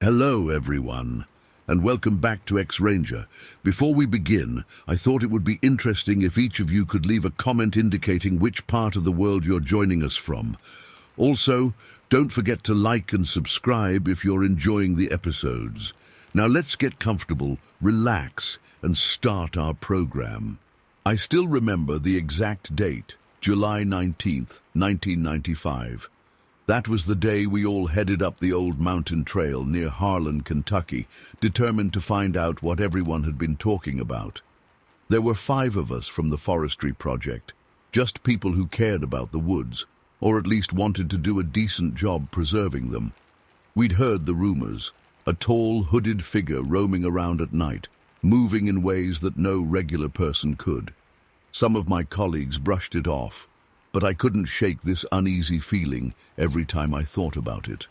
Hello, everyone, and welcome back to X-Ranger. Before we begin, I thought it would be interesting if each of you could leave a comment indicating which part of the world you're joining us from. Also, don't forget to like and subscribe if you're enjoying the episodes. Now let's get comfortable, relax, and start our program. I still remember the exact date, July 19th, 1995. That was the day we all headed up the old mountain trail near Harlan, Kentucky, determined to find out what everyone had been talking about. There were 5 of us from the Forestry project, just people who cared about the woods, or at least wanted to do a decent job preserving them. We'd heard the rumors, a tall, hooded figure roaming around at night, moving in ways that no regular person could. Some of my colleagues brushed it off, but I couldn't shake this uneasy feeling every time I thought about it.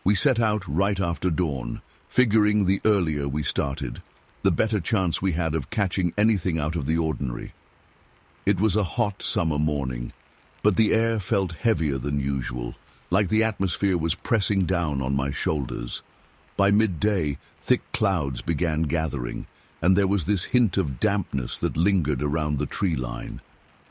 We set out right after dawn, figuring the earlier we started, the better chance we had of catching anything out of the ordinary. It was a hot summer morning, but the air felt heavier than usual, like the atmosphere was pressing down on my shoulders. By midday, thick clouds began gathering, and there was this hint of dampness that lingered around the tree line.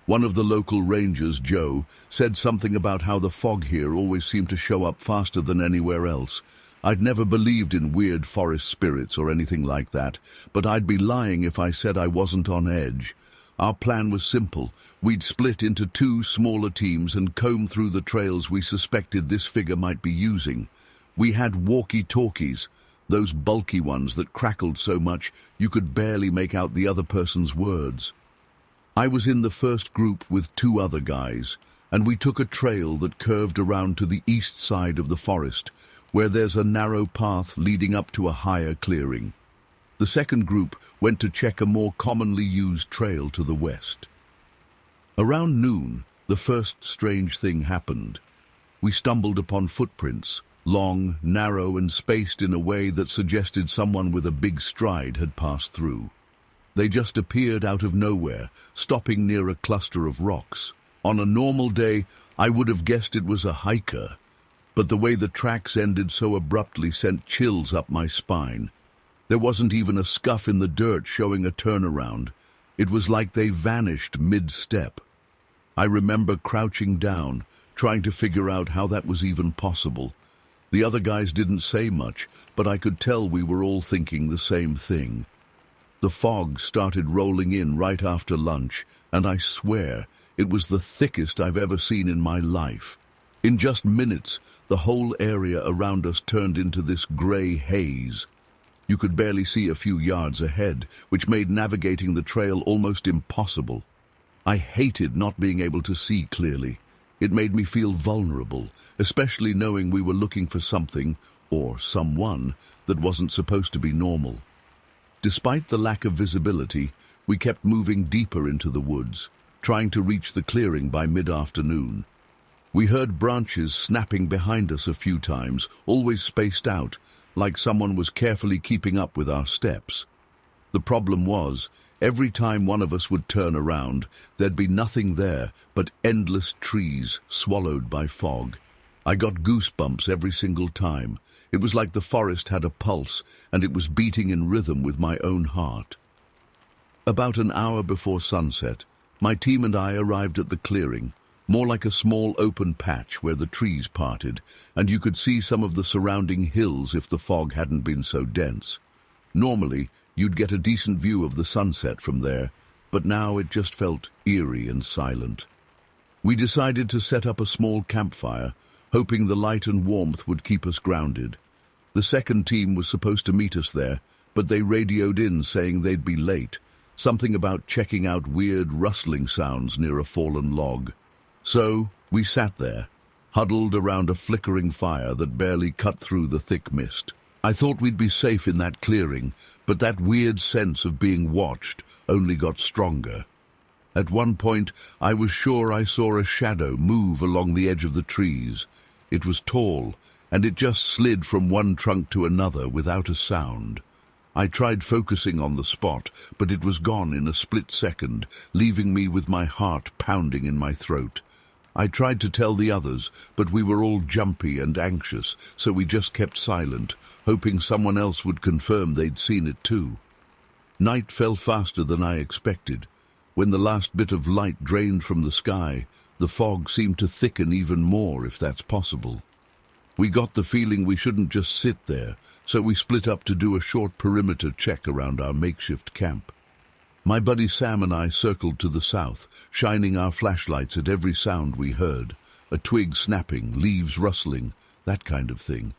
One of the local rangers, Joe, said something about how the fog here always seemed to show up faster than anywhere else. I'd never believed in weird forest spirits or anything like that, but I'd be lying if I said I wasn't on edge. Our plan was simple. We'd split into 2 smaller teams and comb through the trails we suspected this figure might be using. We had walkie-talkies, those bulky ones that crackled so much you could barely make out the other person's words. I was in the first group with 2 other guys, and we took a trail that curved around to the east side of the forest, where there's a narrow path leading up to a higher clearing. The second group went to check a more commonly used trail to the west. Around noon, the first strange thing happened. We stumbled upon footprints, long, narrow, and spaced in a way that suggested someone with a big stride had passed through. They just appeared out of nowhere, stopping near a cluster of rocks. On a normal day, I would have guessed it was a hiker, but the way the tracks ended so abruptly sent chills up my spine. There wasn't even a scuff in the dirt showing a turnaround. It was like they vanished mid-step. I remember crouching down, trying to figure out how that was even possible. The other guys didn't say much, but I could tell we were all thinking the same thing. The fog started rolling in right after lunch, and I swear it was the thickest I've ever seen in my life. In just minutes, the whole area around us turned into this gray haze. You could barely see a few yards ahead, which made navigating the trail almost impossible. I hated not being able to see clearly. It made me feel vulnerable, especially knowing we were looking for something, or someone, that wasn't supposed to be normal. Despite the lack of visibility, we kept moving deeper into the woods, trying to reach the clearing by mid-afternoon. We heard branches snapping behind us a few times, always spaced out, like someone was carefully keeping up with our steps. The problem was, every time one of us would turn around, there'd be nothing there but endless trees swallowed by fog. I got goosebumps every single time. It was like the forest had a pulse, and it was beating in rhythm with my own heart. About an hour before sunset, my team and I arrived at the clearing, more like a small open patch where the trees parted, and you could see some of the surrounding hills if the fog hadn't been so dense. Normally, you'd get a decent view of the sunset from there, but now it just felt eerie and silent. We decided to set up a small campfire, hoping the light and warmth would keep us grounded. The second team was supposed to meet us there, but they radioed in saying they'd be late, something about checking out weird rustling sounds near a fallen log. So we sat there, huddled around a flickering fire that barely cut through the thick mist. I thought we'd be safe in that clearing, but that weird sense of being watched only got stronger. At one point, I was sure I saw a shadow move along the edge of the trees. It was tall, and it just slid from one trunk to another without a sound. I tried focusing on the spot, but it was gone in a split second, leaving me with my heart pounding in my throat. I tried to tell the others, but we were all jumpy and anxious, so we just kept silent, hoping someone else would confirm they'd seen it too. Night fell faster than I expected. When the last bit of light drained from the sky, the fog seemed to thicken even more, if that's possible. We got the feeling we shouldn't just sit there, so we split up to do a short perimeter check around our makeshift camp. My buddy Sam and I circled to the south, shining our flashlights at every sound we heard, a twig snapping, leaves rustling, that kind of thing.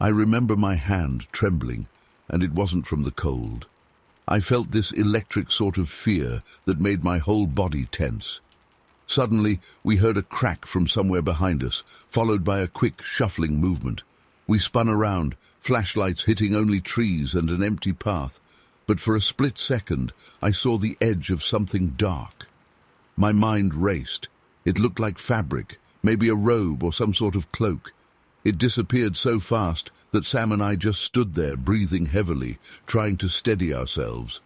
I remember my hand trembling, and it wasn't from the cold. I felt this electric sort of fear that made my whole body tense. Suddenly, we heard a crack from somewhere behind us, followed by a quick, shuffling movement. We spun around, flashlights hitting only trees and an empty path, but for a split second, I saw the edge of something dark. My mind raced. It looked like fabric, maybe a robe or some sort of cloak. It disappeared so fast that Sam and I just stood there, breathing heavily, trying to steady ourselves.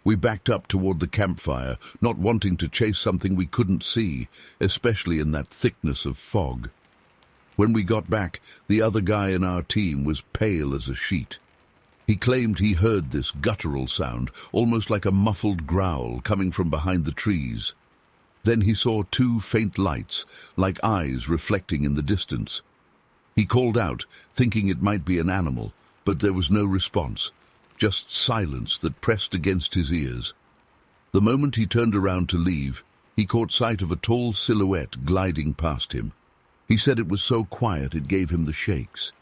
We backed up toward the campfire, not wanting to chase something we couldn't see, especially in that thickness of fog. When we got back, the other guy in our team was pale as a sheet. He claimed he heard this guttural sound, almost like a muffled growl coming from behind the trees. Then he saw two faint lights, like eyes reflecting in the distance. He called out, thinking it might be an animal, but there was no response, just silence that pressed against his ears. The moment he turned around to leave, he caught sight of a tall silhouette gliding past him. He said it was so quiet it gave him the shakes.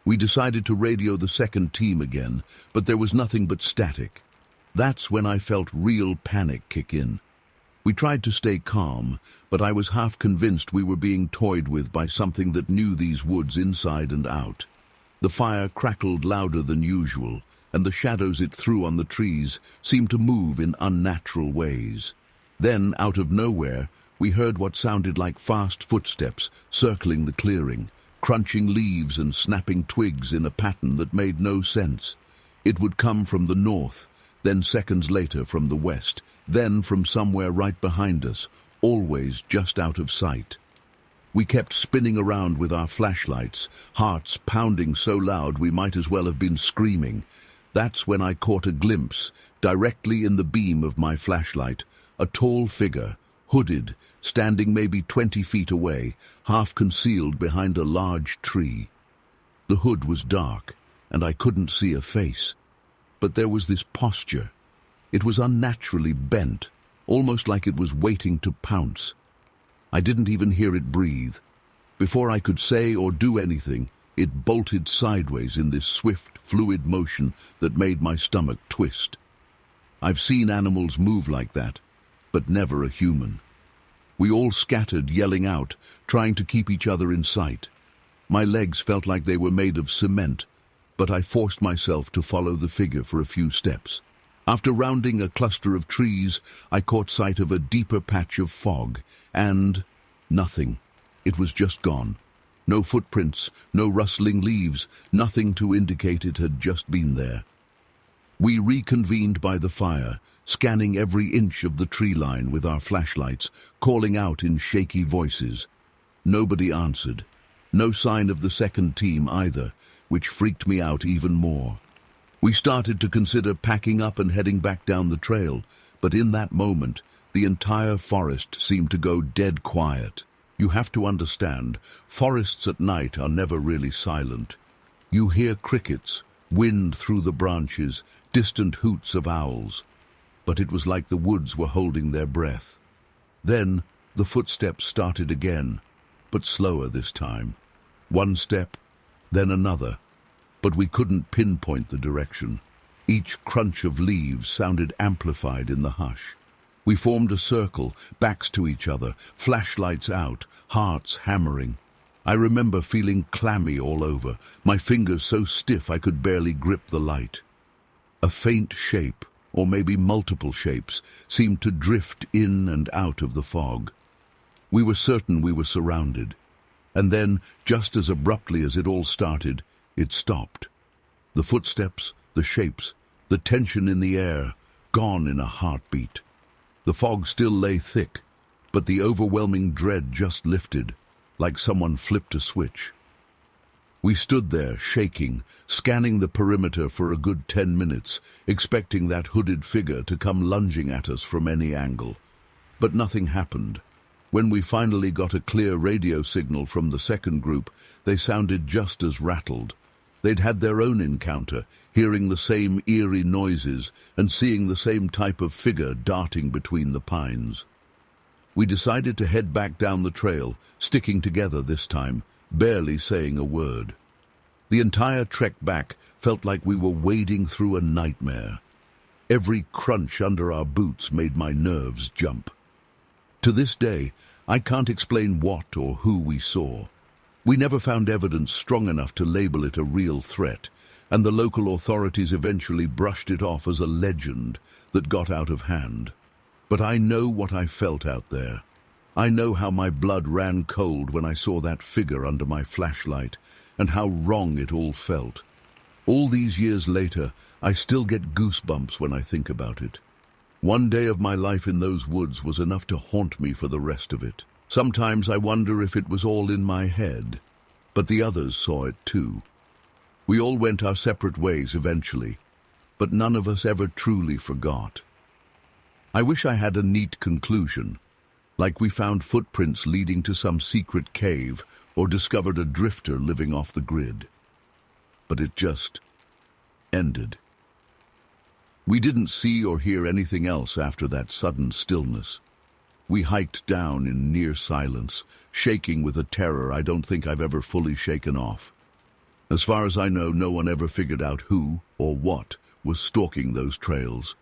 We decided to radio the second team again, but there was nothing but static. That's when I felt real panic kick in. We tried to stay calm, but I was half convinced we were being toyed with by something that knew these woods inside and out. The fire crackled louder than usual, and the shadows it threw on the trees seemed to move in unnatural ways. Then, out of nowhere, we heard what sounded like fast footsteps circling the clearing, crunching leaves and snapping twigs in a pattern that made no sense. It would come from the north, then seconds later from the west, then from somewhere right behind us, always just out of sight. We kept spinning around with our flashlights, hearts pounding so loud we might as well have been screaming. That's when I caught a glimpse, directly in the beam of my flashlight, a tall figure, hooded, standing maybe 20 feet away, half concealed behind a large tree. The hood was dark, and I couldn't see a face. But there was this posture. It was unnaturally bent, almost like it was waiting to pounce. I didn't even hear it breathe. Before I could say or do anything, it bolted sideways in this swift, fluid motion that made my stomach twist. I've seen animals move like that, but never a human. We all scattered, yelling out, trying to keep each other in sight. My legs felt like they were made of cement, but I forced myself to follow the figure for a few steps. After rounding a cluster of trees, I caught sight of a deeper patch of fog, and nothing. It was just gone. No footprints, no rustling leaves, nothing to indicate it had just been there. We reconvened by the fire, scanning every inch of the tree line with our flashlights, calling out in shaky voices. Nobody answered. No sign of the second team either, which freaked me out even more. We started to consider packing up and heading back down the trail, but in that moment, the entire forest seemed to go dead quiet. You have to understand, forests at night are never really silent. You hear crickets, wind through the branches, distant hoots of owls. But it was like the woods were holding their breath. Then the footsteps started again, but slower this time. One step, then another. But we couldn't pinpoint the direction. Each crunch of leaves sounded amplified in the hush. We formed a circle, backs to each other, flashlights out, hearts hammering. I remember feeling clammy all over, my fingers so stiff I could barely grip the light. A faint shape, or maybe multiple shapes, seemed to drift in and out of the fog. We were certain we were surrounded. And then, just as abruptly as it all started, it stopped. The footsteps, the shapes, the tension in the air, gone in a heartbeat. The fog still lay thick, but the overwhelming dread just lifted, like someone flipped a switch. We stood there, shaking, scanning the perimeter for a good 10 minutes, expecting that hooded figure to come lunging at us from any angle. But nothing happened. When we finally got a clear radio signal from the second group, they sounded just as rattled. They'd had their own encounter, hearing the same eerie noises and seeing the same type of figure darting between the pines. We decided to head back down the trail, sticking together this time, barely saying a word. The entire trek back felt like we were wading through a nightmare. Every crunch under our boots made my nerves jump. To this day, I can't explain what or who we saw. We never found evidence strong enough to label it a real threat, and the local authorities eventually brushed it off as a legend that got out of hand. But I know what I felt out there. I know how my blood ran cold when I saw that figure under my flashlight, and how wrong it all felt. All these years later, I still get goosebumps when I think about it. One day of my life in those woods was enough to haunt me for the rest of it. Sometimes I wonder if it was all in my head, but the others saw it too. We all went our separate ways eventually, but none of us ever truly forgot. I wish I had a neat conclusion, like we found footprints leading to some secret cave or discovered a drifter living off the grid. But it just ended. We didn't see or hear anything else after that sudden stillness. We hiked down in near silence, shaking with a terror I don't think I've ever fully shaken off. As far as I know, no one ever figured out who or what was stalking those trails.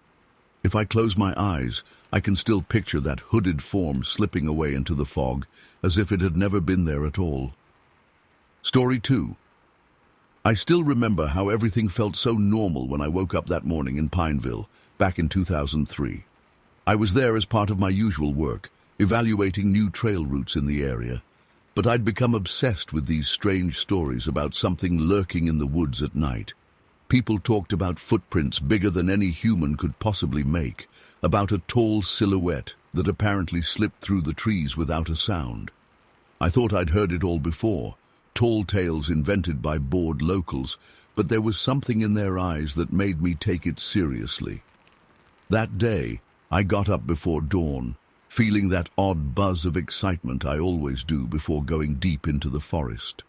If I close my eyes, I can still picture that hooded form slipping away into the fog, as if it had never been there at all. Story 2. I still remember how everything felt so normal when I woke up that morning in Pineville, back in 2003. I was there as part of my usual work, evaluating new trail routes in the area, but I'd become obsessed with these strange stories about something lurking in the woods at night. People talked about footprints bigger than any human could possibly make, about a tall silhouette that apparently slipped through the trees without a sound. I thought I'd heard it all before, tall tales invented by bored locals, but there was something in their eyes that made me take it seriously. That day, I got up before dawn, feeling that odd buzz of excitement I always do before going deep into the forest.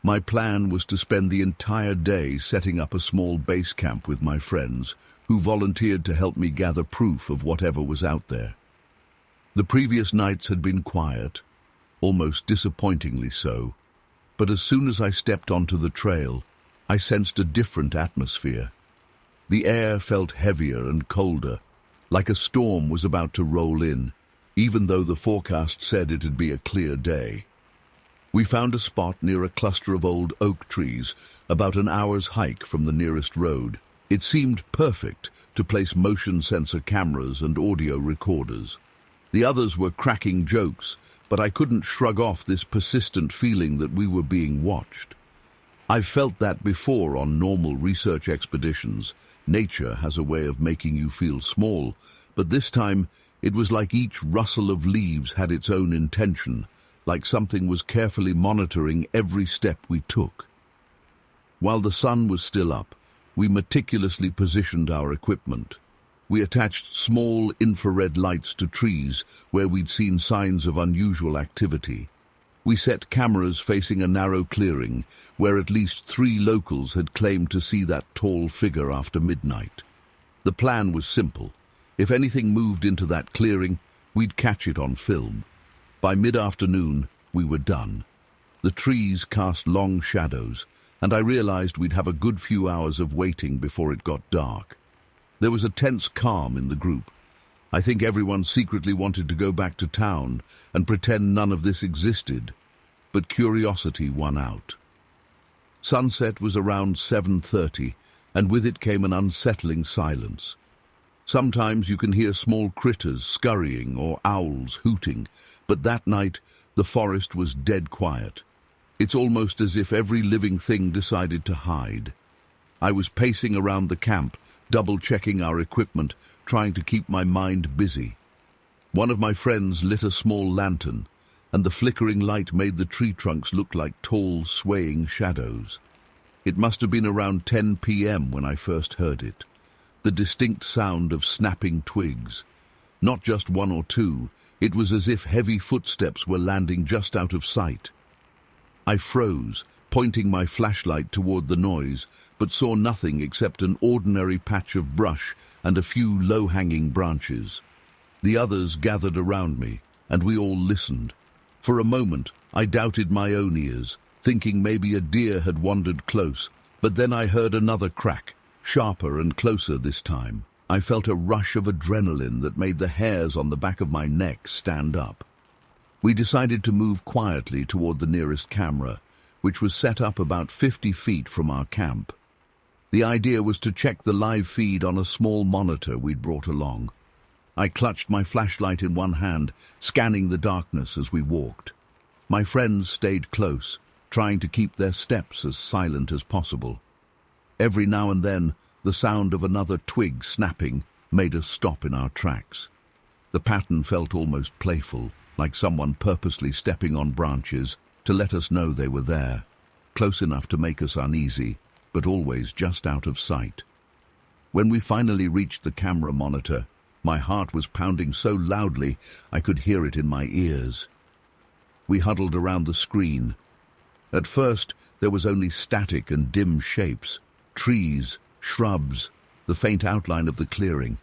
My plan was to spend the entire day setting up a small base camp with my friends, who volunteered to help me gather proof of whatever was out there. The previous nights had been quiet, almost disappointingly so, but as soon as I stepped onto the trail, I sensed a different atmosphere. The air felt heavier and colder, like a storm was about to roll in, even though the forecast said it'd be a clear day. We found a spot near a cluster of old oak trees, about an hour's hike from the nearest road. It seemed perfect to place motion sensor cameras and audio recorders. The others were cracking jokes, but I couldn't shrug off this persistent feeling that we were being watched. I've felt that before on normal research expeditions. Nature has a way of making you feel small, but this time it was like each rustle of leaves had its own intention, like something was carefully monitoring every step we took. While the sun was still up, we meticulously positioned our equipment. We attached small infrared lights to trees where we'd seen signs of unusual activity. We set cameras facing a narrow clearing where at least 3 locals had claimed to see that tall figure after midnight. The plan was simple. If anything moved into that clearing, we'd catch it on film. By mid-afternoon, we were done. The trees cast long shadows, and I realized we'd have a good few hours of waiting before it got dark. There was a tense calm in the group. I think everyone secretly wanted to go back to town and pretend none of this existed, but curiosity won out. Sunset was around 7:30, and with it came an unsettling silence. Sometimes you can hear small critters scurrying or owls hooting, but that night the forest was dead quiet. It's almost as if every living thing decided to hide. I was pacing around the camp, double-checking our equipment, trying to keep my mind busy. One of my friends lit a small lantern, and the flickering light made the tree trunks look like tall, swaying shadows. It must have been around 10 p.m. when I first heard it. The distinct sound of snapping twigs. Not just one or two, it was as if heavy footsteps were landing just out of sight. I froze, pointing my flashlight toward the noise, but saw nothing except an ordinary patch of brush and a few low-hanging branches. The others gathered around me, and we all listened. For a moment, I doubted my own ears, thinking maybe a deer had wandered close, but then I heard another crack, sharper and closer this time. I felt a rush of adrenaline that made the hairs on the back of my neck stand up. We decided to move quietly toward the nearest camera, which was set up about 50 feet from our camp. The idea was to check the live feed on a small monitor we'd brought along. I clutched my flashlight in one hand, scanning the darkness as we walked. My friends stayed close, trying to keep their steps as silent as possible. Every now and then, the sound of another twig snapping made us stop in our tracks. The pattern felt almost playful, like someone purposely stepping on branches to let us know they were there, close enough to make us uneasy, but always just out of sight. When we finally reached the camera monitor, my heart was pounding so loudly I could hear it in my ears. We huddled around the screen. At first, there was only static and dim shapes, trees, shrubs, the faint outline of the clearing.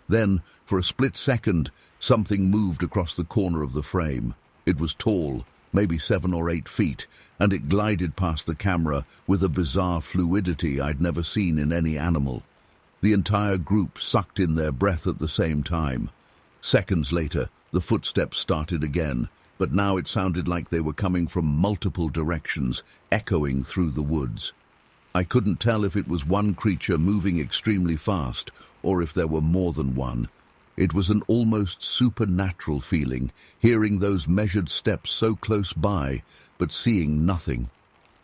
Then, for a split second, something moved across the corner of the frame. It was tall, maybe 7 or 8 feet, and it glided past the camera with a bizarre fluidity I'd never seen in any animal. The entire group sucked in their breath at the same time. Seconds later, the footsteps started again, but now it sounded like they were coming from multiple directions, echoing through the woods. I couldn't tell if it was one creature moving extremely fast or if there were more than one. It was an almost supernatural feeling, hearing those measured steps so close by, but seeing nothing.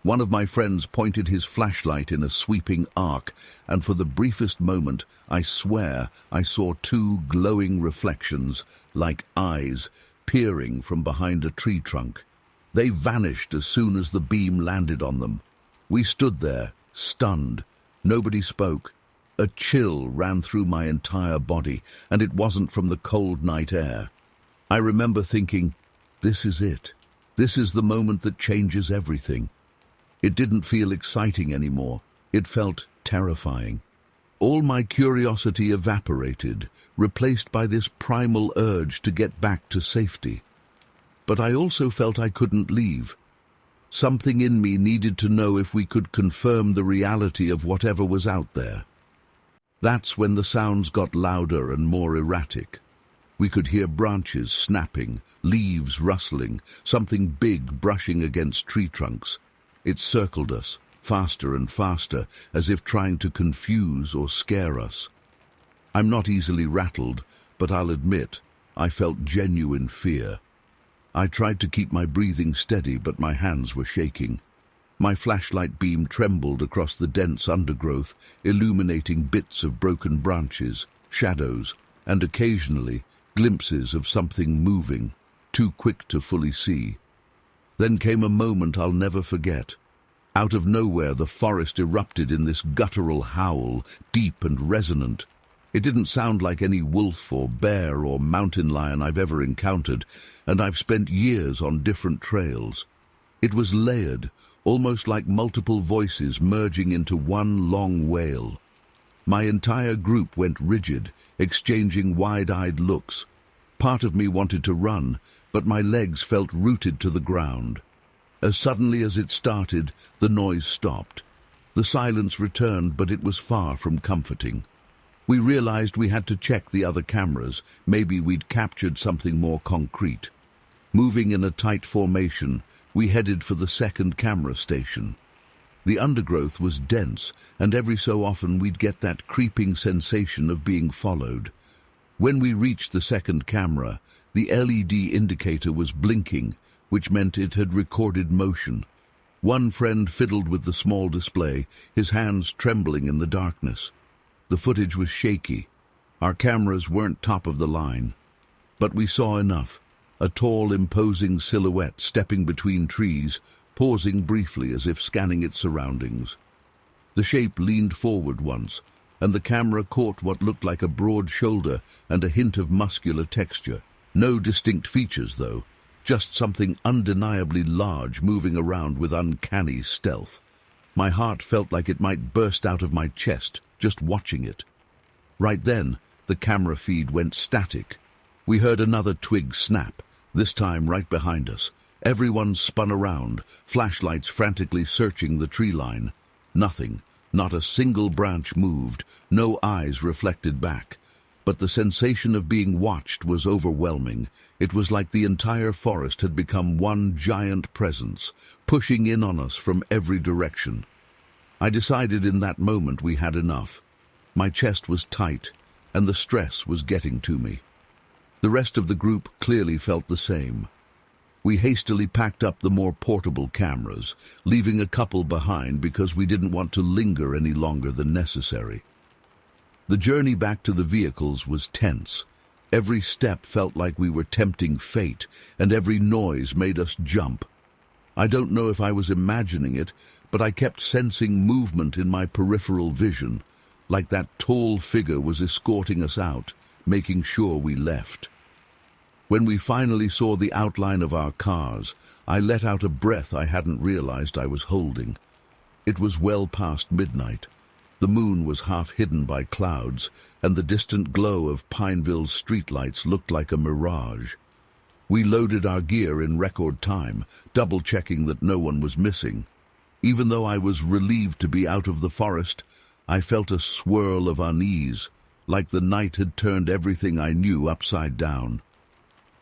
One of my friends pointed his flashlight in a sweeping arc, and for the briefest moment, I swear, I saw 2 glowing reflections, like eyes, peering from behind a tree trunk. They vanished as soon as the beam landed on them. We stood there, stunned. Nobody spoke. A chill ran through my entire body, and it wasn't from the cold night air. I remember thinking, this is it. This is the moment that changes everything. It didn't feel exciting anymore. It felt terrifying. All my curiosity evaporated, replaced by this primal urge to get back to safety. But I also felt I couldn't leave. Something in me needed to know if we could confirm the reality of whatever was out there. That's when the sounds got louder and more erratic. We could hear branches snapping, leaves rustling, something big brushing against tree trunks. It circled us, faster and faster, as if trying to confuse or scare us. I'm not easily rattled, but I'll admit, I felt genuine fear. I tried to keep my breathing steady, but my hands were shaking. My flashlight beam trembled across the dense undergrowth, illuminating bits of broken branches, shadows, and occasionally glimpses of something moving, too quick to fully see. Then came a moment I'll never forget. Out of nowhere, the forest erupted in this guttural howl, deep and resonant. It didn't sound like any wolf or bear or mountain lion I've ever encountered, and I've spent years on different trails. It was layered, almost like multiple voices merging into one long wail. My entire group went rigid, exchanging wide-eyed looks. Part of me wanted to run, but my legs felt rooted to the ground. As suddenly as it started, the noise stopped. The silence returned, but it was far from comforting. We realized we had to check the other cameras. Maybe we'd captured something more concrete. Moving in a tight formation, we headed for the second camera station. The undergrowth was dense, and every so often we'd get that creeping sensation of being followed. When we reached the second camera, the LED indicator was blinking, which meant it had recorded motion. One friend fiddled with the small display, his hands trembling in the darkness. The footage was shaky. Our cameras weren't top of the line. But we saw enough. A tall, imposing silhouette stepping between trees, pausing briefly as if scanning its surroundings. The shape leaned forward once, and the camera caught what looked like a broad shoulder and a hint of muscular texture. No distinct features, though, just something undeniably large moving around with uncanny stealth. My heart felt like it might burst out of my chest just watching it. Right then, the camera feed went static. We heard another twig snap, this time right behind us. Everyone spun around, flashlights frantically searching the tree line. Nothing, not a single branch moved, no eyes reflected back. But the sensation of being watched was overwhelming. It was like the entire forest had become one giant presence, pushing in on us from every direction. I decided in that moment we had enough. My chest was tight, and the stress was getting to me. The rest of the group clearly felt the same. We hastily packed up the more portable cameras, leaving a couple behind because we didn't want to linger any longer than necessary. The journey back to the vehicles was tense. Every step felt like we were tempting fate, and every noise made us jump. I don't know if I was imagining it, but I kept sensing movement in my peripheral vision, like that tall figure was escorting us out, making sure we left. When we finally saw the outline of our cars, I let out a breath I hadn't realized I was holding. It was well past midnight. The moon was half hidden by clouds, and the distant glow of Pineville's streetlights looked like a mirage. We loaded our gear in record time, double-checking that no one was missing. Even though I was relieved to be out of the forest, I felt a swirl of unease, like the night had turned everything I knew upside down.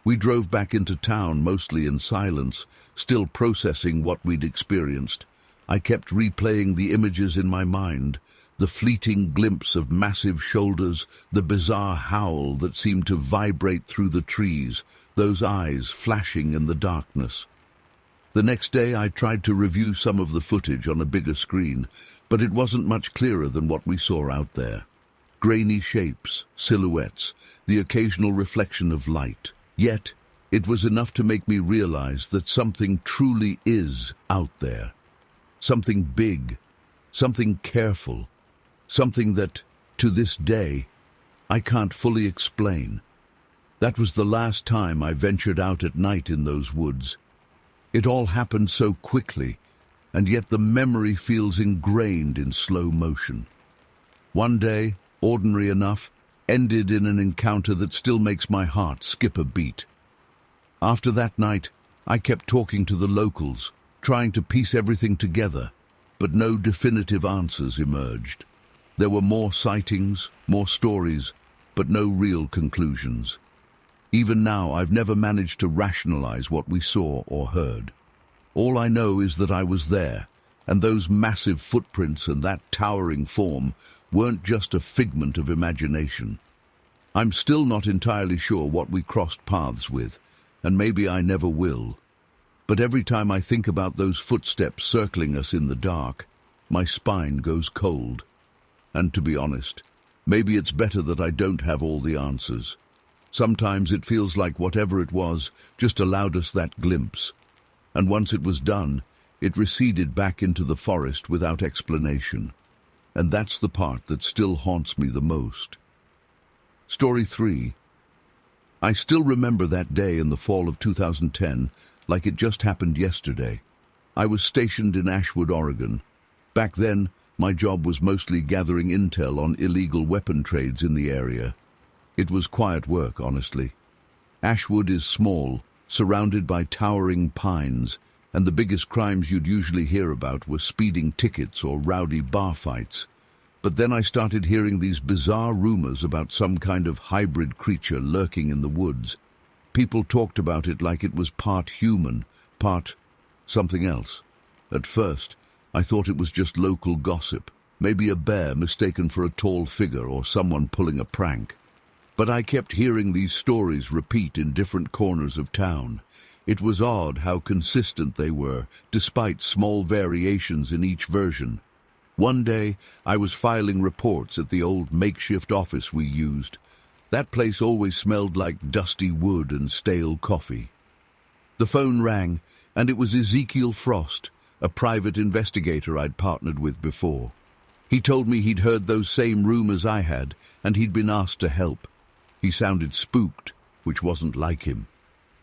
We drove back into town mostly in silence, still processing what we'd experienced. I kept replaying the images in my mind, the fleeting glimpse of massive shoulders, the bizarre howl that seemed to vibrate through the trees, those eyes flashing in the darkness. The next day I tried to review some of the footage on a bigger screen, but it wasn't much clearer than what we saw out there. Grainy shapes, silhouettes, the occasional reflection of light. Yet, it was enough to make me realize that something truly is out there. Something big, something careful, something that, to this day, I can't fully explain. That was the last time I ventured out at night in those woods. It all happened so quickly, and yet the memory feels ingrained in slow motion. One day, ordinary enough, ended in an encounter that still makes my heart skip a beat. After that night, I kept talking to the locals, trying to piece everything together, but no definitive answers emerged. There were more sightings, more stories, but no real conclusions. Even now, I've never managed to rationalize what we saw or heard. All I know is that I was there, and those massive footprints and that towering form weren't just a figment of imagination. I'm still not entirely sure what we crossed paths with, and maybe I never will. But every time I think about those footsteps circling us in the dark, my spine goes cold. And to be honest, maybe it's better that I don't have all the answers. Sometimes it feels like whatever it was just allowed us that glimpse. And once it was done, it receded back into the forest without explanation. And that's the part that still haunts me the most. Story 3. I still remember that day in the fall of 2010, like it just happened yesterday. I was stationed in Ashwood, Oregon. Back then, my job was mostly gathering intel on illegal weapon trades in the area. It was quiet work, honestly. Ashwood is small, surrounded by towering pines, and the biggest crimes you'd usually hear about were speeding tickets or rowdy bar fights. But then I started hearing these bizarre rumors about some kind of hybrid creature lurking in the woods. People talked about it like it was part human, part something else. At first, I thought it was just local gossip, maybe a bear mistaken for a tall figure or someone pulling a prank. But I kept hearing these stories repeat in different corners of town. It was odd how consistent they were, despite small variations in each version. One day, I was filing reports at the old makeshift office we used. That place always smelled like dusty wood and stale coffee. The phone rang, and it was Ezekiel Frost, a private investigator I'd partnered with before. He told me he'd heard those same rumors I had, and he'd been asked to help. He sounded spooked, which wasn't like him.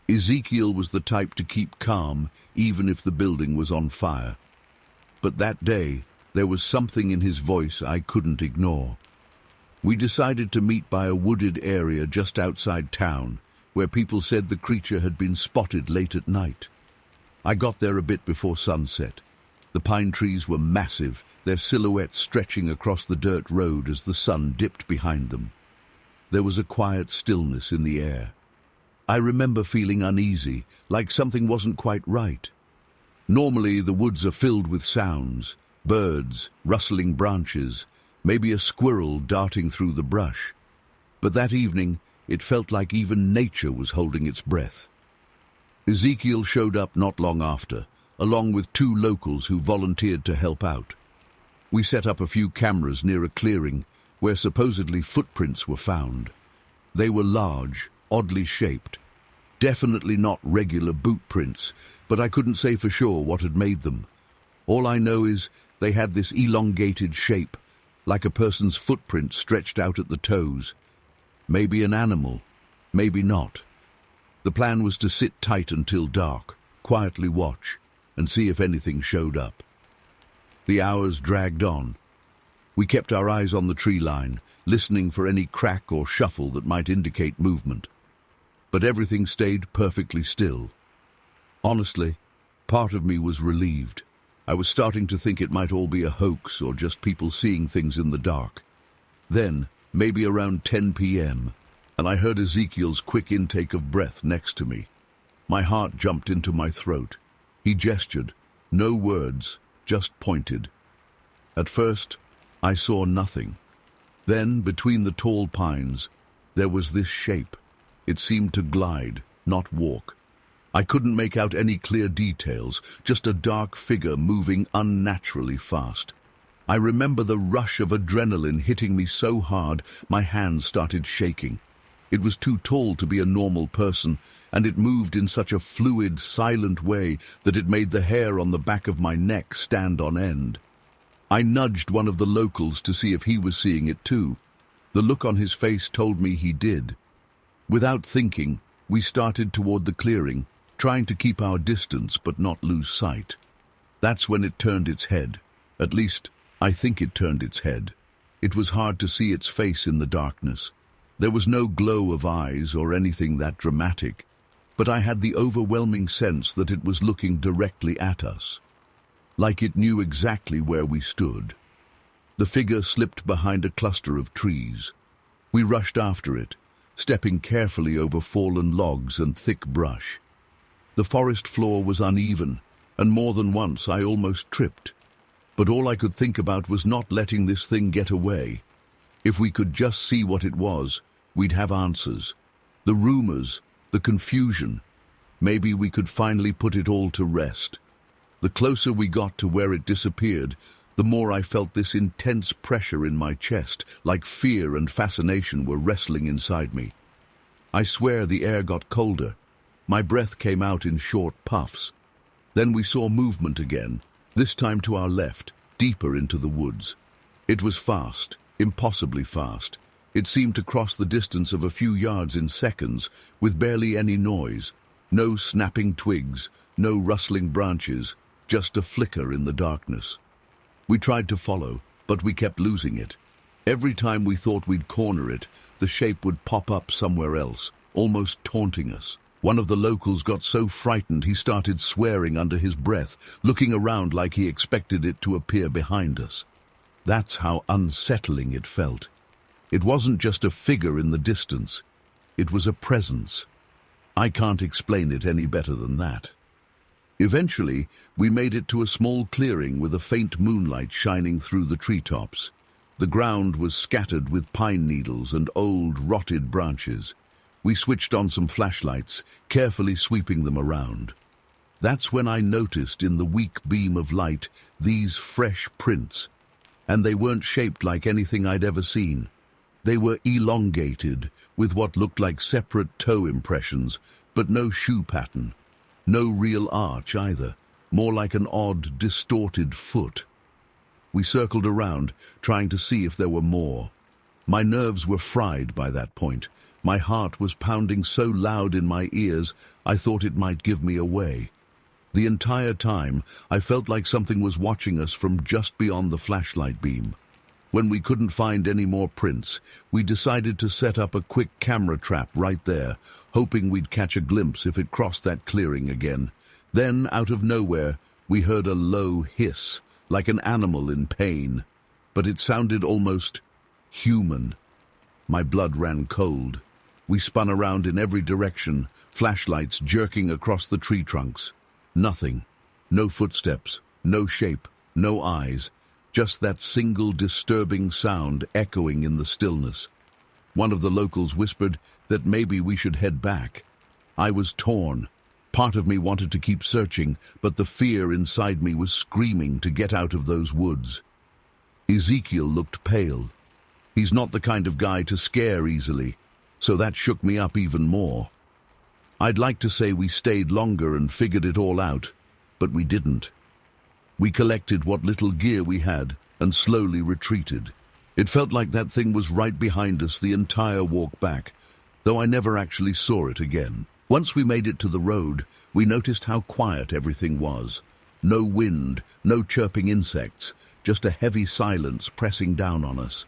Ezekiel was the type to keep calm, even if the building was on fire. But that day, there was something in his voice I couldn't ignore. We decided to meet by a wooded area just outside town, where people said the creature had been spotted late at night. I got there a bit before sunset. The pine trees were massive, their silhouettes stretching across the dirt road as the sun dipped behind them. There was a quiet stillness in the air. I remember feeling uneasy, like something wasn't quite right. Normally, the woods are filled with sounds, birds, rustling branches, maybe a squirrel darting through the brush. But that evening, it felt like even nature was holding its breath. Ezekiel showed up not long after, along with 2 locals who volunteered to help out. We set up a few cameras near a clearing where supposedly footprints were found. They were large, oddly shaped. Definitely not regular boot prints, but I couldn't say for sure what had made them. All I know is they had this elongated shape, like a person's footprint stretched out at the toes. Maybe an animal, maybe not. The plan was to sit tight until dark, quietly watch, and see if anything showed up. The hours dragged on. We kept our eyes on the tree line, listening for any crack or shuffle that might indicate movement. But everything stayed perfectly still. Honestly, part of me was relieved. I was starting to think it might all be a hoax or just people seeing things in the dark. Then, maybe around 10 p.m., and I heard Ezekiel's quick intake of breath next to me. My heart jumped into my throat. He gestured, no words, just pointed. At first, I saw nothing. Then, between the tall pines, there was this shape. It seemed to glide, not walk. I couldn't make out any clear details, just a dark figure moving unnaturally fast. I remember the rush of adrenaline hitting me so hard, my hands started shaking. It was too tall to be a normal person, and it moved in such a fluid, silent way that it made the hair on the back of my neck stand on end. I nudged one of the locals to see if he was seeing it too. The look on his face told me he did. Without thinking, we started toward the clearing, trying to keep our distance but not lose sight. That's when it turned its head. At least, I think it turned its head. It was hard to see its face in the darkness. There was no glow of eyes or anything that dramatic, but I had the overwhelming sense that it was looking directly at us, like it knew exactly where we stood. The figure slipped behind a cluster of trees. We rushed after it, stepping carefully over fallen logs and thick brush. The forest floor was uneven, and more than once I almost tripped. But all I could think about was not letting this thing get away. If we could just see what it was, we'd have answers. The rumors, the confusion. Maybe we could finally put it all to rest. The closer we got to where it disappeared, the more I felt this intense pressure in my chest, like fear and fascination were wrestling inside me. I swear the air got colder. My breath came out in short puffs. Then we saw movement again, this time to our left, deeper into the woods. It was fast, impossibly fast. It seemed to cross the distance of a few yards in seconds, with barely any noise. No snapping twigs, no rustling branches, just a flicker in the darkness. We tried to follow, but we kept losing it. Every time we thought we'd corner it, the shape would pop up somewhere else, almost taunting us. One of the locals got so frightened he started swearing under his breath, looking around like he expected it to appear behind us. That's how unsettling it felt. It wasn't just a figure in the distance. It was a presence. I can't explain it any better than that. Eventually, we made it to a small clearing with a faint moonlight shining through the treetops. The ground was scattered with pine needles and old, rotted branches. We switched on some flashlights, carefully sweeping them around. That's when I noticed in the weak beam of light these fresh prints, and they weren't shaped like anything I'd ever seen. They were elongated, with what looked like separate toe impressions, but no shoe pattern. No real arch either, more like an odd, distorted foot. We circled around, trying to see if there were more. My nerves were fried by that point. My heart was pounding so loud in my ears, I thought it might give me away. The entire time, I felt like something was watching us from just beyond the flashlight beam. When we couldn't find any more prints, we decided to set up a quick camera trap right there, hoping we'd catch a glimpse if it crossed that clearing again. Then, out of nowhere, we heard a low hiss, like an animal in pain, but it sounded almost human. My blood ran cold. We spun around in every direction, flashlights jerking across the tree trunks. Nothing. No footsteps, no shape, no eyes. Just that single disturbing sound echoing in the stillness. One of the locals whispered that maybe we should head back. I was torn. Part of me wanted to keep searching, but the fear inside me was screaming to get out of those woods. Ezekiel looked pale. He's not the kind of guy to scare easily, so that shook me up even more. I'd like to say we stayed longer and figured it all out, but we didn't. We collected what little gear we had and slowly retreated. It felt like that thing was right behind us the entire walk back, though I never actually saw it again. Once we made it to the road, we noticed how quiet everything was. No wind, no chirping insects, just a heavy silence pressing down on us.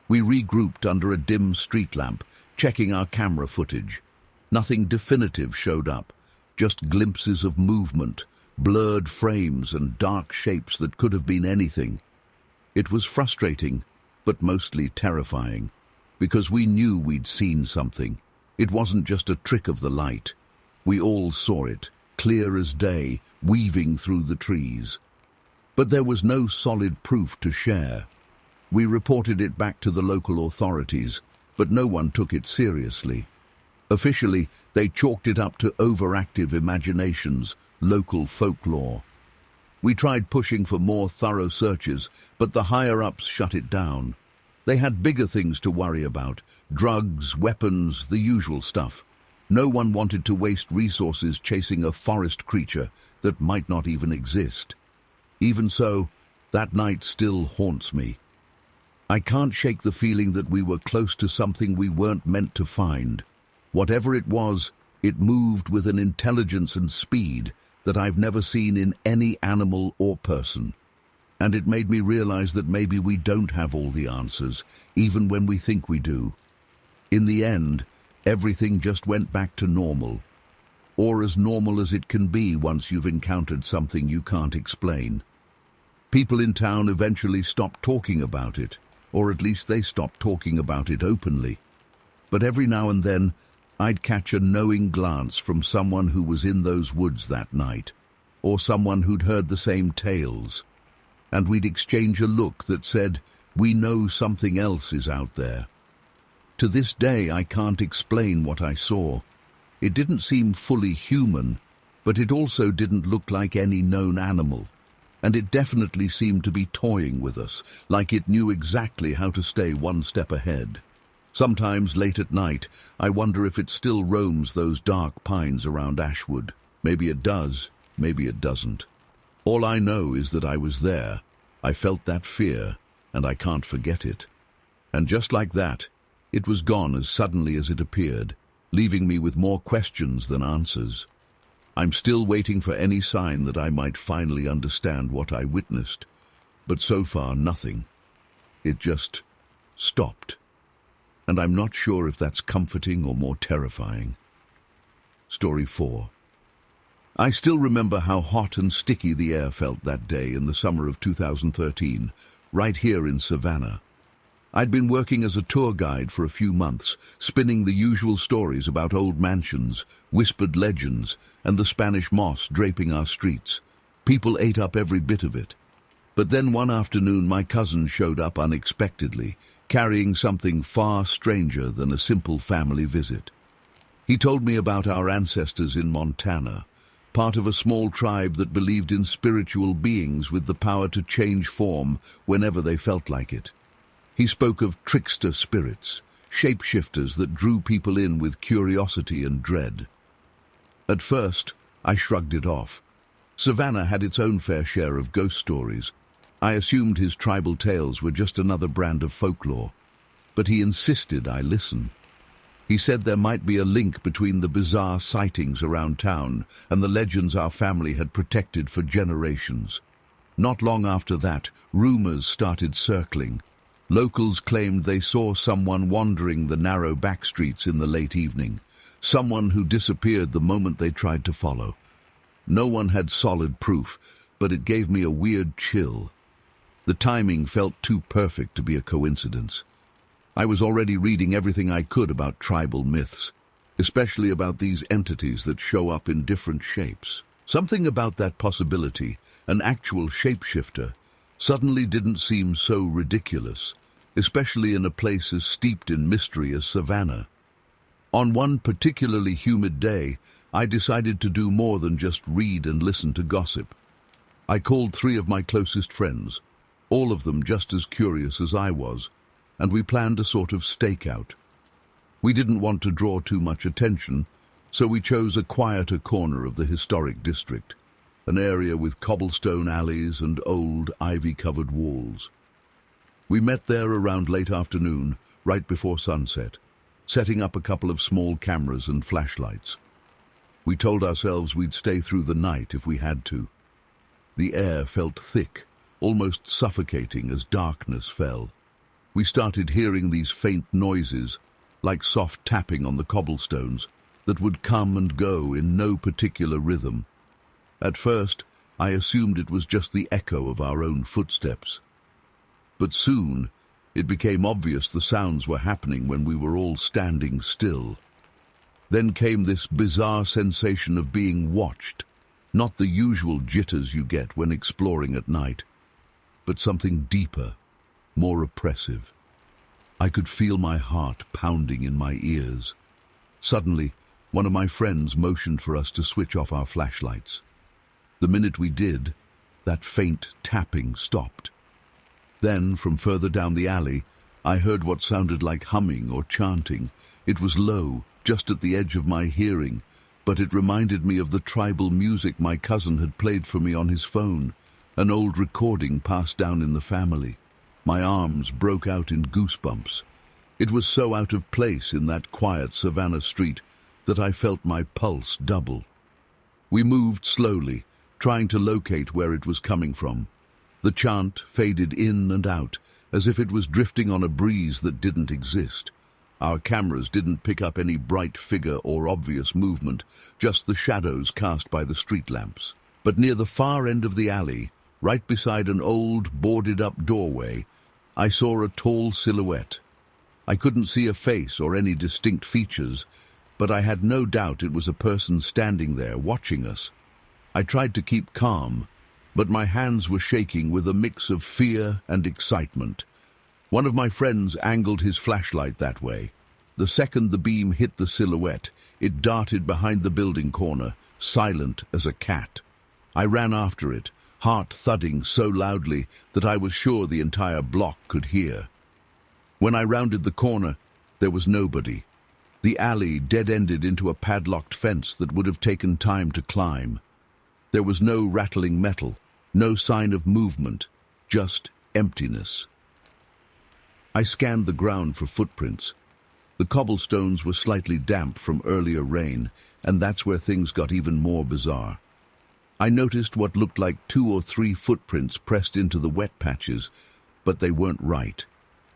We regrouped under a dim street lamp, checking our camera footage. Nothing definitive showed up, just glimpses of movement, blurred frames and dark shapes that could have been anything. It was frustrating, but mostly terrifying, because we knew we'd seen something. It wasn't just a trick of the light. We all saw it, clear as day, weaving through the trees. But there was no solid proof to share. We reported it back to the local authorities, but no one took it seriously. Officially, they chalked it up to overactive imaginations, local folklore. We tried pushing for more thorough searches, but the higher-ups shut it down. They had bigger things to worry about: drugs, weapons, the usual stuff. No one wanted to waste resources chasing a forest creature that might not even exist. Even so, that night still haunts me. I can't shake the feeling that we were close to something we weren't meant to find. Whatever it was, it moved with an intelligence and speed that I've never seen in any animal or person. And it made me realize that maybe we don't have all the answers, even when we think we do. In the end, everything just went back to normal. Or as normal as it can be once you've encountered something you can't explain. People in town eventually stopped talking about it, or at least they stopped talking about it openly. But every now and then, I'd catch a knowing glance from someone who was in those woods that night, or someone who'd heard the same tales, and we'd exchange a look that said, "We know something else is out there." To this day, I can't explain what I saw. It didn't seem fully human, but it also didn't look like any known animal, and it definitely seemed to be toying with us, like it knew exactly how to stay one step ahead. Sometimes late at night, I wonder if it still roams those dark pines around Ashwood. Maybe it does, maybe it doesn't. All I know is that I was there. I felt that fear, and I can't forget it. And just like that, it was gone as suddenly as it appeared, leaving me with more questions than answers. I'm still waiting for any sign that I might finally understand what I witnessed, but so far nothing. It just stopped. And I'm not sure if that's comforting or more terrifying. Story 4. I still remember how hot and sticky the air felt that day in the summer of 2013, right here in Savannah. I'd been working as a tour guide for a few months, spinning the usual stories about old mansions, whispered legends, and the Spanish moss draping our streets. People ate up every bit of it. But then one afternoon my cousin showed up unexpectedly, carrying something far stranger than a simple family visit. He told me about our ancestors in Montana, part of a small tribe that believed in spiritual beings with the power to change form whenever they felt like it. He spoke of trickster spirits, shapeshifters that drew people in with curiosity and dread. At first, I shrugged it off. Savannah had its own fair share of ghost stories. I assumed his tribal tales were just another brand of folklore, but he insisted I listen. He said there might be a link between the bizarre sightings around town and the legends our family had protected for generations. Not long after that, rumors started circling. Locals claimed they saw someone wandering the narrow back streets in the late evening, someone who disappeared the moment they tried to follow. No one had solid proof, but it gave me a weird chill. The timing felt too perfect to be a coincidence. I was already reading everything I could about tribal myths, especially about these entities that show up in different shapes. Something about that possibility, an actual shapeshifter, suddenly didn't seem so ridiculous, especially in a place as steeped in mystery as Savannah. On one particularly humid day, I decided to do more than just read and listen to gossip. I called 3 of my closest friends, all of them just as curious as I was, and we planned a sort of stakeout. We didn't want to draw too much attention, so we chose a quieter corner of the historic district, an area with cobblestone alleys and old, ivy-covered walls. We met there around late afternoon, right before sunset, setting up a couple of small cameras and flashlights. We told ourselves we'd stay through the night if we had to. The air felt thick, almost suffocating as darkness fell. We started hearing these faint noises, like soft tapping on the cobblestones, that would come and go in no particular rhythm. At first, I assumed it was just the echo of our own footsteps. But soon, it became obvious the sounds were happening when we were all standing still. Then came this bizarre sensation of being watched, not the usual jitters you get when exploring at night, but something deeper, more oppressive. I could feel my heart pounding in my ears. Suddenly, one of my friends motioned for us to switch off our flashlights. The minute we did, that faint tapping stopped. Then, from further down the alley, I heard what sounded like humming or chanting. It was low, just at the edge of my hearing, but it reminded me of the tribal music my cousin had played for me on his phone, an old recording passed down in the family. My arms broke out in goosebumps. It was so out of place in that quiet Savannah street that I felt my pulse double. We moved slowly, trying to locate where it was coming from. The chant faded in and out, as if it was drifting on a breeze that didn't exist. Our cameras didn't pick up any bright figure or obvious movement, just the shadows cast by the street lamps. But near the far end of the alley, right beside an old, boarded-up doorway, I saw a tall silhouette. I couldn't see a face or any distinct features, but I had no doubt it was a person standing there, watching us. I tried to keep calm, but my hands were shaking with a mix of fear and excitement. One of my friends angled his flashlight that way. The second the beam hit the silhouette, it darted behind the building corner, silent as a cat. I ran after it, heart thudding so loudly that I was sure the entire block could hear. When I rounded the corner, there was nobody. The alley dead-ended into a padlocked fence that would have taken time to climb. There was no rattling metal, no sign of movement, just emptiness. I scanned the ground for footprints. The cobblestones were slightly damp from earlier rain, and that's where things got even more bizarre. I noticed what looked like 2 or 3 footprints pressed into the wet patches, but they weren't right.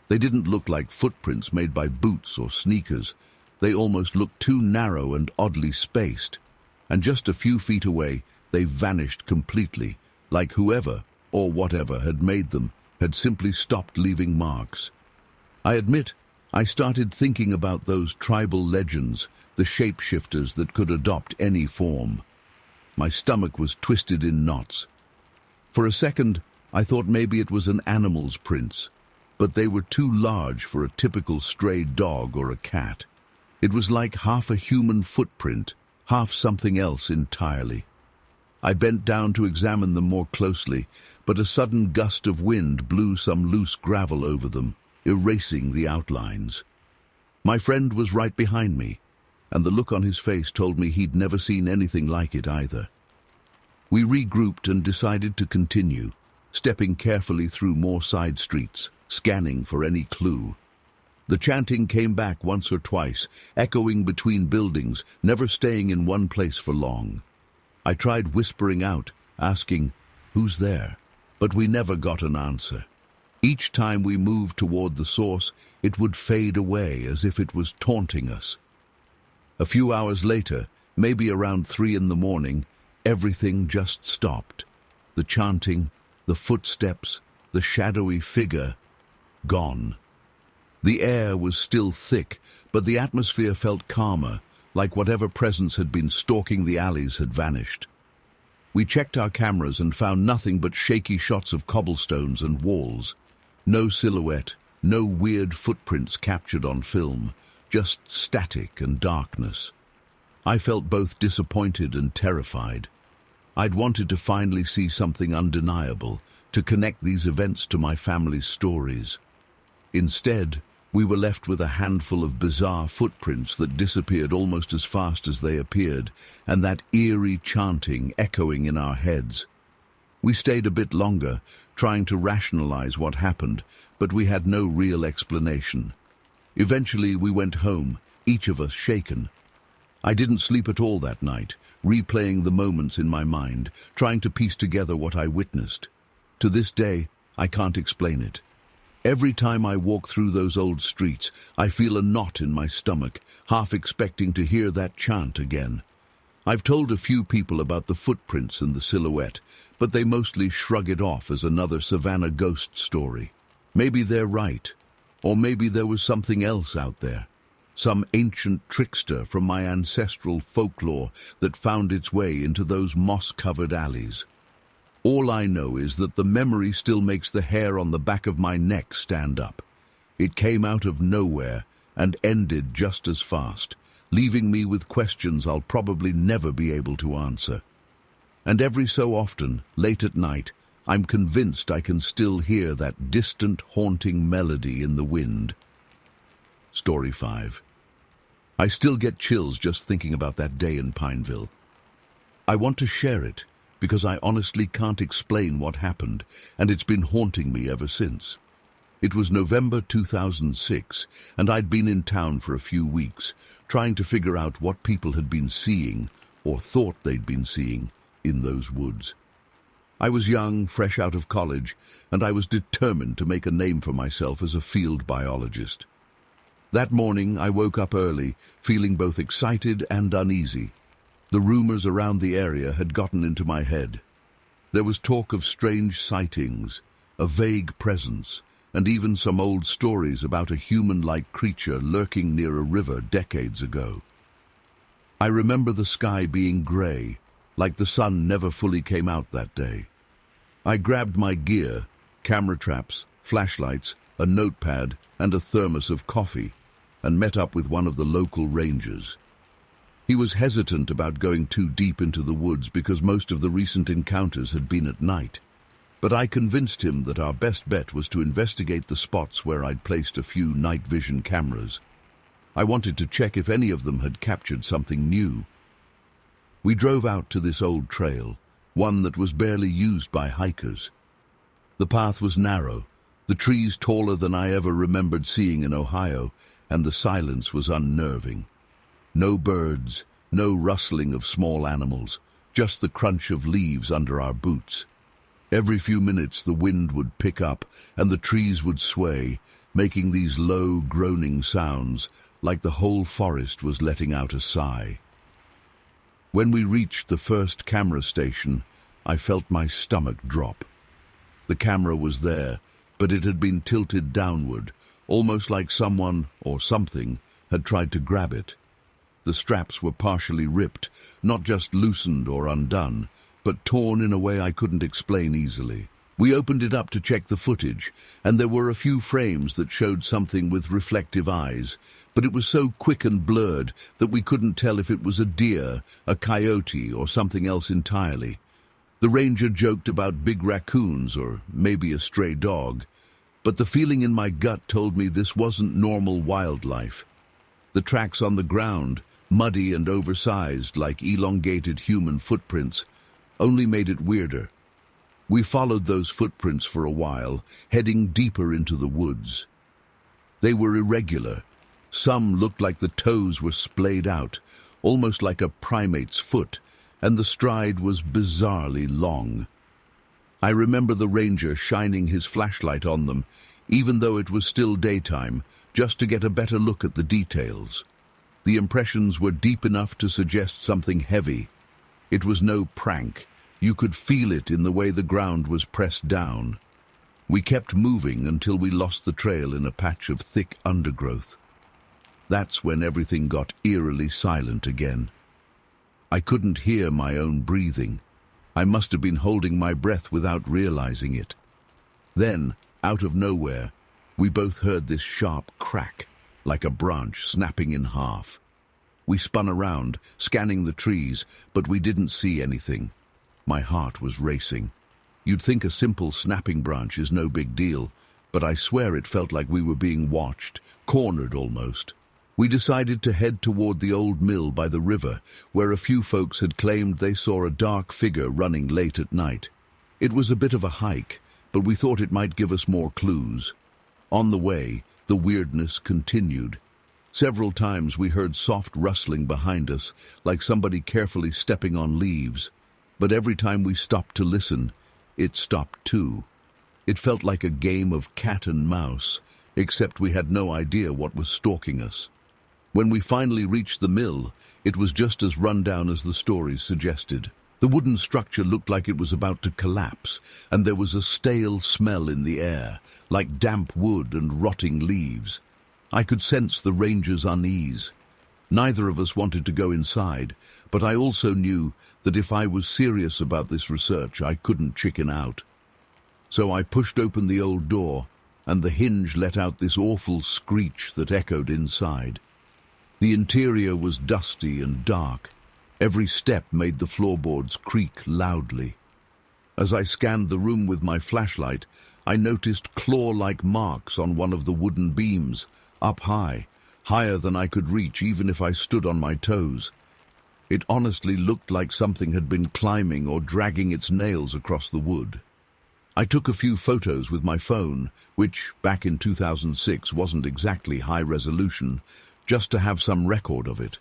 They didn't look like footprints made by boots or sneakers. They almost looked too narrow and oddly spaced, and just a few feet away, they vanished completely, like whoever, or whatever had made them, had simply stopped leaving marks. I admit, I started thinking about those tribal legends, the shapeshifters that could adopt any form. My stomach was twisted in knots. For a second, I thought maybe it was an animal's prints, but they were too large for a typical stray dog or a cat. It was like half a human footprint, half something else entirely. I bent down to examine them more closely, but a sudden gust of wind blew some loose gravel over them. erasing the outlines. My friend was right behind me, and the look on his face told me he'd never seen anything like it either. We regrouped and decided to continue, stepping carefully through more side streets, scanning for any clue. The chanting came back once or twice, echoing between buildings, never staying in one place for long. I tried whispering out, asking, "Who's there?" But we never got an answer. Each time we moved toward the source, it would fade away as if it was taunting us. A few hours later, maybe around 3 in the morning, everything just stopped. The chanting, the footsteps, the shadowy figure, gone. The air was still thick, but the atmosphere felt calmer, like whatever presence had been stalking the alleys had vanished. We checked our cameras and found nothing but shaky shots of cobblestones and walls. No silhouette, no weird footprints captured on film, just static and darkness. I felt both disappointed and terrified. I'd wanted to finally see something undeniable, to connect these events to my family's stories. Instead, we were left with a handful of bizarre footprints that disappeared almost as fast as they appeared, and that eerie chanting echoing in our heads. We stayed a bit longer, trying to rationalize what happened, but we had no real explanation. Eventually, we went home, each of us shaken. I didn't sleep at all that night, replaying the moments in my mind, trying to piece together what I witnessed. To this day, I can't explain it. Every time I walk through those old streets, I feel a knot in my stomach, half expecting to hear that chant again. I've told a few people about the footprints and the silhouette, but they mostly shrug it off as another Savannah ghost story. Maybe they're right, or maybe there was something else out there. Some ancient trickster from my ancestral folklore that found its way into those moss-covered alleys. All I know is that the memory still makes the hair on the back of my neck stand up. It came out of nowhere and ended just as fast, leaving me with questions I'll probably never be able to answer. And every so often, late at night, I'm convinced I can still hear that distant, haunting melody in the wind. Story 5. I still get chills just thinking about that day in Pineville. I want to share it, because I honestly can't explain what happened, and it's been haunting me ever since. It was November 2006, and I'd been in town for a few weeks, trying to figure out what people had been seeing, or thought they'd been seeing, in those woods. I was young, fresh out of college, and I was determined to make a name for myself as a field biologist. That morning, I woke up early, feeling both excited and uneasy. The rumors around the area had gotten into my head. There was talk of strange sightings, a vague presence, and even some old stories about a human-like creature lurking near a river decades ago. I remember the sky being grey, like the sun never fully came out that day. I grabbed my gear, camera traps, flashlights, a notepad, and a thermos of coffee, and met up with one of the local rangers. He was hesitant about going too deep into the woods because most of the recent encounters had been at night. But I convinced him that our best bet was to investigate the spots where I'd placed a few night vision cameras. I wanted to check if any of them had captured something new. We drove out to this old trail, one that was barely used by hikers. The path was narrow, the trees taller than I ever remembered seeing in Ohio, and the silence was unnerving. No birds, no rustling of small animals, just the crunch of leaves under our boots. Every few minutes the wind would pick up and the trees would sway, making these low, groaning sounds, like the whole forest was letting out a sigh. When we reached the first camera station, I felt my stomach drop. The camera was there, but it had been tilted downward, almost like someone, or something, had tried to grab it. The straps were partially ripped, not just loosened or undone, but torn in a way I couldn't explain easily. We opened it up to check the footage, and there were a few frames that showed something with reflective eyes, but it was so quick and blurred that we couldn't tell if it was a deer, a coyote, or something else entirely. The ranger joked about big raccoons or maybe a stray dog, but the feeling in my gut told me this wasn't normal wildlife. The tracks on the ground, muddy and oversized like elongated human footprints, only made it weirder. We followed those footprints for a while, heading deeper into the woods. They were irregular. Some looked like the toes were splayed out, almost like a primate's foot, and the stride was bizarrely long. I remember the ranger shining his flashlight on them, even though it was still daytime, just to get a better look at the details. The impressions were deep enough to suggest something heavy. It was no prank. You could feel it in the way the ground was pressed down. We kept moving until we lost the trail in a patch of thick undergrowth. That's when everything got eerily silent again. I couldn't hear my own breathing. I must have been holding my breath without realizing it. Then, out of nowhere, we both heard this sharp crack, like a branch snapping in half. We spun around, scanning the trees, but we didn't see anything. My heart was racing. You'd think a simple snapping branch is no big deal, but I swear it felt like we were being watched, cornered almost. We decided to head toward the old mill by the river, where a few folks had claimed they saw a dark figure running late at night. It was a bit of a hike, but we thought it might give us more clues. On the way, the weirdness continued. Several times we heard soft rustling behind us, like somebody carefully stepping on leaves. But every time we stopped to listen, it stopped too. It felt like a game of cat and mouse, except we had no idea what was stalking us. When we finally reached the mill, it was just as run-down as the stories suggested. The wooden structure looked like it was about to collapse, and there was a stale smell in the air, like damp wood and rotting leaves. I could sense the ranger's unease. Neither of us wanted to go inside, but I also knew that if I was serious about this research, I couldn't chicken out. So I pushed open the old door, and the hinge let out this awful screech that echoed inside. The interior was dusty and dark. Every step made the floorboards creak loudly. As I scanned the room with my flashlight, I noticed claw-like marks on one of the wooden beams, up high, higher than I could reach even if I stood on my toes. It honestly looked like something had been climbing or dragging its nails across the wood. I took a few photos with my phone, which, back in 2006, wasn't exactly high resolution, just to have some record of it.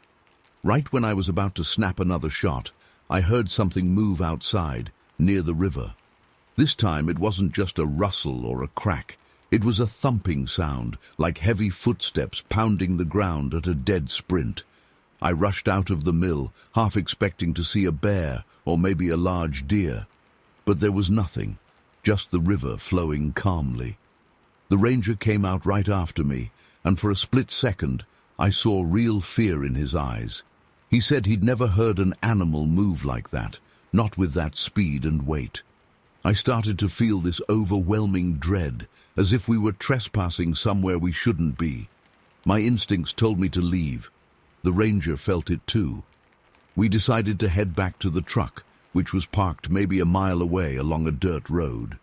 Right when I was about to snap another shot, I heard something move outside, near the river. This time it wasn't just a rustle or a crack. It was a thumping sound, like heavy footsteps pounding the ground at a dead sprint. I rushed out of the mill, half expecting to see a bear or maybe a large deer. But there was nothing, just the river flowing calmly. The ranger came out right after me, and for a split second, I saw real fear in his eyes. He said he'd never heard an animal move like that, not with that speed and weight. I started to feel this overwhelming dread, as if we were trespassing somewhere we shouldn't be. My instincts told me to leave. The ranger felt it too. We decided to head back to the truck, which was parked maybe a mile away along a dirt road.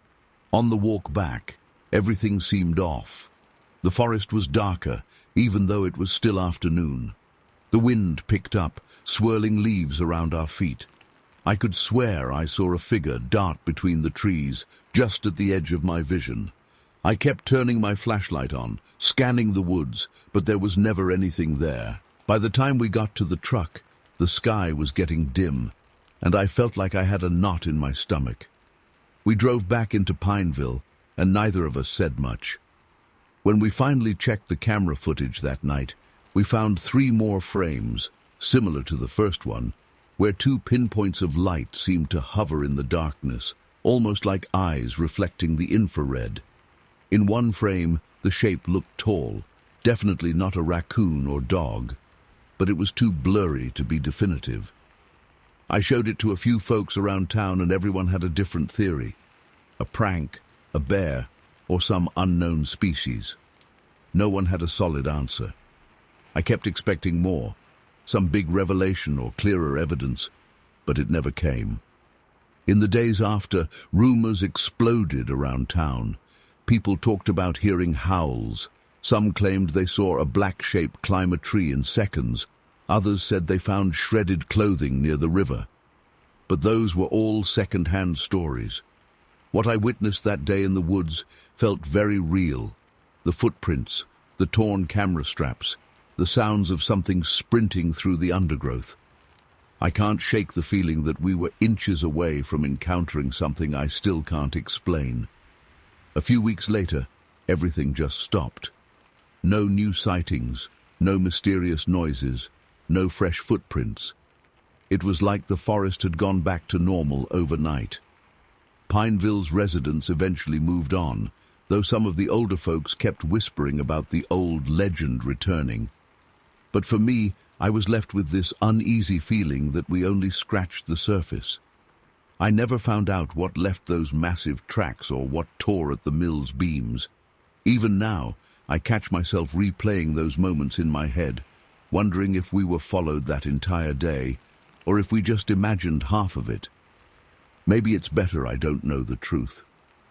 On the walk back, everything seemed off. The forest was darker, even though it was still afternoon. The wind picked up, swirling leaves around our feet. I could swear I saw a figure dart between the trees, just at the edge of my vision. I kept turning my flashlight on, scanning the woods, but there was never anything there. By the time we got to the truck, the sky was getting dim, and I felt like I had a knot in my stomach. We drove back into Pineville, and neither of us said much. When we finally checked the camera footage that night, we found 3 more frames, similar to the first one, where 2 pinpoints of light seemed to hover in the darkness, almost like eyes reflecting the infrared. In one frame, the shape looked tall, definitely not a raccoon or dog, but it was too blurry to be definitive. I showed it to a few folks around town and everyone had a different theory. A prank, a bear, or some unknown species. No one had a solid answer. I kept expecting more, some big revelation or clearer evidence, but it never came. In the days after, rumors exploded around town. People talked about hearing howls. Some claimed they saw a black shape climb a tree in seconds. Others said they found shredded clothing near the river. But those were all second-hand stories. What I witnessed that day in the woods felt very real. The footprints, the torn camera straps, the sounds of something sprinting through the undergrowth. I can't shake the feeling that we were inches away from encountering something I still can't explain. A few weeks later, everything just stopped. No new sightings, no mysterious noises, no fresh footprints. It was like the forest had gone back to normal overnight. Pineville's residents eventually moved on, though some of the older folks kept whispering about the old legend returning. But for me, I was left with this uneasy feeling that we only scratched the surface. I never found out what left those massive tracks or what tore at the mill's beams. Even now, I catch myself replaying those moments in my head, wondering if we were followed that entire day, or if we just imagined half of it. Maybe it's better I don't know the truth.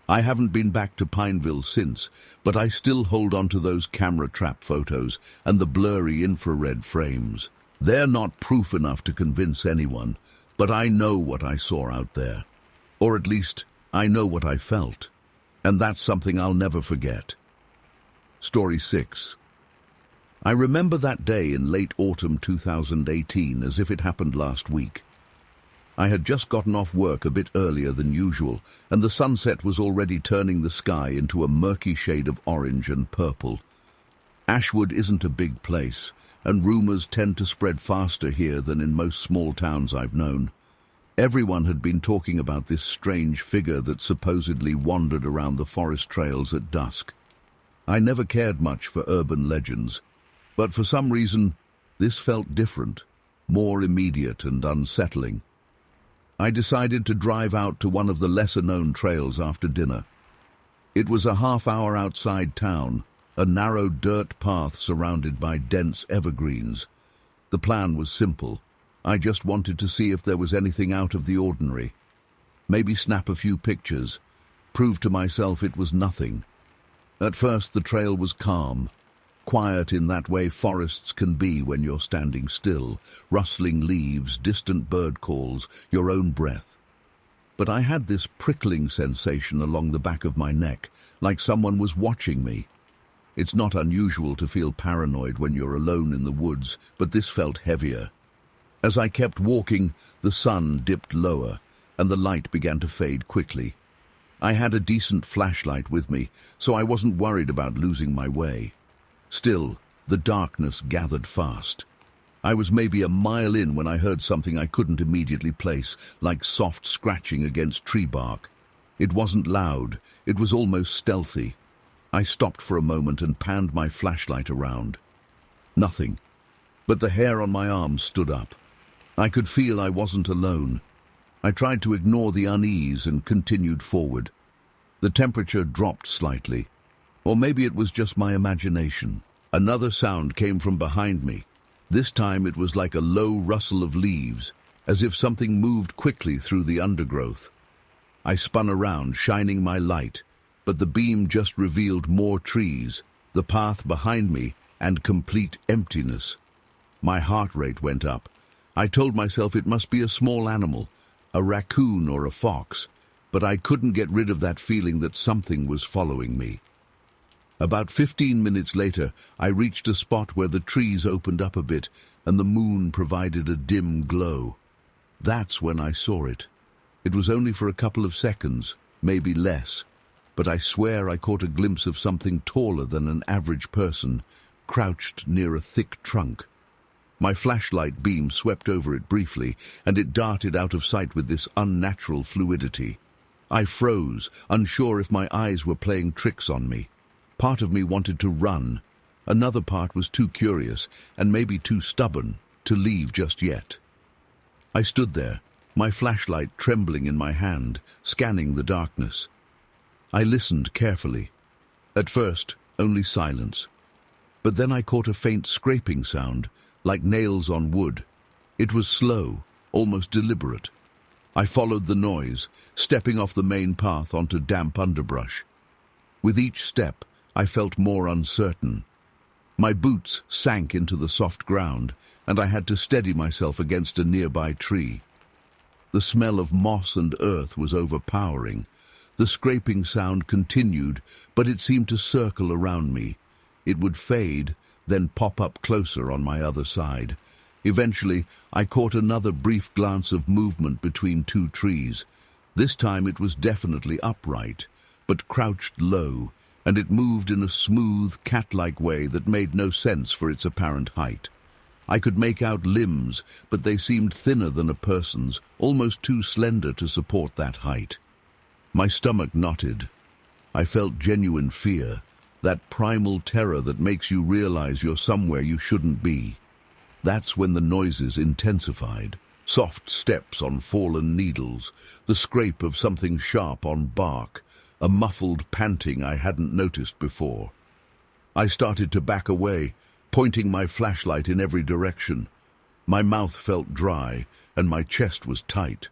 I haven't been back to Pineville since, but I still hold on to those camera trap photos and the blurry infrared frames. They're not proof enough to convince anyone, but I know what I saw out there. Or at least, I know what I felt. And that's something I'll never forget. Story 6. I remember that day in late autumn 2018 as if it happened last week. I had just gotten off work a bit earlier than usual, and the sunset was already turning the sky into a murky shade of orange and purple. Ashwood isn't a big place, and rumors tend to spread faster here than in most small towns I've known. Everyone had been talking about this strange figure that supposedly wandered around the forest trails at dusk. I never cared much for urban legends, but for some reason, this felt different, more immediate and unsettling. I decided to drive out to one of the lesser-known trails after dinner. It was a half-hour outside town, a narrow dirt path surrounded by dense evergreens. The plan was simple. I just wanted to see if there was anything out of the ordinary. Maybe snap a few pictures, prove to myself it was nothing. At first the trail was calm, quiet in that way forests can be when you're standing still, rustling leaves, distant bird calls, your own breath. But I had this prickling sensation along the back of my neck, like someone was watching me. It's not unusual to feel paranoid when you're alone in the woods, but this felt heavier. As I kept walking, the sun dipped lower, and the light began to fade quickly. I had a decent flashlight with me, so I wasn't worried about losing my way. Still, the darkness gathered fast. I was maybe a mile in when I heard something I couldn't immediately place, like soft scratching against tree bark. It wasn't loud, it was almost stealthy. I stopped for a moment and panned my flashlight around. Nothing, but the hair on my arm stood up. I could feel I wasn't alone. I tried to ignore the unease and continued forward. The temperature dropped slightly. Or maybe it was just my imagination. Another sound came from behind me. This time it was like a low rustle of leaves, as if something moved quickly through the undergrowth. I spun around, shining my light, but the beam just revealed more trees, the path behind me, and complete emptiness. My heart rate went up. I told myself it must be a small animal, a raccoon or a fox, but I couldn't get rid of that feeling that something was following me. About 15 minutes later, I reached a spot where the trees opened up a bit and the moon provided a dim glow. That's when I saw it. It was only for a couple of seconds, maybe less, but I swear I caught a glimpse of something taller than an average person, crouched near a thick trunk. My flashlight beam swept over it briefly, and it darted out of sight with this unnatural fluidity. I froze, unsure if my eyes were playing tricks on me. Part of me wanted to run. Another part was too curious, and maybe too stubborn, to leave just yet. I stood there, my flashlight trembling in my hand, scanning the darkness. I listened carefully. At first, only silence. But then I caught a faint scraping sound, like nails on wood. It was slow, almost deliberate. I followed the noise, stepping off the main path onto damp underbrush. With each step, I felt more uncertain. My boots sank into the soft ground, and I had to steady myself against a nearby tree. The smell of moss and earth was overpowering. The scraping sound continued, but it seemed to circle around me. It would fade, then pop up closer on my other side. Eventually, I caught another brief glance of movement between two trees. This time it was definitely upright, but crouched low, and it moved in a smooth, cat-like way that made no sense for its apparent height. I could make out limbs, but they seemed thinner than a person's, almost too slender to support that height. My stomach knotted. I felt genuine fear, that primal terror that makes you realize you're somewhere you shouldn't be. That's when the noises intensified. Soft steps on fallen needles, the scrape of something sharp on bark, a muffled panting I hadn't noticed before. I started to back away, pointing my flashlight in every direction. My mouth felt dry, and my chest was tight.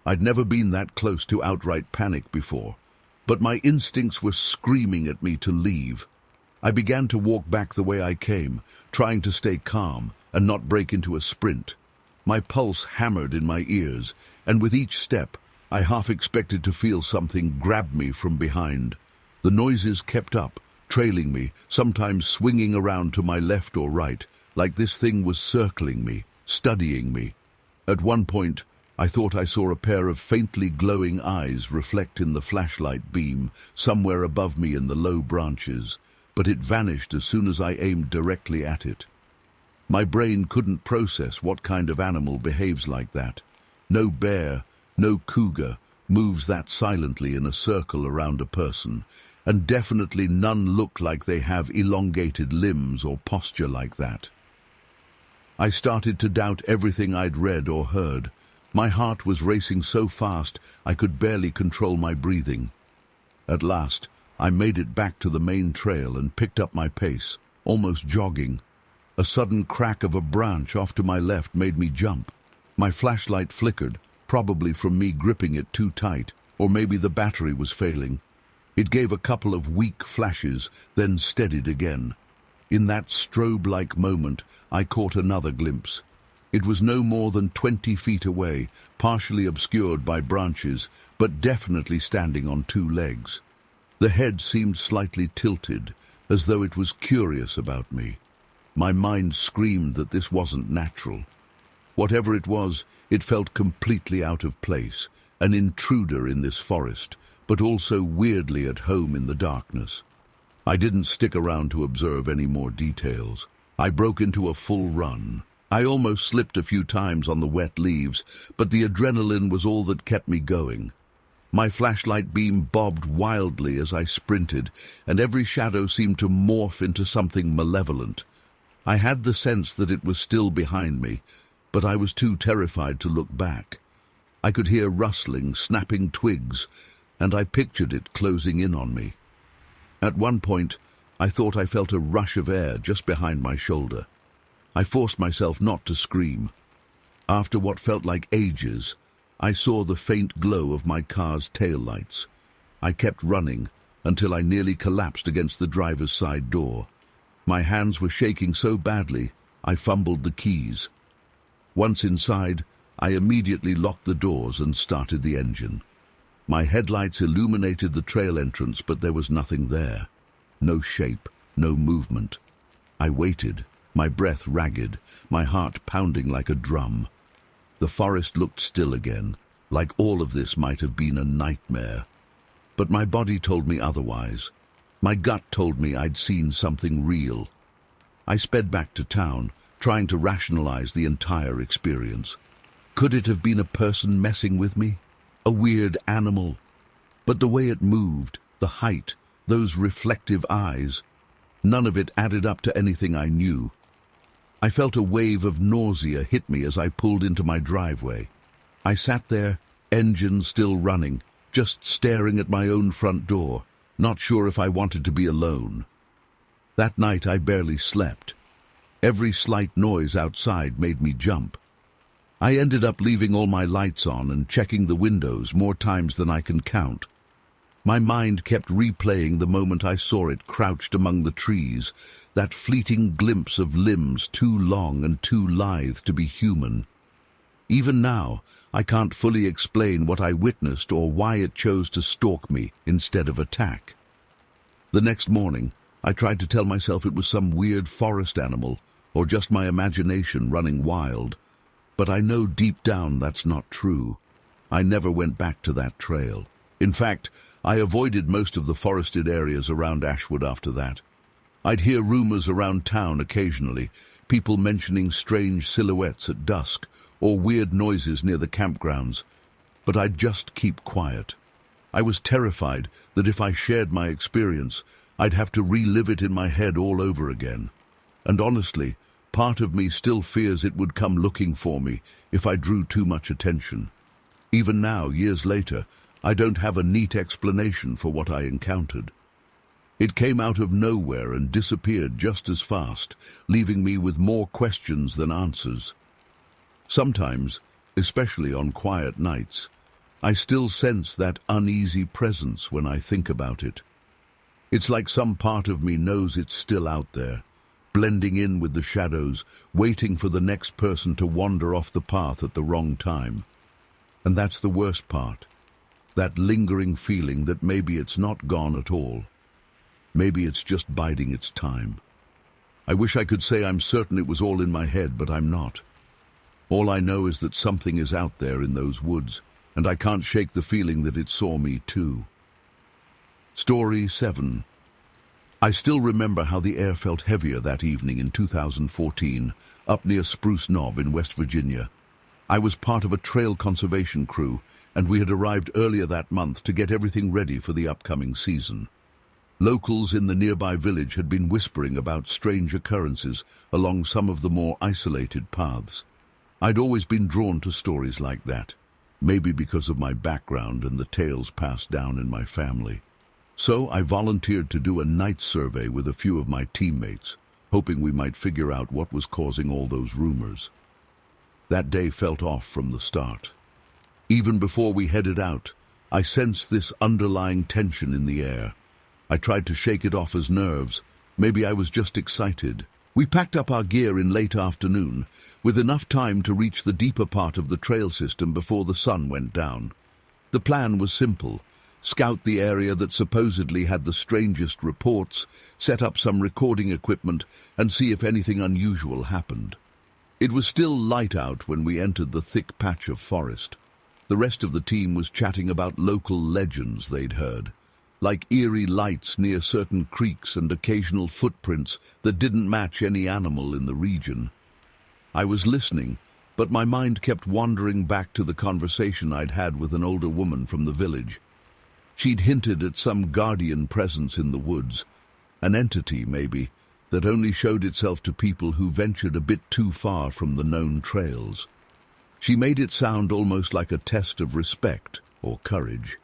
I'd never been that close to outright panic before, but my instincts were screaming at me to leave. I began to walk back the way I came, trying to stay calm and not break into a sprint. My pulse hammered in my ears, and with each step, I half expected to feel something grab me from behind. The noises kept up, trailing me, sometimes swinging around to my left or right, like this thing was circling me, studying me. At one point, I thought I saw a pair of faintly glowing eyes reflect in the flashlight beam somewhere above me in the low branches, but it vanished as soon as I aimed directly at it. My brain couldn't process what kind of animal behaves like that. No bear, no cougar moves that silently in a circle around a person, and definitely none look like they have elongated limbs or posture like that. I started to doubt everything I'd read or heard. My heart was racing so fast I could barely control my breathing. At last, I made it back to the main trail and picked up my pace, almost jogging. A sudden crack of a branch off to my left made me jump. My flashlight flickered, probably from me gripping it too tight, or maybe the battery was failing. It gave a couple of weak flashes, then steadied again. In that strobe-like moment, I caught another glimpse. It was no more than 20 feet away, partially obscured by branches, but definitely standing on two legs. The head seemed slightly tilted, as though it was curious about me. My mind screamed that this wasn't natural. Whatever it was, it felt completely out of place, an intruder in this forest, but also weirdly at home in the darkness. I didn't stick around to observe any more details. I broke into a full run. I almost slipped a few times on the wet leaves, but the adrenaline was all that kept me going. My flashlight beam bobbed wildly as I sprinted, and every shadow seemed to morph into something malevolent. I had the sense that it was still behind me, but I was too terrified to look back. I could hear rustling, snapping twigs, and I pictured it closing in on me. At one point, I thought I felt a rush of air just behind my shoulder. I forced myself not to scream. After what felt like ages, I saw the faint glow of my car's taillights. I kept running until I nearly collapsed against the driver's side door. My hands were shaking so badly, I fumbled the keys. Once inside, I immediately locked the doors and started the engine. My headlights illuminated the trail entrance, but there was nothing there. No shape, no movement. I waited, my breath ragged, my heart pounding like a drum. The forest looked still again, like all of this might have been a nightmare. But my body told me otherwise. My gut told me I'd seen something real. I sped back to town, trying to rationalize the entire experience. Could it have been a person messing with me? A weird animal? But the way it moved, the height, those reflective eyes, none of it added up to anything I knew. I felt a wave of nausea hit me as I pulled into my driveway. I sat there, engine still running, just staring at my own front door, not sure if I wanted to be alone. That night I barely slept. Every slight noise outside made me jump. I ended up leaving all my lights on and checking the windows more times than I can count. My mind kept replaying the moment I saw it crouched among the trees, that fleeting glimpse of limbs too long and too lithe to be human. Even now, I can't fully explain what I witnessed or why it chose to stalk me instead of attack. The next morning, I tried to tell myself it was some weird forest animal or just my imagination running wild, but I know deep down that's not true. I never went back to that trail. In fact, I avoided most of the forested areas around Ashwood after that. I'd hear rumors around town occasionally, people mentioning strange silhouettes at dusk or weird noises near the campgrounds, but I'd just keep quiet. I was terrified that if I shared my experience, I'd have to relive it in my head all over again. And honestly, part of me still fears it would come looking for me if I drew too much attention. Even now, years later, I don't have a neat explanation for what I encountered. It came out of nowhere and disappeared just as fast, leaving me with more questions than answers. Sometimes, especially on quiet nights, I still sense that uneasy presence when I think about it. It's like some part of me knows it's still out there, blending in with the shadows, waiting for the next person to wander off the path at the wrong time. And that's the worst part. That lingering feeling that maybe it's not gone at all. Maybe it's just biding its time. I wish I could say I'm certain it was all in my head, but I'm not. All I know is that something is out there in those woods, and I can't shake the feeling that it saw me too. Story 7. I still remember how the air felt heavier that evening in 2014, up near Spruce Knob in West Virginia. I was part of a trail conservation crew, and we had arrived earlier that month to get everything ready for the upcoming season. Locals in the nearby village had been whispering about strange occurrences along some of the more isolated paths. I'd always been drawn to stories like that, maybe because of my background and the tales passed down in my family. So I volunteered to do a night survey with a few of my teammates, hoping we might figure out what was causing all those rumors. That day felt off from the start. Even before we headed out, I sensed this underlying tension in the air. I tried to shake it off as nerves. Maybe I was just excited. We packed up our gear in late afternoon, with enough time to reach the deeper part of the trail system before the sun went down. The plan was simple: scout the area that supposedly had the strangest reports, set up some recording equipment, and see if anything unusual happened. It was still light out when we entered the thick patch of forest. The rest of the team was chatting about local legends they'd heard, like eerie lights near certain creeks and occasional footprints that didn't match any animal in the region. I was listening, but my mind kept wandering back to the conversation I'd had with an older woman from the village. She'd hinted at some guardian presence in the woods, an entity, maybe, that only showed itself to people who ventured a bit too far from the known trails. She made it sound almost like a test of respect or courage.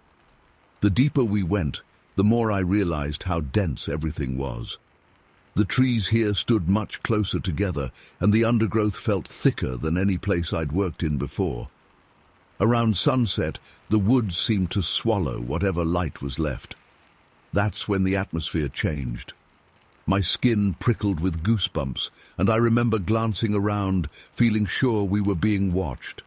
The deeper we went, the more I realized how dense everything was. The trees here stood much closer together, and the undergrowth felt thicker than any place I'd worked in before. Around sunset, the woods seemed to swallow whatever light was left. That's when the atmosphere changed. My skin prickled with goosebumps, and I remember glancing around, feeling sure we were being watched.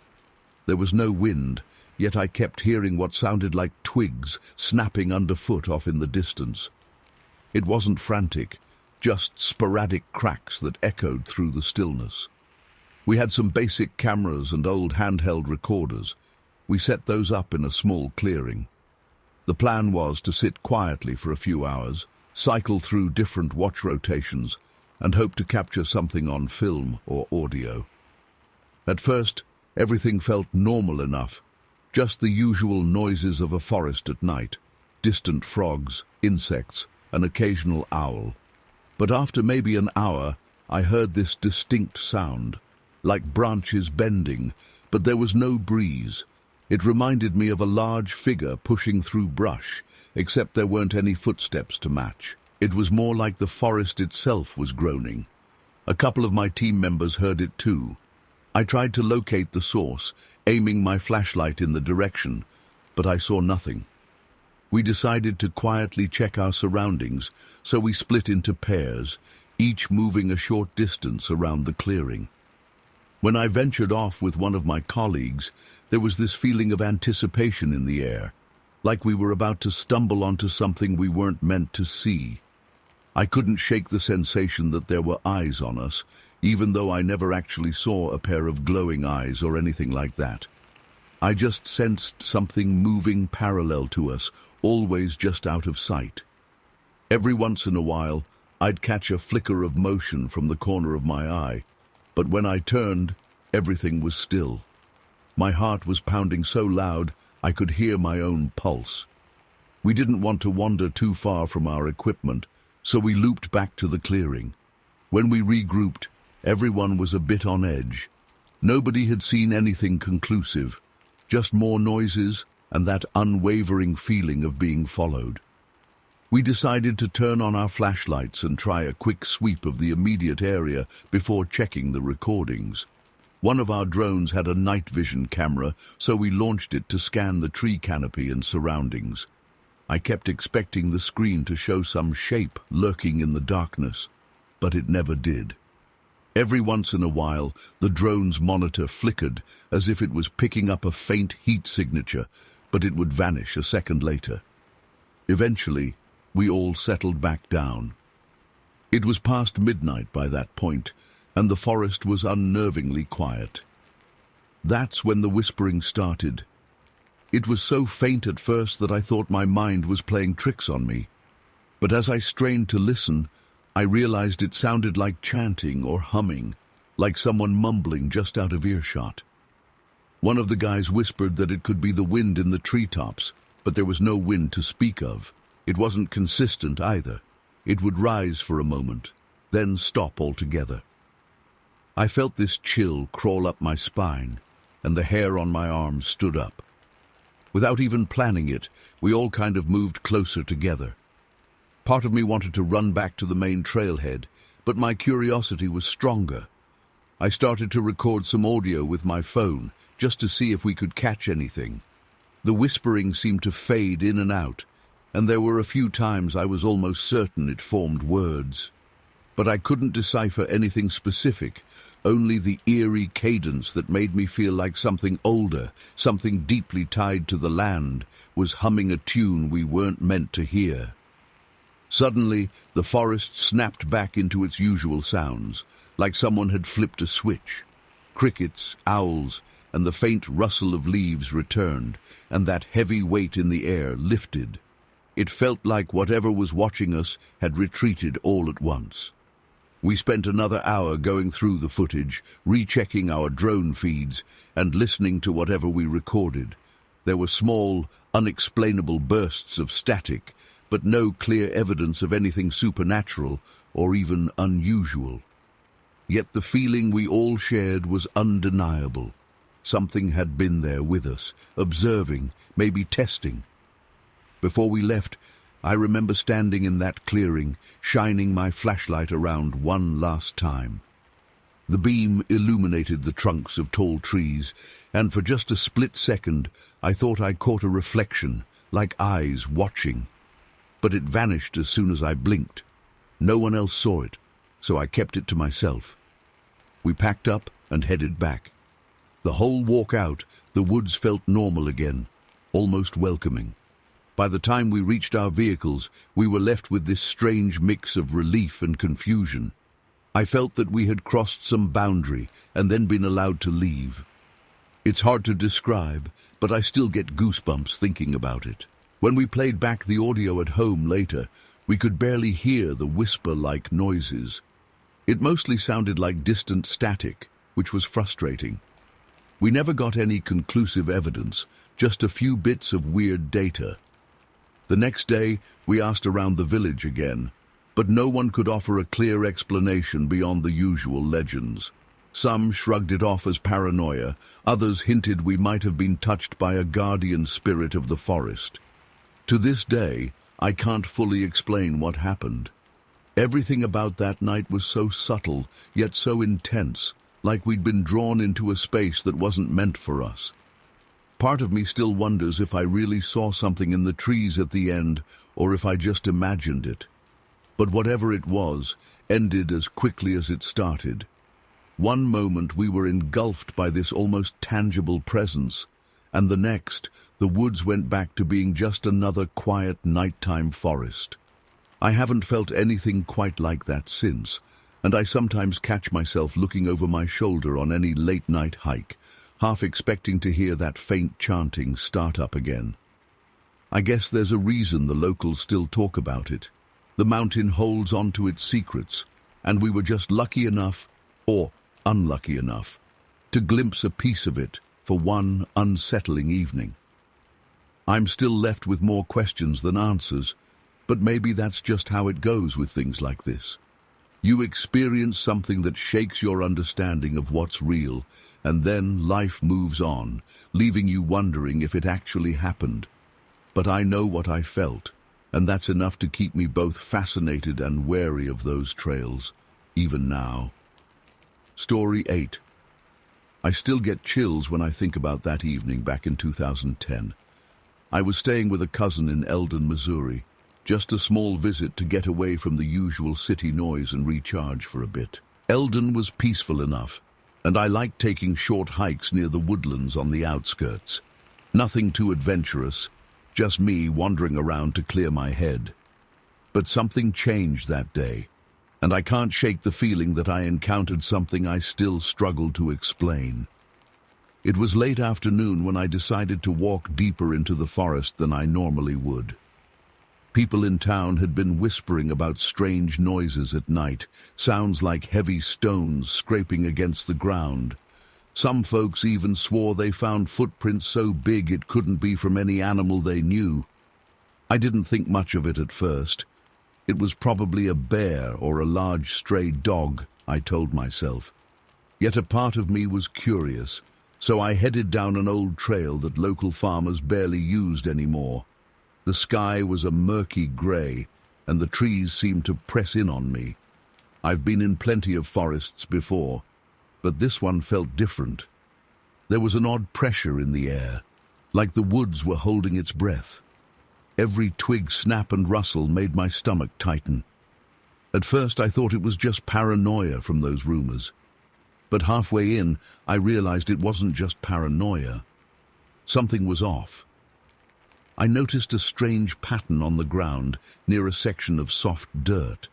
There was no wind, yet I kept hearing what sounded like twigs snapping underfoot off in the distance. It wasn't frantic, just sporadic cracks that echoed through the stillness. We had some basic cameras and old handheld recorders. We set those up in a small clearing. The plan was to sit quietly for a few hours, cycle through different watch rotations, and hope to capture something on film or audio. At first, everything felt normal enough, just the usual noises of a forest at night, distant frogs, insects, an occasional owl. But after maybe an hour, I heard this distinct sound, like branches bending, but there was no breeze. It reminded me of a large figure pushing through brush, except there weren't any footsteps to match. It was more like the forest itself was groaning. A couple of my team members heard it too. I tried to locate the source, aiming my flashlight in the direction, but I saw nothing. We decided to quietly check our surroundings, so we split into pairs, each moving a short distance around the clearing. When I ventured off with one of my colleagues, there was this feeling of anticipation in the air, like we were about to stumble onto something we weren't meant to see. I couldn't shake the sensation that there were eyes on us, even though I never actually saw a pair of glowing eyes or anything like that. I just sensed something moving parallel to us, always just out of sight. Every once in a while, I'd catch a flicker of motion from the corner of my eye, but when I turned, everything was still. My heart was pounding so loud I could hear my own pulse. We didn't want to wander too far from our equipment, so we looped back to the clearing. When we regrouped, everyone was a bit on edge. Nobody had seen anything conclusive, just more noises and that unwavering feeling of being followed. We decided to turn on our flashlights and try a quick sweep of the immediate area before checking the recordings. One of our drones had a night vision camera, so we launched it to scan the tree canopy and surroundings. I kept expecting the screen to show some shape lurking in the darkness, but it never did. Every once in a while, the drone's monitor flickered as if it was picking up a faint heat signature, but it would vanish a second later. Eventually, we all settled back down. It was past midnight by that point, and the forest was unnervingly quiet. That's when the whispering started. It was so faint at first that I thought my mind was playing tricks on me. But as I strained to listen, I realized it sounded like chanting or humming, like someone mumbling just out of earshot. One of the guys whispered that it could be the wind in the treetops, but there was no wind to speak of. It wasn't consistent either. It would rise for a moment, then stop altogether. I felt this chill crawl up my spine, and the hair on my arms stood up. Without even planning it, we all kind of moved closer together. Part of me wanted to run back to the main trailhead, but my curiosity was stronger. I started to record some audio with my phone, just to see if we could catch anything. The whispering seemed to fade in and out, and there were a few times I was almost certain it formed words. But I couldn't decipher anything specific, only the eerie cadence that made me feel like something older, something deeply tied to the land, was humming a tune we weren't meant to hear. Suddenly, the forest snapped back into its usual sounds, like someone had flipped a switch. Crickets, owls, and the faint rustle of leaves returned, and that heavy weight in the air lifted. It felt like whatever was watching us had retreated all at once. We spent another hour going through the footage, rechecking our drone feeds, and listening to whatever we recorded. There were small, unexplainable bursts of static, but no clear evidence of anything supernatural or even unusual. Yet the feeling we all shared was undeniable. Something had been there with us, observing, maybe testing. Before we left, I remember standing in that clearing, shining my flashlight around one last time. The beam illuminated the trunks of tall trees, and for just a split second, I thought I caught a reflection, like eyes watching. But it vanished as soon as I blinked. No one else saw it, so I kept it to myself. We packed up and headed back. The whole walk out, the woods felt normal again, almost welcoming. By the time we reached our vehicles, we were left with this strange mix of relief and confusion. I felt that we had crossed some boundary and then been allowed to leave. It's hard to describe, but I still get goosebumps thinking about it. When we played back the audio at home later, we could barely hear the whisper-like noises. It mostly sounded like distant static, which was frustrating. We never got any conclusive evidence, just a few bits of weird data. The next day, we asked around the village again, but no one could offer a clear explanation beyond the usual legends. Some shrugged it off as paranoia, others hinted we might have been touched by a guardian spirit of the forest. To this day, I can't fully explain what happened. Everything about that night was so subtle, yet so intense, like we'd been drawn into a space that wasn't meant for us. Part of me still wonders if I really saw something in the trees at the end, or if I just imagined it. But whatever it was, ended as quickly as it started. One moment we were engulfed by this almost tangible presence, and the next, the woods went back to being just another quiet nighttime forest. I haven't felt anything quite like that since, and I sometimes catch myself looking over my shoulder on any late-night hike, half expecting to hear that faint chanting start up again. I guess there's a reason the locals still talk about it. The mountain holds on to its secrets, and we were just lucky enough, or unlucky enough, to glimpse a piece of it for one unsettling evening. I'm still left with more questions than answers, but maybe that's just how it goes with things like this. You experience something that shakes your understanding of what's real, and then life moves on, leaving you wondering if it actually happened. But I know what I felt, and that's enough to keep me both fascinated and wary of those trails, even now. Story 8. I still get chills when I think about that evening back in 2010. I was staying with a cousin in Elden, Missouri, just a small visit to get away from the usual city noise and recharge for a bit. Elden was peaceful enough, and I liked taking short hikes near the woodlands on the outskirts. Nothing too adventurous, just me wandering around to clear my head. But something changed that day, and I can't shake the feeling that I encountered something I still struggle to explain. It was late afternoon when I decided to walk deeper into the forest than I normally would. People in town had been whispering about strange noises at night, sounds like heavy stones scraping against the ground. Some folks even swore they found footprints so big it couldn't be from any animal they knew. I didn't think much of it at first. It was probably a bear or a large stray dog, I told myself. Yet a part of me was curious, so I headed down an old trail that local farmers barely used anymore. The sky was a murky grey, and the trees seemed to press in on me. I've been in plenty of forests before, but this one felt different. There was an odd pressure in the air, like the woods were holding its breath. Every twig snap and rustle made my stomach tighten. At first I thought it was just paranoia from those rumors, but halfway in I realized it wasn't just paranoia. Something was off. I noticed a strange pattern on the ground near a section of soft dirt.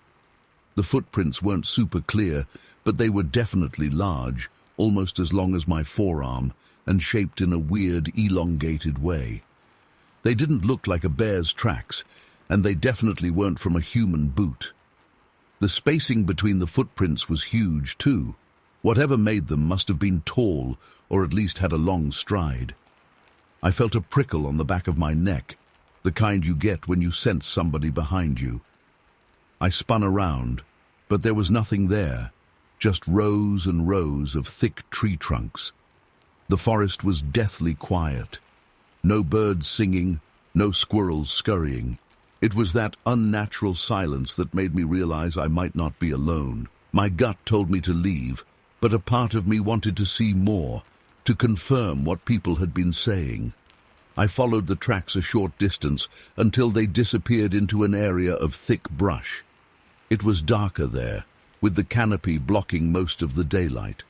The footprints weren't super clear, but they were definitely large, almost as long as my forearm, and shaped in a weird, elongated way. They didn't look like a bear's tracks, and they definitely weren't from a human boot. The spacing between the footprints was huge, too. Whatever made them must have been tall, or at least had a long stride. I felt a prickle on the back of my neck, the kind you get when you sense somebody behind you. I spun around, but there was nothing there, just rows and rows of thick tree trunks. The forest was deathly quiet. No birds singing, no squirrels scurrying. It was that unnatural silence that made me realize I might not be alone. My gut told me to leave, but a part of me wanted to see more, to confirm what people had been saying. I followed the tracks a short distance until they disappeared into an area of thick brush. It was darker there, with the canopy blocking most of the daylight.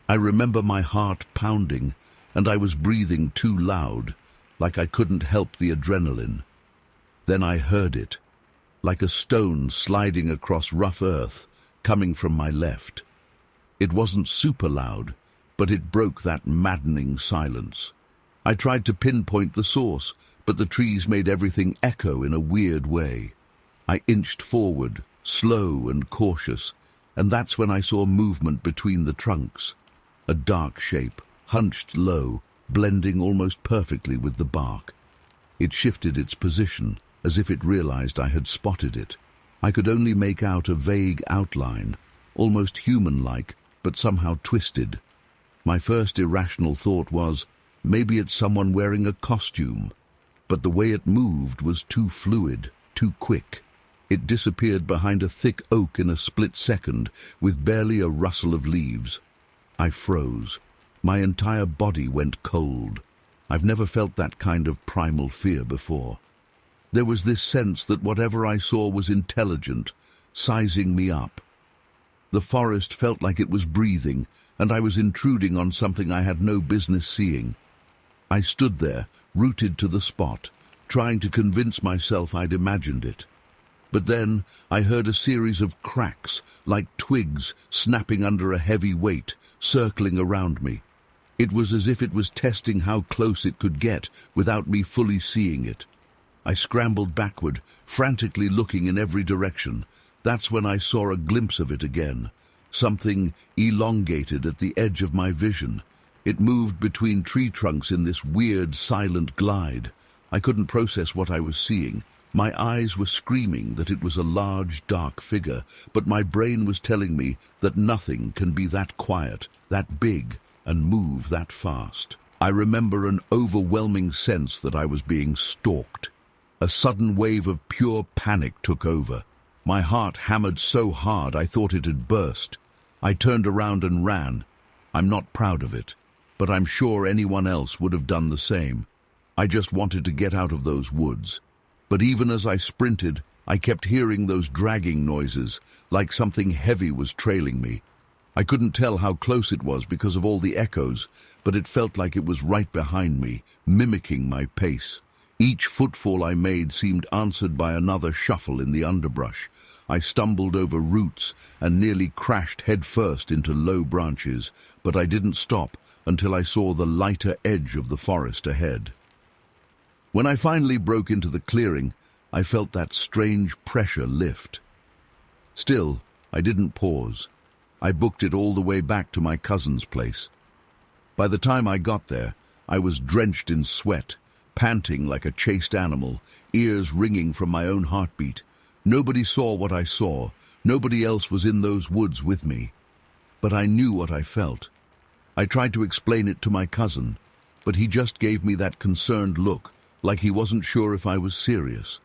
I remember my heart pounding, and I was breathing too loud, like I couldn't help the adrenaline. Then I heard it, like a stone sliding across rough earth, coming from my left. It wasn't super loud, but it broke that maddening silence. I tried to pinpoint the source, but the trees made everything echo in a weird way. I inched forward, slow and cautious, and that's when I saw movement between the trunks. A dark shape, hunched low, blending almost perfectly with the bark. It shifted its position, as if it realized I had spotted it. I could only make out a vague outline, almost human-like, but somehow twisted. My first irrational thought was, maybe it's someone wearing a costume, but the way it moved was too fluid, too quick. It disappeared behind a thick oak in a split second, with barely a rustle of leaves. I froze. My entire body went cold. I've never felt that kind of primal fear before. There was this sense that whatever I saw was intelligent, sizing me up. The forest felt like it was breathing, and I was intruding on something I had no business seeing. I stood there, rooted to the spot, trying to convince myself I'd imagined it. But then I heard a series of cracks, like twigs snapping under a heavy weight, circling around me. It was as if it was testing how close it could get without me fully seeing it. I scrambled backward, frantically looking in every direction. That's when I saw a glimpse of it again, something elongated at the edge of my vision. It moved between tree trunks in this weird, silent glide. I couldn't process what I was seeing. My eyes were screaming that it was a large, dark figure, but my brain was telling me that nothing can be that quiet, that big, and move that fast. I remember an overwhelming sense that I was being stalked. A sudden wave of pure panic took over. My heart hammered so hard I thought it had burst. I turned around and ran. I'm not proud of it, but I'm sure anyone else would have done the same. I just wanted to get out of those woods. But even as I sprinted, I kept hearing those dragging noises, like something heavy was trailing me. I couldn't tell how close it was because of all the echoes, but it felt like it was right behind me, mimicking my pace. Each footfall I made seemed answered by another shuffle in the underbrush. I stumbled over roots and nearly crashed headfirst into low branches, but I didn't stop until I saw the lighter edge of the forest ahead. When I finally broke into the clearing, I felt that strange pressure lift. Still, I didn't pause. I booked it all the way back to my cousin's place. By the time I got there, I was drenched in sweat, panting like a chased animal, ears ringing from my own heartbeat. Nobody saw what I saw. Nobody else was in those woods with me. But I knew what I felt. I tried to explain it to my cousin, but he just gave me that concerned look, like he wasn't sure if I was serious.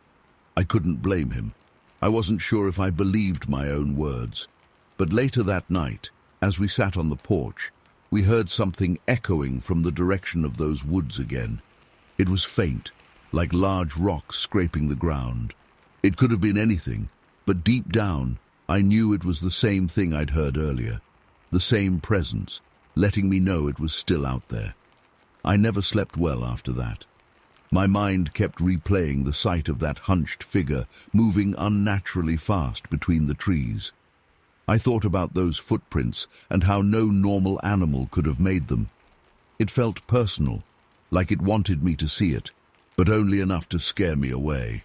I couldn't blame him. I wasn't sure if I believed my own words. But later that night, as we sat on the porch, we heard something echoing from the direction of those woods again. It was faint, like large rocks scraping the ground. It could have been anything, but deep down, I knew it was the same thing I'd heard earlier. The same presence, letting me know it was still out there. I never slept well after that. My mind kept replaying the sight of that hunched figure moving unnaturally fast between the trees. I thought about those footprints and how no normal animal could have made them. It felt personal, like it wanted me to see it, but only enough to scare me away.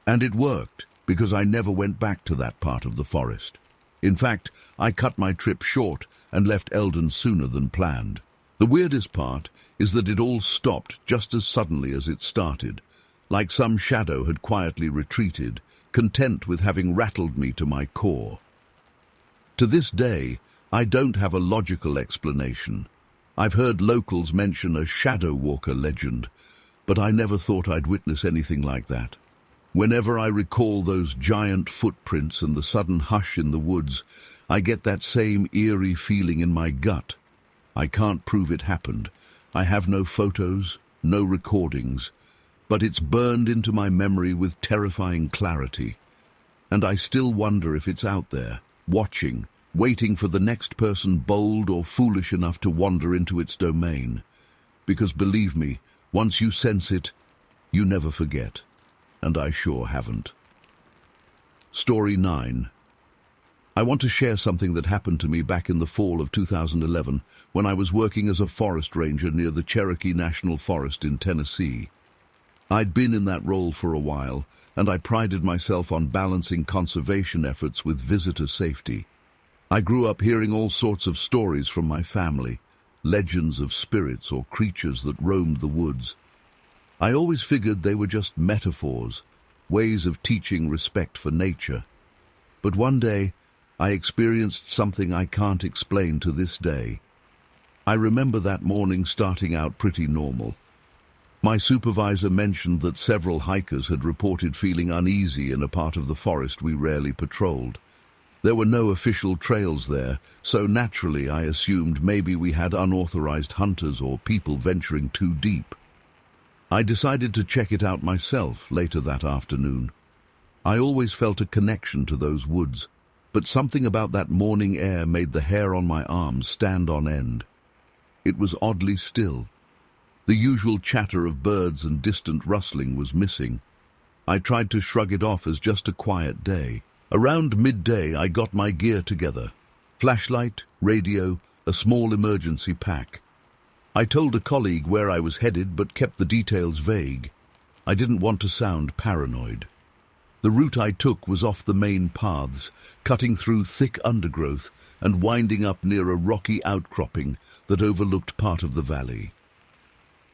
And it worked, because I never went back to that part of the forest. In fact, I cut my trip short and left Elden sooner than planned. The weirdest part is that it all stopped just as suddenly as it started, like some shadow had quietly retreated, content with having rattled me to my core. To this day, I don't have a logical explanation. I've heard locals mention a shadow walker legend, but I never thought I'd witness anything like that. Whenever I recall those giant footprints and the sudden hush in the woods, I get that same eerie feeling in my gut. I can't prove it happened. I have no photos, no recordings, but it's burned into my memory with terrifying clarity. And I still wonder if it's out there, watching, waiting for the next person bold or foolish enough to wander into its domain. Because believe me, once you sense it, you never forget. And I sure haven't. Story 9. I want to share something that happened to me back in the fall of 2011 when I was working as a forest ranger near the Cherokee National Forest in Tennessee. I'd been in that role for a while, and I prided myself on balancing conservation efforts with visitor safety. I grew up hearing all sorts of stories from my family, legends of spirits or creatures that roamed the woods. I always figured they were just metaphors, ways of teaching respect for nature. But one day, I experienced something I can't explain to this day. I remember that morning starting out pretty normal. My supervisor mentioned that several hikers had reported feeling uneasy in a part of the forest we rarely patrolled. There were no official trails there, so naturally I assumed maybe we had unauthorized hunters or people venturing too deep. I decided to check it out myself later that afternoon. I always felt a connection to those woods, but something about that morning air made the hair on my arms stand on end. It was oddly still. The usual chatter of birds and distant rustling was missing. I tried to shrug it off as just a quiet day. Around midday, I got my gear together. Flashlight, radio, a small emergency pack. I told a colleague where I was headed but kept the details vague. I didn't want to sound paranoid. The route I took was off the main paths, cutting through thick undergrowth and winding up near a rocky outcropping that overlooked part of the valley.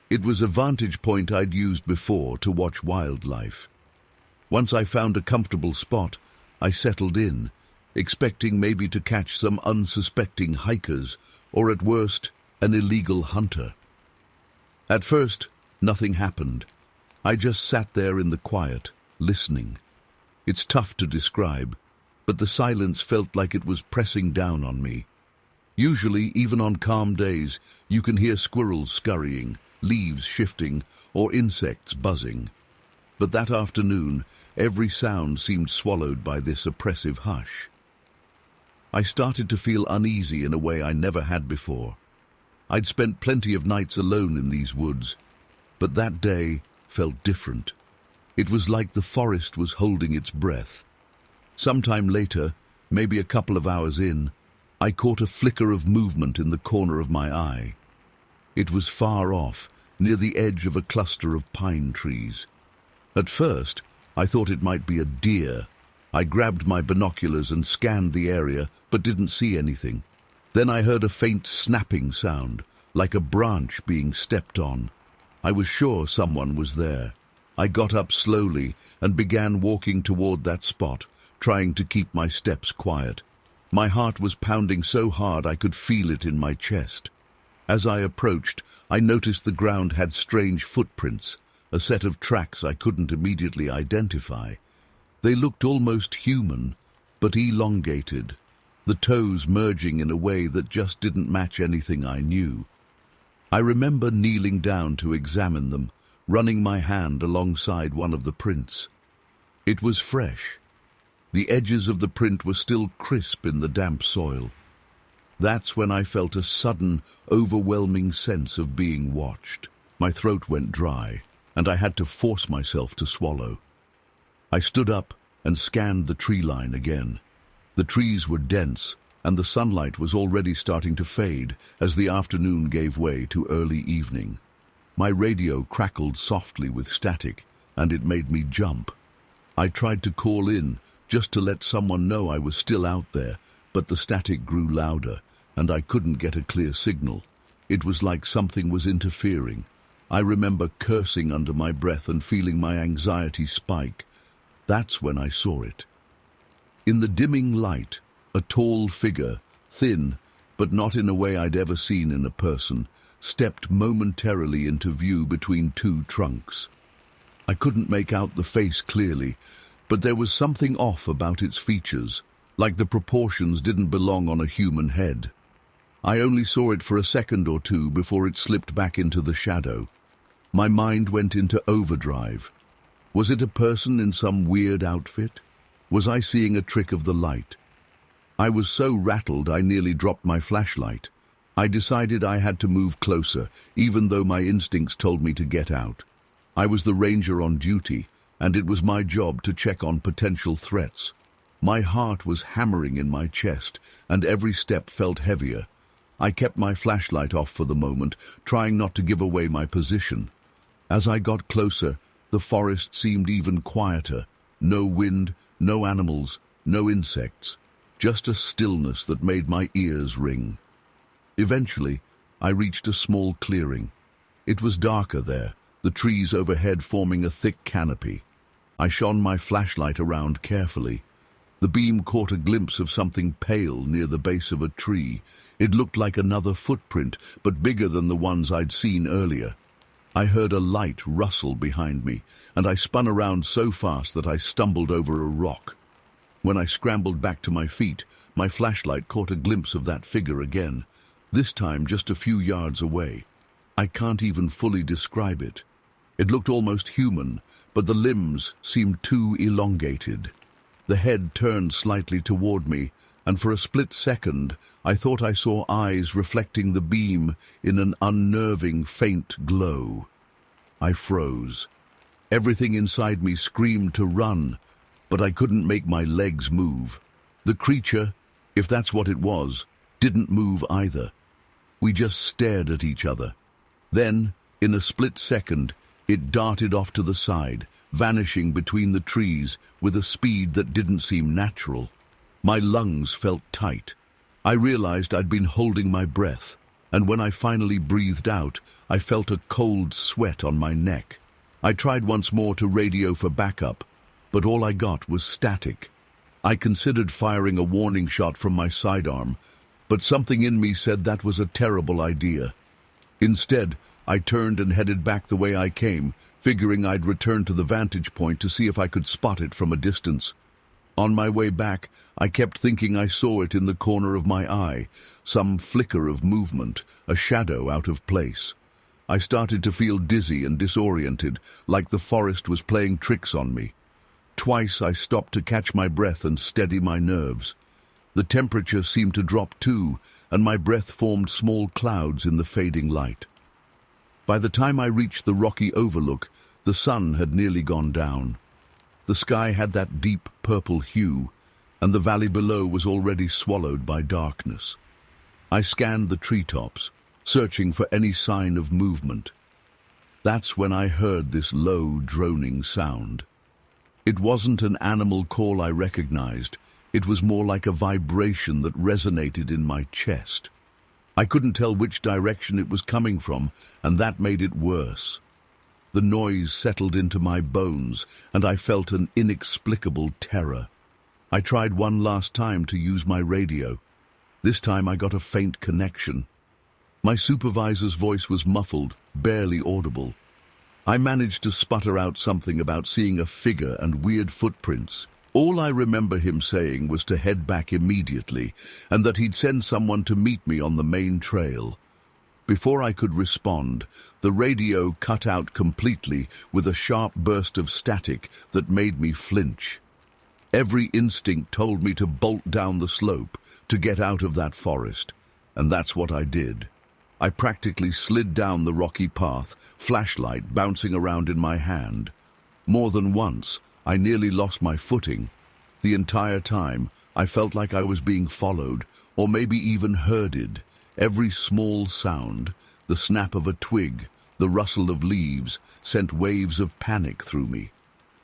It was a vantage point I'd used before to watch wildlife. Once I found a comfortable spot, I settled in, expecting maybe to catch some unsuspecting hikers or at worst, an illegal hunter. At first, nothing happened. I just sat there in the quiet, listening. It's tough to describe, but the silence felt like it was pressing down on me. Usually, even on calm days, you can hear squirrels scurrying, leaves shifting, or insects buzzing. But that afternoon, every sound seemed swallowed by this oppressive hush. I started to feel uneasy in a way I never had before. I'd spent plenty of nights alone in these woods, but that day felt different. It was like the forest was holding its breath. Sometime later, maybe a couple of hours in, I caught a flicker of movement in the corner of my eye. It was far off, near the edge of a cluster of pine trees. At first, I thought it might be a deer. I grabbed my binoculars and scanned the area, but didn't see anything. Then I heard a faint snapping sound, like a branch being stepped on. I was sure someone was there. I got up slowly and began walking toward that spot, trying to keep my steps quiet. My heart was pounding so hard I could feel it in my chest. As I approached, I noticed the ground had strange footprints, a set of tracks I couldn't immediately identify. They looked almost human, but elongated, the toes merging in a way that just didn't match anything I knew. I remember kneeling down to examine them, running my hand alongside one of the prints. It was fresh. The edges of the print were still crisp in the damp soil. That's when I felt a sudden, overwhelming sense of being watched. My throat went dry, and I had to force myself to swallow. I stood up and scanned the tree line again. The trees were dense, and the sunlight was already starting to fade as the afternoon gave way to early evening. My radio crackled softly with static, and it made me jump. I tried to call in, just to let someone know I was still out there, but the static grew louder, and I couldn't get a clear signal. It was like something was interfering. I remember cursing under my breath and feeling my anxiety spike. That's when I saw it. In the dimming light, a tall figure, thin, but not in a way I'd ever seen in a person, stepped momentarily into view between two trunks. I couldn't make out the face clearly, but there was something off about its features, like the proportions didn't belong on a human head. I only saw it for a second or two before it slipped back into the shadow. My mind went into overdrive. Was it a person in some weird outfit? Was I seeing a trick of the light? I was so rattled I nearly dropped my flashlight. I decided I had to move closer, even though my instincts told me to get out. I was the ranger on duty, and it was my job to check on potential threats. My heart was hammering in my chest, and every step felt heavier. I kept my flashlight off for the moment, trying not to give away my position. As I got closer, the forest seemed even quieter. No wind, no animals, no insects. Just a stillness that made my ears ring. Eventually, I reached a small clearing. It was darker there, the trees overhead forming a thick canopy. I shone my flashlight around carefully. The beam caught a glimpse of something pale near the base of a tree. It looked like another footprint, but bigger than the ones I'd seen earlier. I heard a light rustle behind me, and I spun around so fast that I stumbled over a rock. When I scrambled back to my feet, my flashlight caught a glimpse of that figure again, this time just a few yards away. I can't even fully describe it. It looked almost human, but the limbs seemed too elongated. The head turned slightly toward me, and for a split second I thought I saw eyes reflecting the beam in an unnerving, faint glow. I froze. Everything inside me screamed to run, but I couldn't make my legs move. The creature, if that's what it was, didn't move either. We just stared at each other. Then, in a split second, it darted off to the side, vanishing between the trees with a speed that didn't seem natural. My lungs felt tight. I realized I'd been holding my breath, and when I finally breathed out, I felt a cold sweat on my neck. I tried once more to radio for backup, but all I got was static. I considered firing a warning shot from my sidearm, but something in me said that was a terrible idea. Instead, I turned and headed back the way I came, figuring I'd return to the vantage point to see if I could spot it from a distance. On my way back, I kept thinking I saw it in the corner of my eye, some flicker of movement, a shadow out of place. I started to feel dizzy and disoriented, like the forest was playing tricks on me. Twice I stopped to catch my breath and steady my nerves. The temperature seemed to drop too, and my breath formed small clouds in the fading light. By the time I reached the rocky overlook, the sun had nearly gone down. The sky had that deep purple hue, and the valley below was already swallowed by darkness. I scanned the treetops, searching for any sign of movement. That's when I heard this low, droning sound. It wasn't an animal call I recognized. It was more like a vibration that resonated in my chest. I couldn't tell which direction it was coming from, and that made it worse. The noise settled into my bones, and I felt an inexplicable terror. I tried one last time to use my radio. This time I got a faint connection. My supervisor's voice was muffled, barely audible. I managed to sputter out something about seeing a figure and weird footprints. All I remember him saying was to head back immediately, and that he'd send someone to meet me on the main trail. Before I could respond, the radio cut out completely with a sharp burst of static that made me flinch. Every instinct told me to bolt down the slope, to get out of that forest, and that's what I did. I practically slid down the rocky path, flashlight bouncing around in my hand. More than once, I nearly lost my footing. The entire time, I felt like I was being followed, or maybe even herded. Every small sound, the snap of a twig, the rustle of leaves, sent waves of panic through me.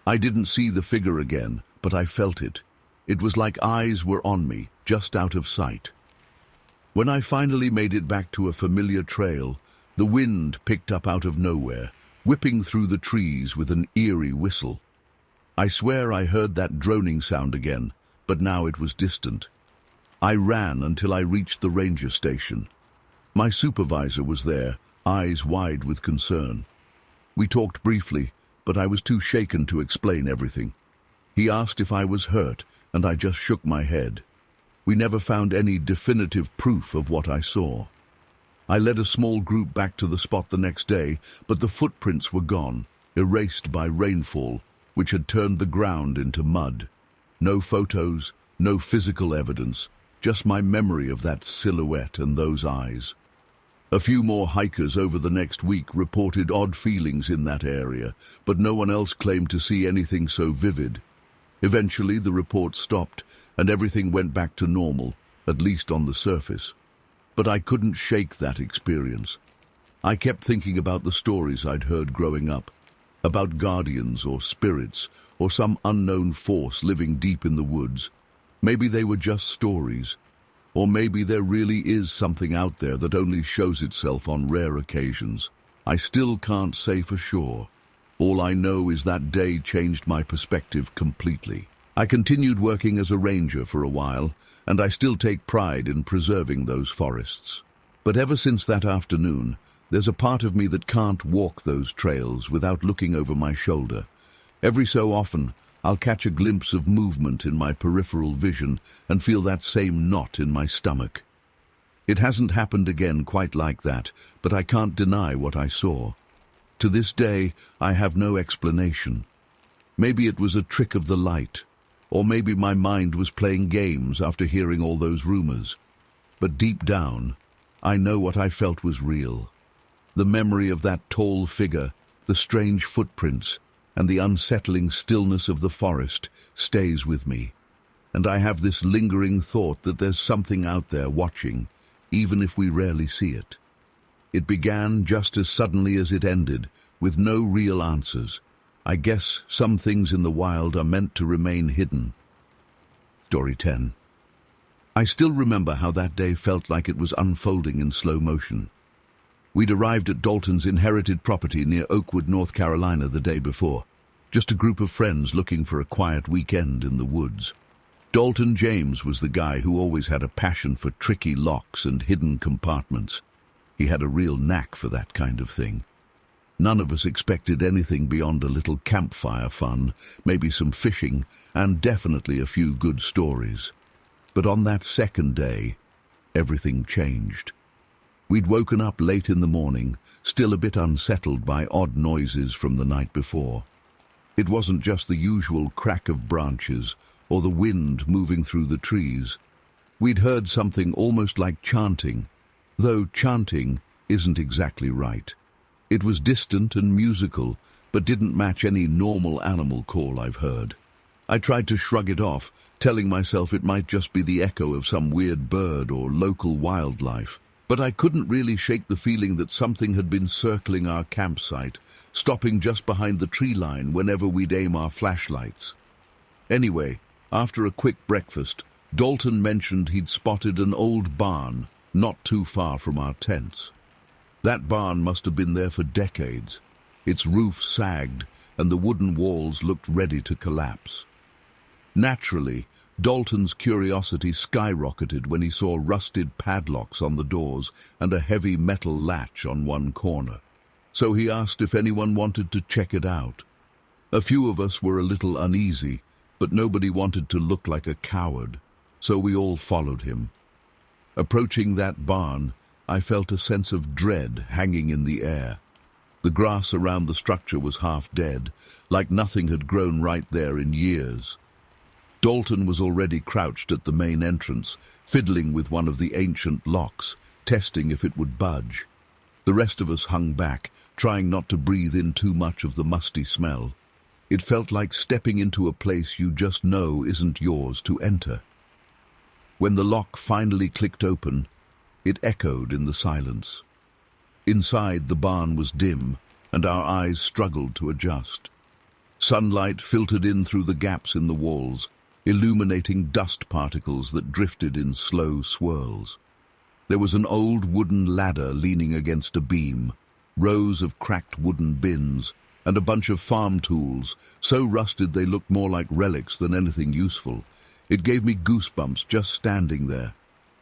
I didn't see the figure again, but I felt it. It was like eyes were on me, just out of sight. When I finally made it back to a familiar trail, the wind picked up out of nowhere, whipping through the trees with an eerie whistle. I swear I heard that droning sound again, but now it was distant. I ran until I reached the ranger station. My supervisor was there, eyes wide with concern. We talked briefly, but I was too shaken to explain everything. He asked if I was hurt, and I just shook my head. We never found any definitive proof of what I saw. I led a small group back to the spot the next day, but the footprints were gone, erased by rainfall, which had turned the ground into mud. No photos, no physical evidence, just my memory of that silhouette and those eyes. A few more hikers over the next week reported odd feelings in that area, but no one else claimed to see anything so vivid. Eventually, the reports stopped, and everything went back to normal, at least on the surface. But I couldn't shake that experience. I kept thinking about the stories I'd heard growing up, about guardians or spirits, or some unknown force living deep in the woods. Maybe they were just stories, or maybe there really is something out there that only shows itself on rare occasions. I still can't say for sure. All I know is that day changed my perspective completely. I continued working as a ranger for a while, and I still take pride in preserving those forests. But ever since that afternoon, there's a part of me that can't walk those trails without looking over my shoulder. Every so often, I'll catch a glimpse of movement in my peripheral vision and feel that same knot in my stomach. It hasn't happened again quite like that, but I can't deny what I saw. To this day, I have no explanation. Maybe it was a trick of the light, or maybe my mind was playing games after hearing all those rumors. But deep down, I know what I felt was real. The memory of that tall figure, the strange footprints, and the unsettling stillness of the forest stays with me. And I have this lingering thought that there's something out there watching, even if we rarely see it. It began just as suddenly as it ended, with no real answers. I guess some things in the wild are meant to remain hidden. Story 10. I still remember how that day felt like it was unfolding in slow motion. We'd arrived at Dalton's inherited property near Oakwood, North Carolina the day before. Just a group of friends looking for a quiet weekend in the woods. Dalton James was the guy who always had a passion for tricky locks and hidden compartments. He had a real knack for that kind of thing. None of us expected anything beyond a little campfire fun, maybe some fishing, and definitely a few good stories. But on that second day, everything changed. We'd woken up late in the morning, still a bit unsettled by odd noises from the night before. It wasn't just the usual crack of branches or the wind moving through the trees. We'd heard something almost like chanting, though chanting isn't exactly right. It was distant and musical, but didn't match any normal animal call I've heard. I tried to shrug it off, telling myself it might just be the echo of some weird bird or local wildlife. But I couldn't really shake the feeling that something had been circling our campsite, stopping just behind the tree line whenever we'd aim our flashlights. Anyway, after a quick breakfast, Dalton mentioned he'd spotted an old barn not too far from our tents. That barn must have been there for decades. Its roof sagged, and the wooden walls looked ready to collapse. Naturally, Dalton's curiosity skyrocketed when he saw rusted padlocks on the doors and a heavy metal latch on one corner. So he asked if anyone wanted to check it out. A few of us were a little uneasy, but nobody wanted to look like a coward, so we all followed him. Approaching that barn, I felt a sense of dread hanging in the air. The grass around the structure was half dead, like nothing had grown right there in years. Dalton was already crouched at the main entrance, fiddling with one of the ancient locks, testing if it would budge. The rest of us hung back, trying not to breathe in too much of the musty smell. It felt like stepping into a place you just know isn't yours to enter. When the lock finally clicked open, it echoed in the silence. Inside, the barn was dim, and our eyes struggled to adjust. Sunlight filtered in through the gaps in the walls, illuminating dust particles that drifted in slow swirls. There was an old wooden ladder leaning against a beam, rows of cracked wooden bins, and a bunch of farm tools, so rusted they looked more like relics than anything useful. It gave me goosebumps just standing there.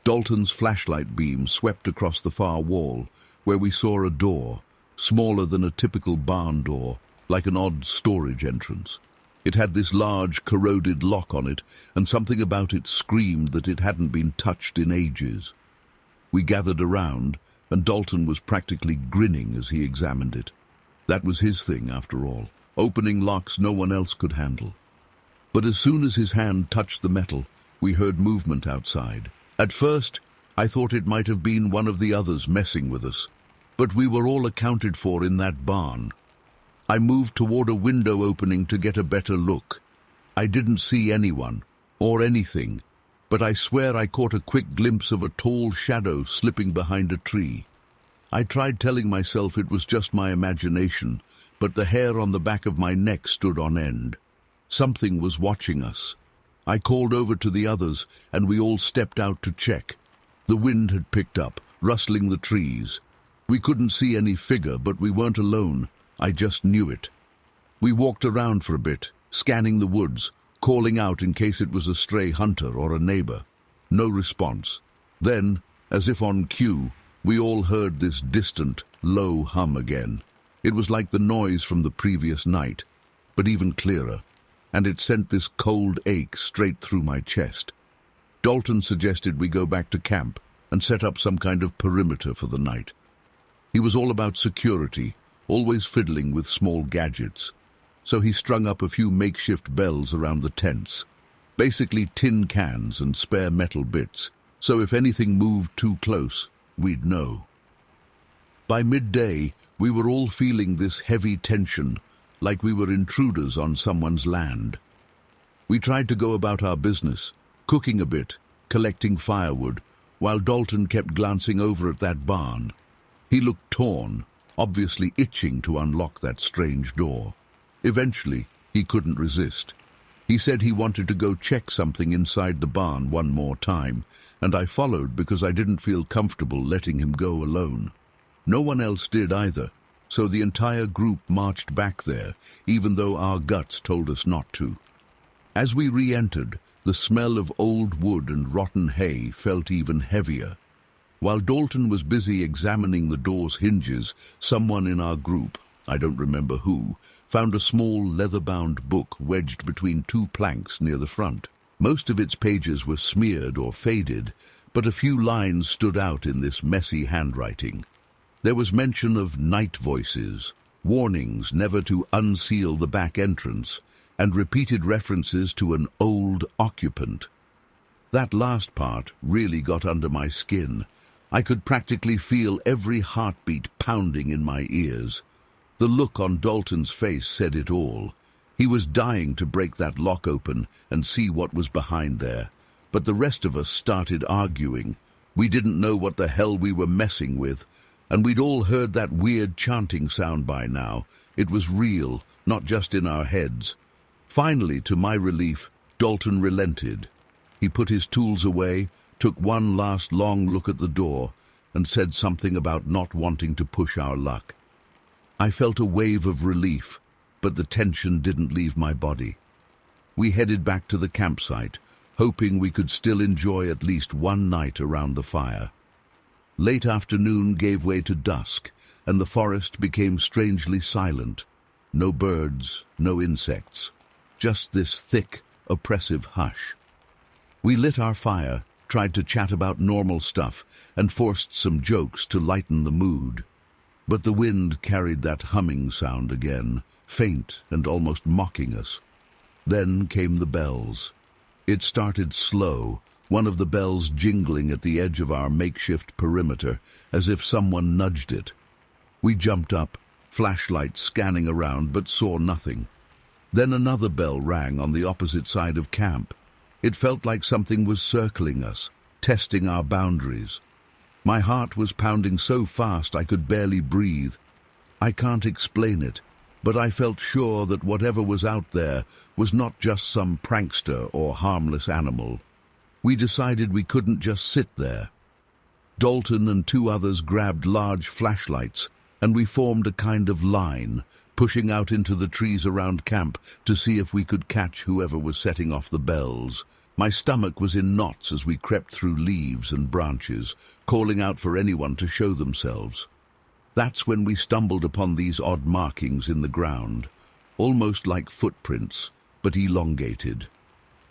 Dalton's flashlight beam swept across the far wall, where we saw a door, smaller than a typical barn door, like an odd storage entrance. It had this large, corroded lock on it, and something about it screamed that it hadn't been touched in ages. We gathered around, and Dalton was practically grinning as he examined it. That was his thing, after all, opening locks no one else could handle. But as soon as his hand touched the metal, we heard movement outside. At first, I thought it might have been one of the others messing with us, but we were all accounted for in that barn. I moved toward a window opening to get a better look. I didn't see anyone, or anything, but I swear I caught a quick glimpse of a tall shadow slipping behind a tree. I tried telling myself it was just my imagination, but the hair on the back of my neck stood on end. Something was watching us. I called over to the others, and we all stepped out to check. The wind had picked up, rustling the trees. We couldn't see any figure, but we weren't alone. I just knew it. We walked around for a bit, scanning the woods, calling out in case it was a stray hunter or a neighbor. No response. Then, as if on cue, we all heard this distant, low hum again. It was like the noise from the previous night, but even clearer, and it sent this cold ache straight through my chest. Dalton suggested we go back to camp and set up some kind of perimeter for the night. He was all about security, always fiddling with small gadgets. So he strung up a few makeshift bells around the tents, basically tin cans and spare metal bits, so if anything moved too close, we'd know. By midday, we were all feeling this heavy tension, like we were intruders on someone's land. We tried to go about our business, cooking a bit, collecting firewood, while Dalton kept glancing over at that barn. He looked torn, obviously itching to unlock that strange door. Eventually, he couldn't resist. He said he wanted to go check something inside the barn one more time, and I followed because I didn't feel comfortable letting him go alone. No one else did either, so the entire group marched back there, even though our guts told us not to. As we re-entered, the smell of old wood and rotten hay felt even heavier. While Dalton was busy examining the door's hinges, someone in our group, I don't remember who, found a small leather-bound book wedged between two planks near the front. Most of its pages were smeared or faded, but a few lines stood out in this messy handwriting. There was mention of night voices, warnings never to unseal the back entrance, and repeated references to an old occupant. That last part really got under my skin. I could practically feel every heartbeat pounding in my ears. The look on Dalton's face said it all. He was dying to break that lock open and see what was behind there, but the rest of us started arguing. We didn't know what the hell we were messing with, and we'd all heard that weird chanting sound by now. It was real, not just in our heads. Finally, to my relief, Dalton relented. He put his tools away, took one last long look at the door, and said something about not wanting to push our luck. I felt a wave of relief, but the tension didn't leave my body. We headed back to the campsite, hoping we could still enjoy at least one night around the fire. Late afternoon gave way to dusk, and the forest became strangely silent. No birds, no insects, just this thick, oppressive hush. We lit our fire, tried to chat about normal stuff, and forced some jokes to lighten the mood. But the wind carried that humming sound again, faint and almost mocking us. Then came the bells. It started slow, one of the bells jingling at the edge of our makeshift perimeter, as if someone nudged it. We jumped up, flashlights scanning around, but saw nothing. Then another bell rang on the opposite side of camp. It felt like something was circling us, testing our boundaries. My heart was pounding so fast I could barely breathe. I can't explain it, but I felt sure that whatever was out there was not just some prankster or harmless animal. We decided we couldn't just sit there. Dalton and two others grabbed large flashlights, and we formed a kind of line, pushing out into the trees around camp to see if we could catch whoever was setting off the bells. My stomach was in knots as we crept through leaves and branches, calling out for anyone to show themselves. That's when we stumbled upon these odd markings in the ground, almost like footprints, but elongated.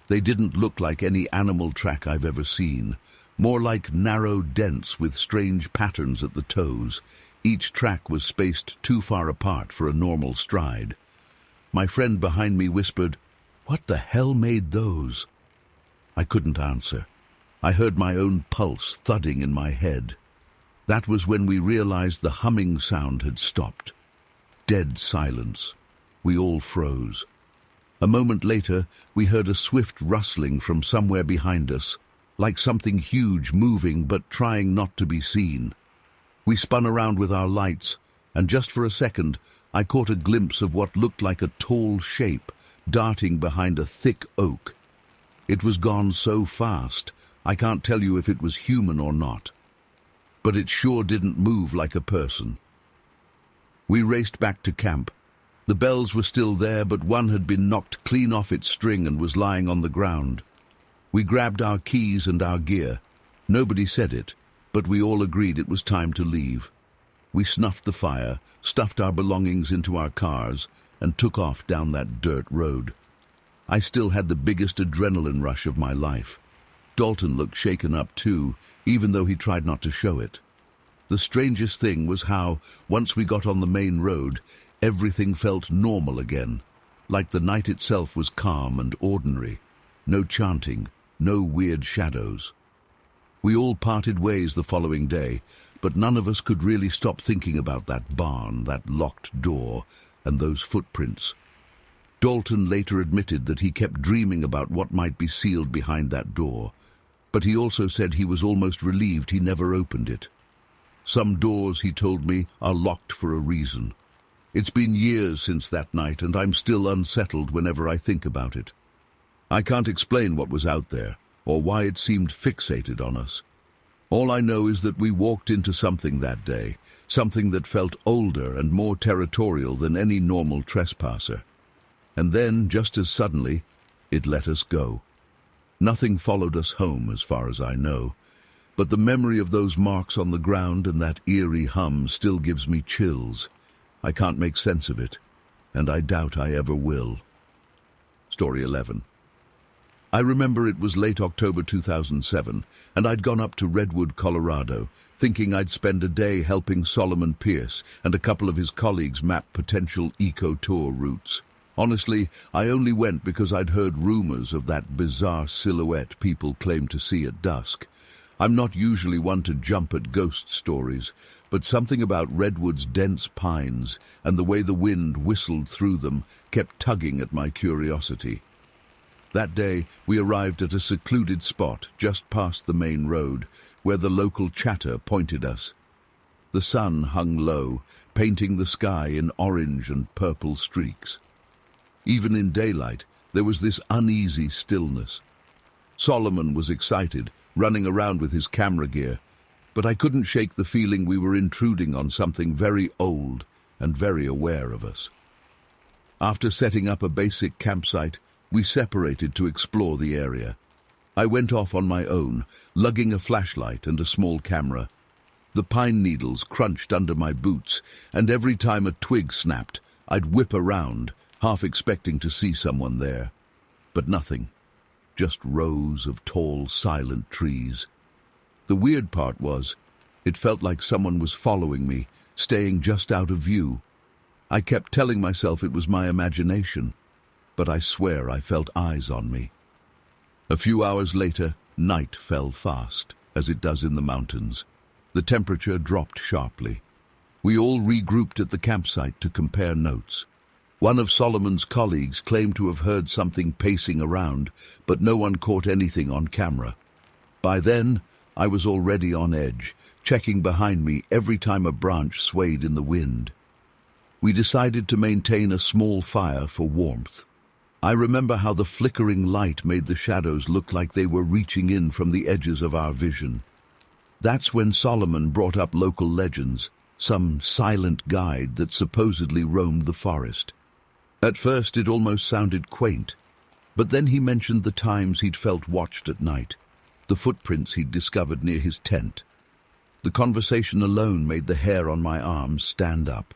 They didn't look like any animal track I've ever seen, more like narrow dents with strange patterns at the toes. Each track was spaced too far apart for a normal stride. My friend behind me whispered, "What the hell made those?" I couldn't answer. I heard my own pulse thudding in my head. That was when we realized the humming sound had stopped. Dead silence. We all froze. A moment later, we heard a swift rustling from somewhere behind us, like something huge moving but trying not to be seen. We spun around with our lights, and just for a second, I caught a glimpse of what looked like a tall shape darting behind a thick oak. It was gone so fast, I can't tell you if it was human or not. But it sure didn't move like a person. We raced back to camp. The bells were still there, but one had been knocked clean off its string and was lying on the ground. We grabbed our keys and our gear. Nobody said it, but we all agreed it was time to leave. We snuffed the fire, stuffed our belongings into our cars, and took off down that dirt road. I still had the biggest adrenaline rush of my life. Dalton looked shaken up too, even though he tried not to show it. The strangest thing was how, once we got on the main road, everything felt normal again, like the night itself was calm and ordinary. No chanting, no weird shadows. We all parted ways the following day, but none of us could really stop thinking about that barn, that locked door, and those footprints. Dalton later admitted that he kept dreaming about what might be sealed behind that door, but he also said he was almost relieved he never opened it. Some doors, he told me, are locked for a reason. It's been years since that night, and I'm still unsettled whenever I think about it. I can't explain what was out there, or why it seemed fixated on us. All I know is that we walked into something that day, something that felt older and more territorial than any normal trespasser. And then, just as suddenly, it let us go. Nothing followed us home, as far as I know, but the memory of those marks on the ground and that eerie hum still gives me chills. I can't make sense of it, and I doubt I ever will. Story 11. I remember it was late October 2007, and I'd gone up to Redwood, Colorado, thinking I'd spend a day helping Solomon Pierce and a couple of his colleagues map potential eco-tour routes. Honestly, I only went because I'd heard rumors of that bizarre silhouette people claim to see at dusk. I'm not usually one to jump at ghost stories, but something about Redwood's dense pines and the way the wind whistled through them kept tugging at my curiosity. That day, we arrived at a secluded spot just past the main road, where the local chatter pointed us. The sun hung low, painting the sky in orange and purple streaks. Even in daylight, there was this uneasy stillness. Solomon was excited, running around with his camera gear, but I couldn't shake the feeling we were intruding on something very old and very aware of us. After setting up a basic campsite, we separated to explore the area. I went off on my own, lugging a flashlight and a small camera. The pine needles crunched under my boots, and every time a twig snapped, I'd whip around, half expecting to see someone there. But nothing. Just rows of tall, silent trees. The weird part was, it felt like someone was following me, staying just out of view. I kept telling myself it was my imagination, but I swear I felt eyes on me. A few hours later, night fell fast, as it does in the mountains. The temperature dropped sharply. We all regrouped at the campsite to compare notes. One of Solomon's colleagues claimed to have heard something pacing around, but no one caught anything on camera. By then, I was already on edge, checking behind me every time a branch swayed in the wind. We decided to maintain a small fire for warmth. I remember how the flickering light made the shadows look like they were reaching in from the edges of our vision. That's when Solomon brought up local legends, some silent guide that supposedly roamed the forest. At first it almost sounded quaint, but then he mentioned the times he'd felt watched at night, the footprints he'd discovered near his tent. The conversation alone made the hair on my arms stand up.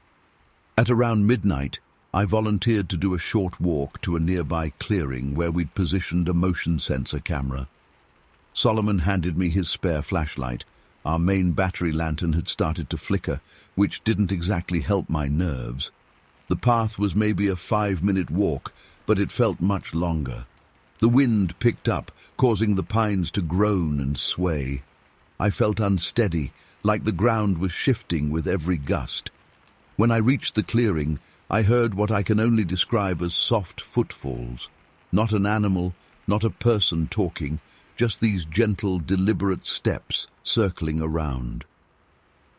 At around midnight, I volunteered to do a short walk to a nearby clearing where we'd positioned a motion sensor camera. Solomon handed me his spare flashlight. Our main battery lantern had started to flicker, which didn't exactly help my nerves. The path was maybe a 5-minute walk, but it felt much longer. The wind picked up, causing the pines to groan and sway. I felt unsteady, like the ground was shifting with every gust. When I reached the clearing, I heard what I can only describe as soft footfalls. Not an animal, not a person talking, just these gentle, deliberate steps circling around.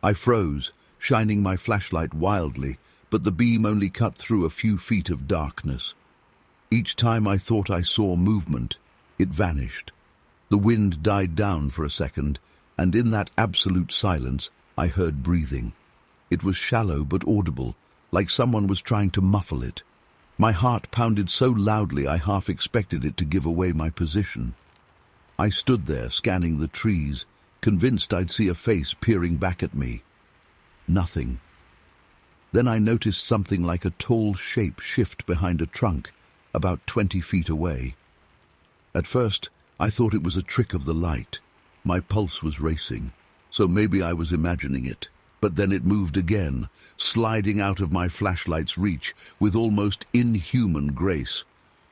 I froze, shining my flashlight wildly, but the beam only cut through a few feet of darkness. Each time I thought I saw movement, it vanished. The wind died down for a second, and in that absolute silence, I heard breathing. It was shallow but audible, like someone was trying to muffle it. My heart pounded so loudly I half expected it to give away my position. I stood there, scanning the trees, convinced I'd see a face peering back at me. Nothing. Then I noticed something like a tall shape shift behind a trunk, about 20 feet away. At first, I thought it was a trick of the light. My pulse was racing. so maybe I was imagining it. But then it moved again, sliding out of my flashlight's reach with almost inhuman grace.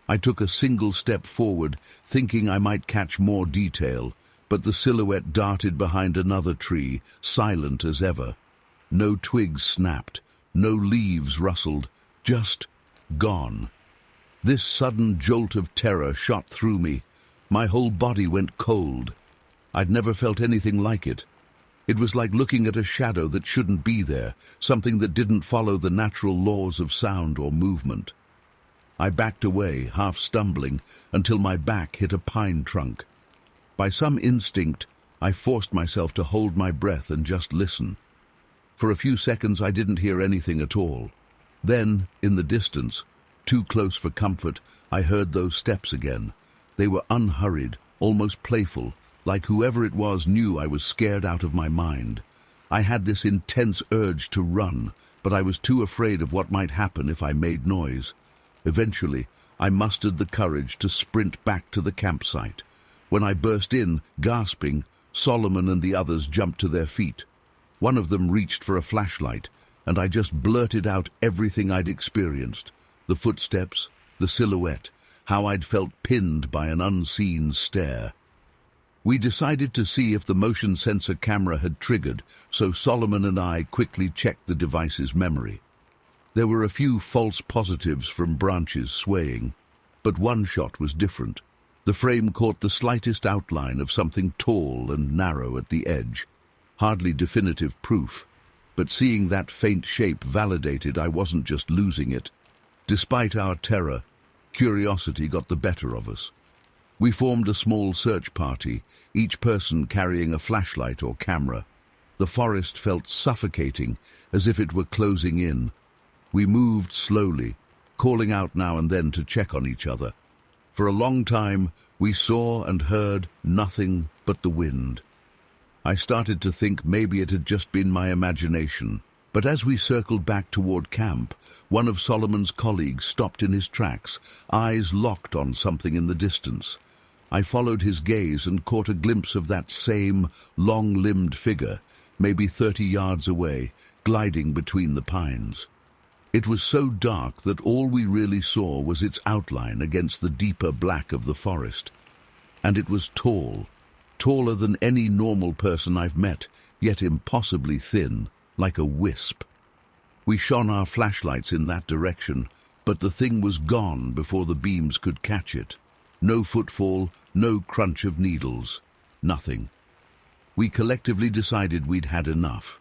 I took a single step forward, thinking I might catch more detail, but the silhouette darted behind another tree, silent as ever. No twigs snapped, no leaves rustled, just gone. This sudden jolt of terror shot through me. My whole body went cold. I'd never felt anything like it. It was like looking at a shadow that shouldn't be there, something that didn't follow the natural laws of sound or movement. I backed away, half stumbling, until my back hit a pine trunk. By some instinct, I forced myself to hold my breath and just listen. For a few seconds I didn't hear anything at all. Then, in the distance, too close for comfort, I heard those steps again. They were unhurried, almost playful, like whoever it was knew I was scared out of my mind. I had this intense urge to run, but I was too afraid of what might happen if I made noise. Eventually, I mustered the courage to sprint back to the campsite. When I burst in, gasping, Solomon and the others jumped to their feet. One of them reached for a flashlight, and I just blurted out everything I'd experienced. The footsteps, the silhouette, how I'd felt pinned by an unseen stare. We decided to see if the motion sensor camera had triggered, so Solomon and I quickly checked the device's memory. There were a few false positives from branches swaying, but one shot was different. The frame caught the slightest outline of something tall and narrow at the edge. Hardly definitive proof, but seeing that faint shape validated I wasn't just losing it. Despite our terror, curiosity got the better of us. We formed a small search party, each person carrying a flashlight or camera. The forest felt suffocating, as if it were closing in. We moved slowly, calling out now and then to check on each other. For a long time, we saw and heard nothing but the wind. I started to think maybe it had just been my imagination, but as we circled back toward camp, one of Solomon's colleagues stopped in his tracks, eyes locked on something in the distance. I followed his gaze and caught a glimpse of that same long-limbed figure, maybe 30 yards away, gliding between the pines. It was so dark that all we really saw was its outline against the deeper black of the forest. And it was tall, taller than any normal person I've met, yet impossibly thin, like a wisp. We shone our flashlights in that direction, but the thing was gone before the beams could catch it. No footfall, no crunch of needles, nothing. We collectively decided we'd had enough.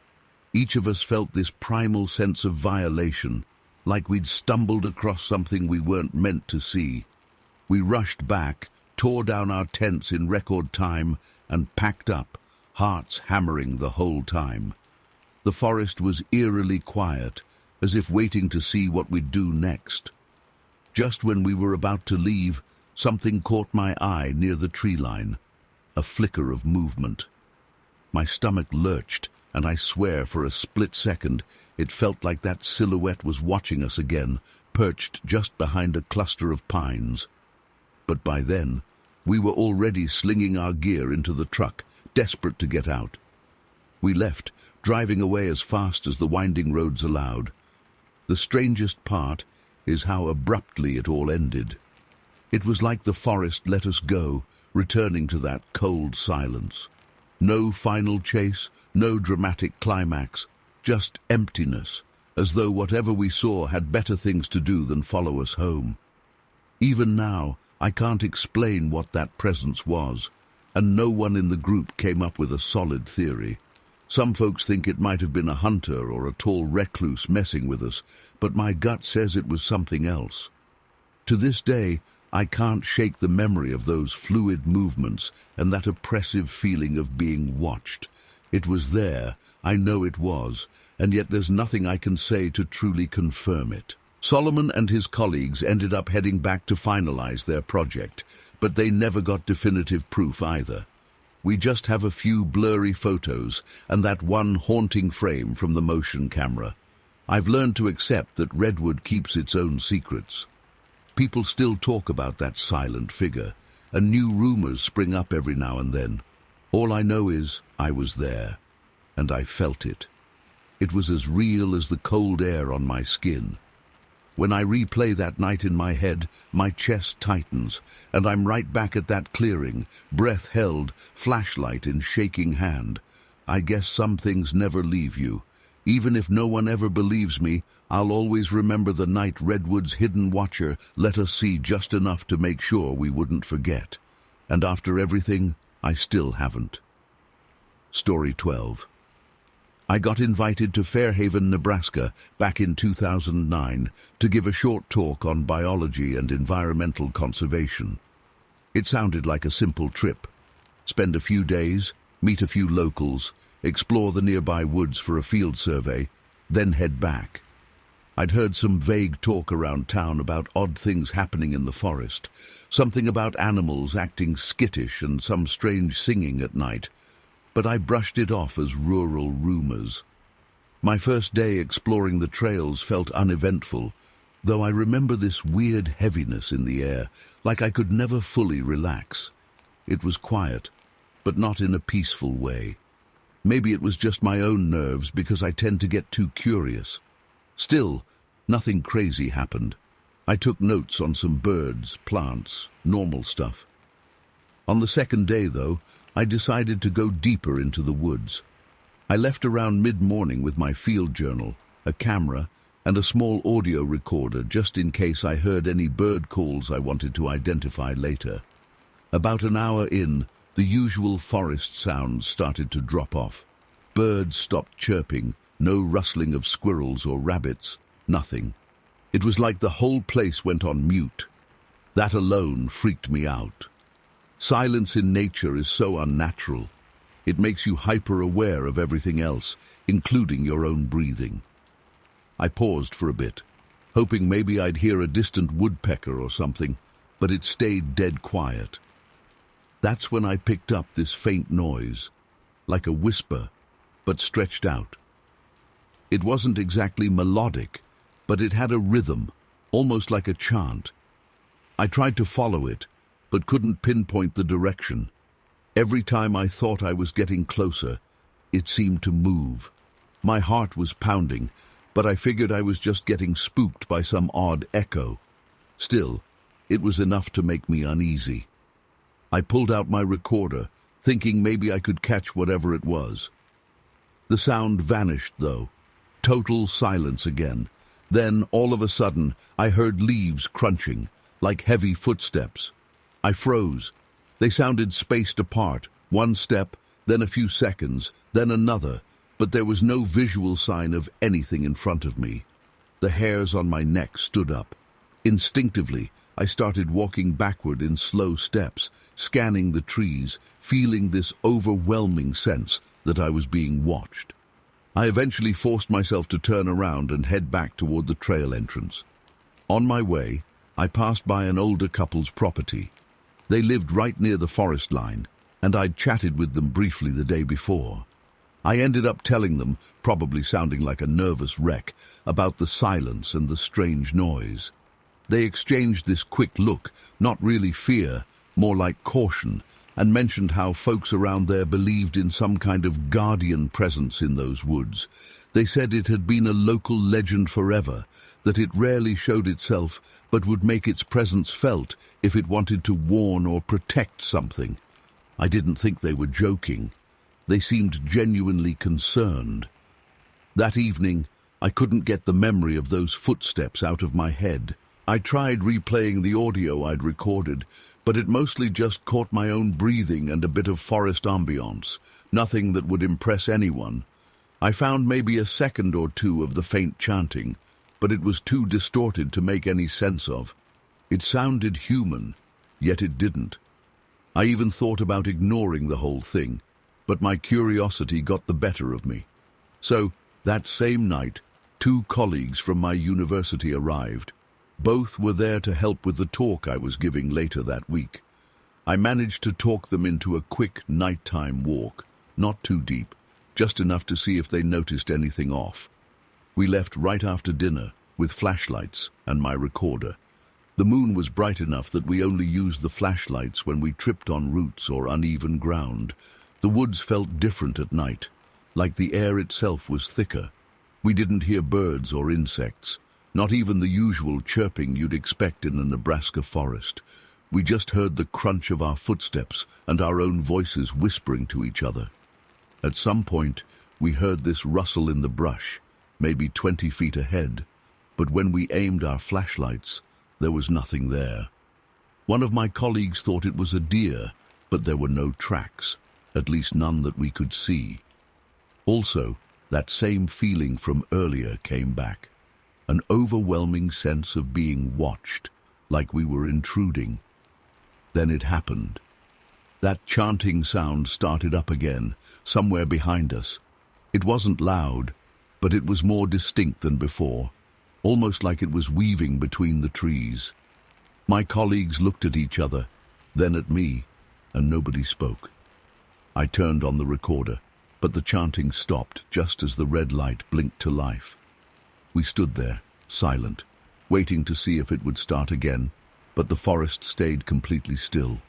Each of us felt this primal sense of violation, like we'd stumbled across something we weren't meant to see. We rushed back, tore down our tents in record time, and packed up, hearts hammering the whole time. The forest was eerily quiet, as if waiting to see what we'd do next. Just when we were about to leave, something caught my eye near the tree line, a flicker of movement. My stomach lurched, and I swear for a split second it felt like that silhouette was watching us again, perched just behind a cluster of pines. But by then, we were already slinging our gear into the truck, desperate to get out. We left, driving away as fast as the winding roads allowed. The strangest part is how abruptly it all ended. It was like the forest let us go, returning to that cold silence. No final chase, no dramatic climax, just emptiness, as though whatever we saw had better things to do than follow us home. Even now, I can't explain what that presence was, and no one in the group came up with a solid theory. Some folks think it might have been a hunter or a tall recluse messing with us, but my gut says it was something else. To this day, I can't shake the memory of those fluid movements and that oppressive feeling of being watched. It was there, I know it was, and yet there's nothing I can say to truly confirm it. Solomon and his colleagues ended up heading back to finalize their project, but they never got definitive proof either. We just have a few blurry photos and that one haunting frame from the motion camera. I've learned to accept that Redwood keeps its own secrets. People still talk about that silent figure, and new rumors spring up every now and then. All I know is I was there, and I felt it. It was as real as the cold air on my skin. When I replay that night in my head, my chest tightens, and I'm right back at that clearing, breath held, flashlight in shaking hand. I guess some things never leave you. Even if no one ever believes me, I'll always remember the night Redwood's hidden watcher let us see just enough to make sure we wouldn't forget. And after everything, I still haven't. Story 12. I got invited to Fairhaven, Nebraska, back in 2009 to give a short talk on biology and environmental conservation. It sounded like a simple trip. Spend a few days, meet a few locals, explore the nearby woods for a field survey, then head back. I'd heard some vague talk around town about odd things happening in the forest, something about animals acting skittish and some strange singing at night, but I brushed it off as rural rumors. My first day exploring the trails felt uneventful, though I remember this weird heaviness in the air, like I could never fully relax. It was quiet, but not in a peaceful way. Maybe it was just my own nerves because I tend to get too curious. Still, nothing crazy happened. I took notes on some birds, plants, normal stuff. On the second day, though, I decided to go deeper into the woods. I left around mid-morning with my field journal, a camera, and a small audio recorder just in case I heard any bird calls I wanted to identify later. About an hour in, the usual forest sounds started to drop off. Birds stopped chirping, no rustling of squirrels or rabbits, nothing. It was like the whole place went on mute. That alone freaked me out. Silence in nature is so unnatural. It makes you hyper-aware of everything else, including your own breathing. I paused for a bit, hoping maybe I'd hear a distant woodpecker or something, but it stayed dead quiet. That's when I picked up this faint noise, like a whisper, but stretched out. It wasn't exactly melodic, but it had a rhythm, almost like a chant. I tried to follow it, but couldn't pinpoint the direction. Every time I thought I was getting closer, it seemed to move. My heart was pounding, but I figured I was just getting spooked by some odd echo. Still, it was enough to make me uneasy. I pulled out my recorder, thinking maybe I could catch whatever it was. The sound vanished, though. Total silence again. Then, all of a sudden, I heard leaves crunching, like heavy footsteps. I froze. They sounded spaced apart, one step, then a few seconds, then another, but there was no visual sign of anything in front of me. The hairs on my neck stood up. Instinctively, I started walking backward in slow steps, scanning the trees, feeling this overwhelming sense that I was being watched. I eventually forced myself to turn around and head back toward the trail entrance. On my way, I passed by an older couple's property. They lived right near the forest line, and I'd chatted with them briefly the day before. I ended up telling them, probably sounding like a nervous wreck, about the silence and the strange noise. They exchanged this quick look, not really fear, more like caution, and mentioned how folks around there believed in some kind of guardian presence in those woods. They said it had been a local legend forever, that it rarely showed itself but would make its presence felt if it wanted to warn or protect something. I didn't think they were joking. They seemed genuinely concerned. That evening, I couldn't get the memory of those footsteps out of my head. I tried replaying the audio I'd recorded, but it mostly just caught my own breathing and a bit of forest ambience, nothing that would impress anyone. I found maybe a second or two of the faint chanting, but it was too distorted to make any sense of. It sounded human, yet it didn't. I even thought about ignoring the whole thing, but my curiosity got the better of me. So, that same night, 2 colleagues from my university arrived. Both were there to help with the talk I was giving later that week. I managed to talk them into a quick nighttime walk, not too deep, just enough to see if they noticed anything off. We left right after dinner, with flashlights and my recorder. The moon was bright enough that we only used the flashlights when we tripped on roots or uneven ground. The woods felt different at night. like the air itself was thicker. We didn't hear birds or insects, not even the usual chirping you'd expect in a Nebraska forest. We just heard the crunch of our footsteps and our own voices whispering to each other. At some point, we heard this rustle in the brush, maybe 20 feet ahead, but when we aimed our flashlights, there was nothing there. One of my colleagues thought it was a deer, but there were no tracks, at least none that we could see. Also, that same feeling from earlier came back, an overwhelming sense of being watched, like we were intruding. Then it happened. That chanting sound started up again, somewhere behind us. It wasn't loud, but it was more distinct than before, almost like it was weaving between the trees. My colleagues looked at each other, then at me, and nobody spoke. I turned on the recorder, but the chanting stopped just as the red light blinked to life. We stood there, silent, waiting to see if it would start again, but the forest stayed completely still.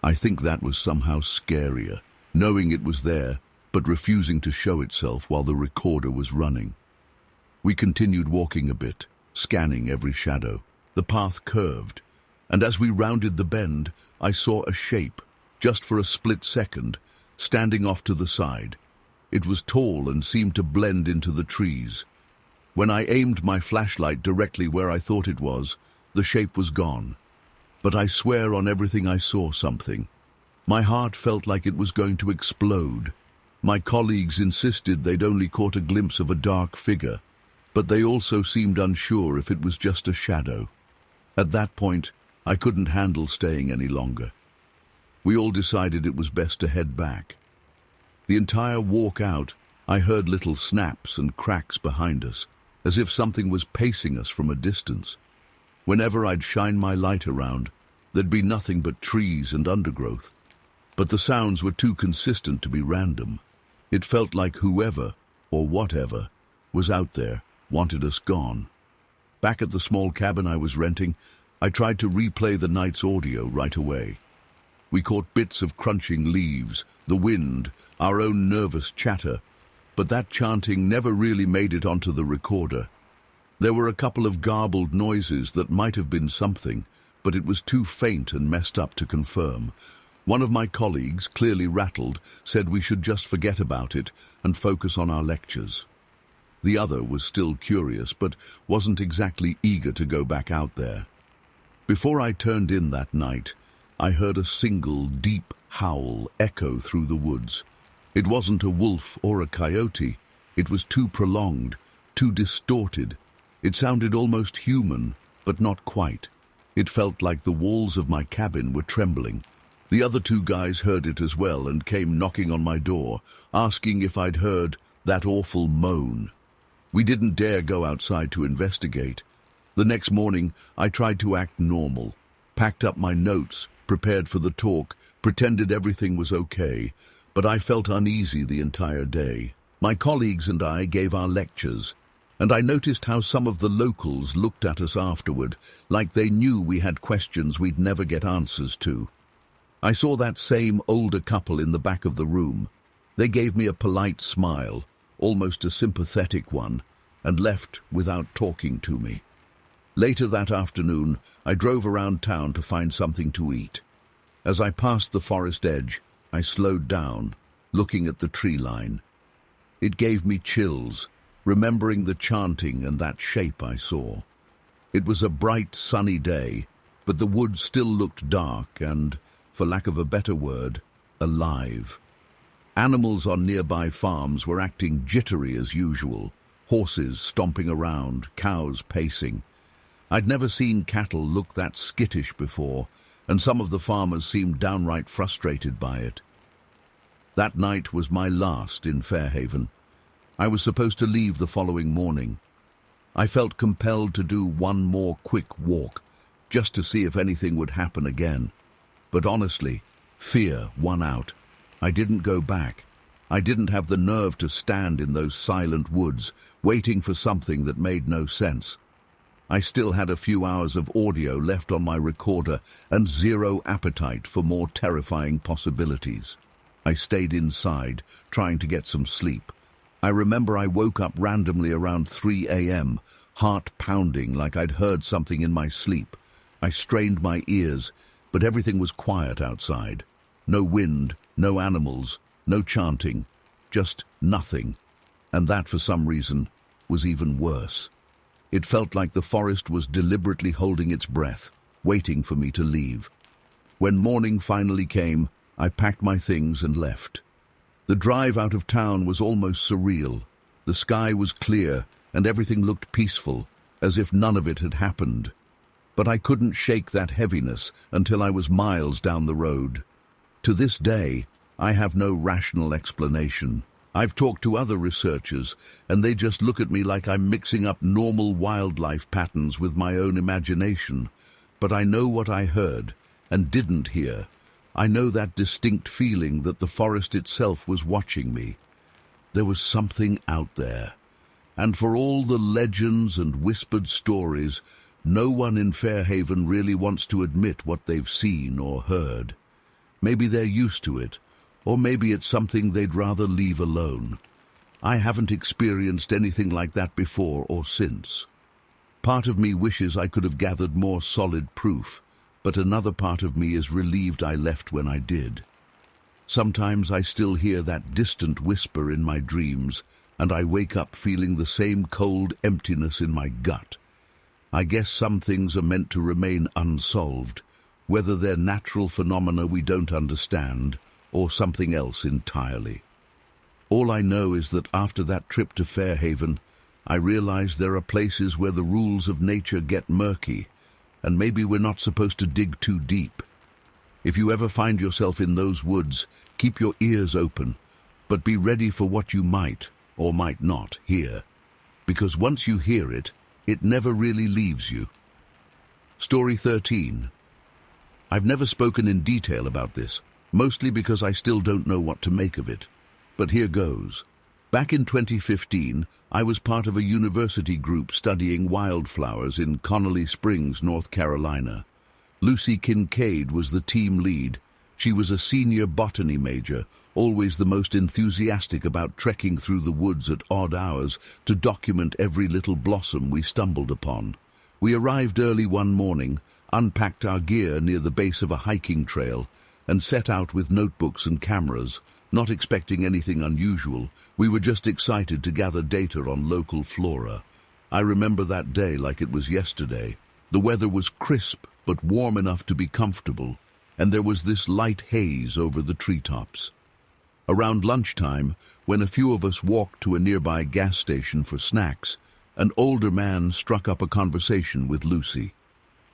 I think that was somehow scarier, knowing it was there, but refusing to show itself while the recorder was running. We continued walking a bit, scanning every shadow. The path curved, and as we rounded the bend, I saw a shape, just for a split second, standing off to the side. It was tall and seemed to blend into the trees. When I aimed my flashlight directly where I thought it was, the shape was gone. But I swear on everything I saw something. My heart felt like it was going to explode. My colleagues insisted they'd only caught a glimpse of a dark figure, but they also seemed unsure if it was just a shadow. At that point, I couldn't handle staying any longer. We all decided it was best to head back. The entire walk out, I heard little snaps and cracks behind us, as if something was pacing us from a distance. Whenever I'd shine my light around, there'd be nothing but trees and undergrowth. But the sounds were too consistent to be random. It felt like whoever, or whatever, was out there, wanted us gone. Back at the small cabin I was renting, I tried to replay the night's audio right away. We caught bits of crunching leaves, the wind, our own nervous chatter, but that chanting never really made it onto the recorder. There were a couple of garbled noises that might have been something, but it was too faint and messed up to confirm. One of my colleagues, clearly rattled, said we should just forget about it and focus on our lectures. The other was still curious, but wasn't exactly eager to go back out there. Before I turned in that night, I heard a single, deep howl echo through the woods. It wasn't a wolf or a coyote. It was too prolonged, too distorted. It sounded almost human, but not quite. It felt like the walls of my cabin were trembling. The other two guys heard it as well and came knocking on my door, asking if I'd heard that awful moan. We didn't dare go outside to investigate. The next morning, I tried to act normal, packed up my notes, prepared for the talk, pretended everything was okay, but I felt uneasy the entire day. My colleagues and I gave our lectures, and I noticed how some of the locals looked at us afterward, like they knew we had questions we'd never get answers to. I saw that same older couple in the back of the room. They gave me a polite smile, almost a sympathetic one, and left without talking to me. Later that afternoon, I drove around town to find something to eat. As I passed the forest edge, I slowed down, looking at the tree line. It gave me chills, remembering the chanting and that shape I saw. It was a bright, sunny day, but the woods still looked dark and, for lack of a better word, alive. Animals on nearby farms were acting jittery as usual, horses stomping around, cows pacing. I'd never seen cattle look that skittish before, and some of the farmers seemed downright frustrated by it. That night was my last in Fairhaven. I was supposed to leave the following morning. I felt compelled to do one more quick walk, just to see if anything would happen again. But honestly, fear won out. I didn't go back. I didn't have the nerve to stand in those silent woods, waiting for something that made no sense. I still had a few hours of audio left on my recorder and zero appetite for more terrifying possibilities. I stayed inside, trying to get some sleep. I remember I woke up randomly around 3 a.m., heart pounding like I'd heard something in my sleep. I strained my ears, but everything was quiet outside. No wind, no animals, no chanting, just nothing. And that, for some reason, was even worse. It felt like the forest was deliberately holding its breath, waiting for me to leave. When morning finally came, I packed my things and left. The drive out of town was almost surreal. The sky was clear, and everything looked peaceful, as if none of it had happened. But I couldn't shake that heaviness until I was miles down the road. To this day, I have no rational explanation. I've talked to other researchers, and they just look at me like I'm mixing up normal wildlife patterns with my own imagination. But I know what I heard and didn't hear. I know that distinct feeling that the forest itself was watching me. There was something out there. And for all the legends and whispered stories, no one in Fairhaven really wants to admit what they've seen or heard. Maybe they're used to it, or maybe it's something they'd rather leave alone. I haven't experienced anything like that before or since. Part of me wishes I could have gathered more solid proof, but another part of me is relieved I left when I did. Sometimes I still hear that distant whisper in my dreams, and I wake up feeling the same cold emptiness in my gut. I guess some things are meant to remain unsolved, whether they're natural phenomena we don't understand, or something else entirely. All I know is that after that trip to Fairhaven, I realized there are places where the rules of nature get murky, and maybe we're not supposed to dig too deep. If you ever find yourself in those woods, keep your ears open, but be ready for what you might, or might not, hear. Because once you hear it, it never really leaves you. Story 13. I've never spoken in detail about this, mostly because I still don't know what to make of it. But here goes. Back in 2015, I was part of a university group studying wildflowers in Connelly Springs, North Carolina. Lucy Kincaid was the team lead. She was a senior botany major, always the most enthusiastic about trekking through the woods at odd hours to document every little blossom we stumbled upon. We arrived early one morning, unpacked our gear near the base of a hiking trail, and set out with notebooks and cameras, not expecting anything unusual. We were just excited to gather data on local flora. I remember that day like it was yesterday. The weather was crisp but warm enough to be comfortable, and there was this light haze over the treetops. Around lunchtime, when a few of us walked to a nearby gas station for snacks, an older man struck up a conversation with Lucy.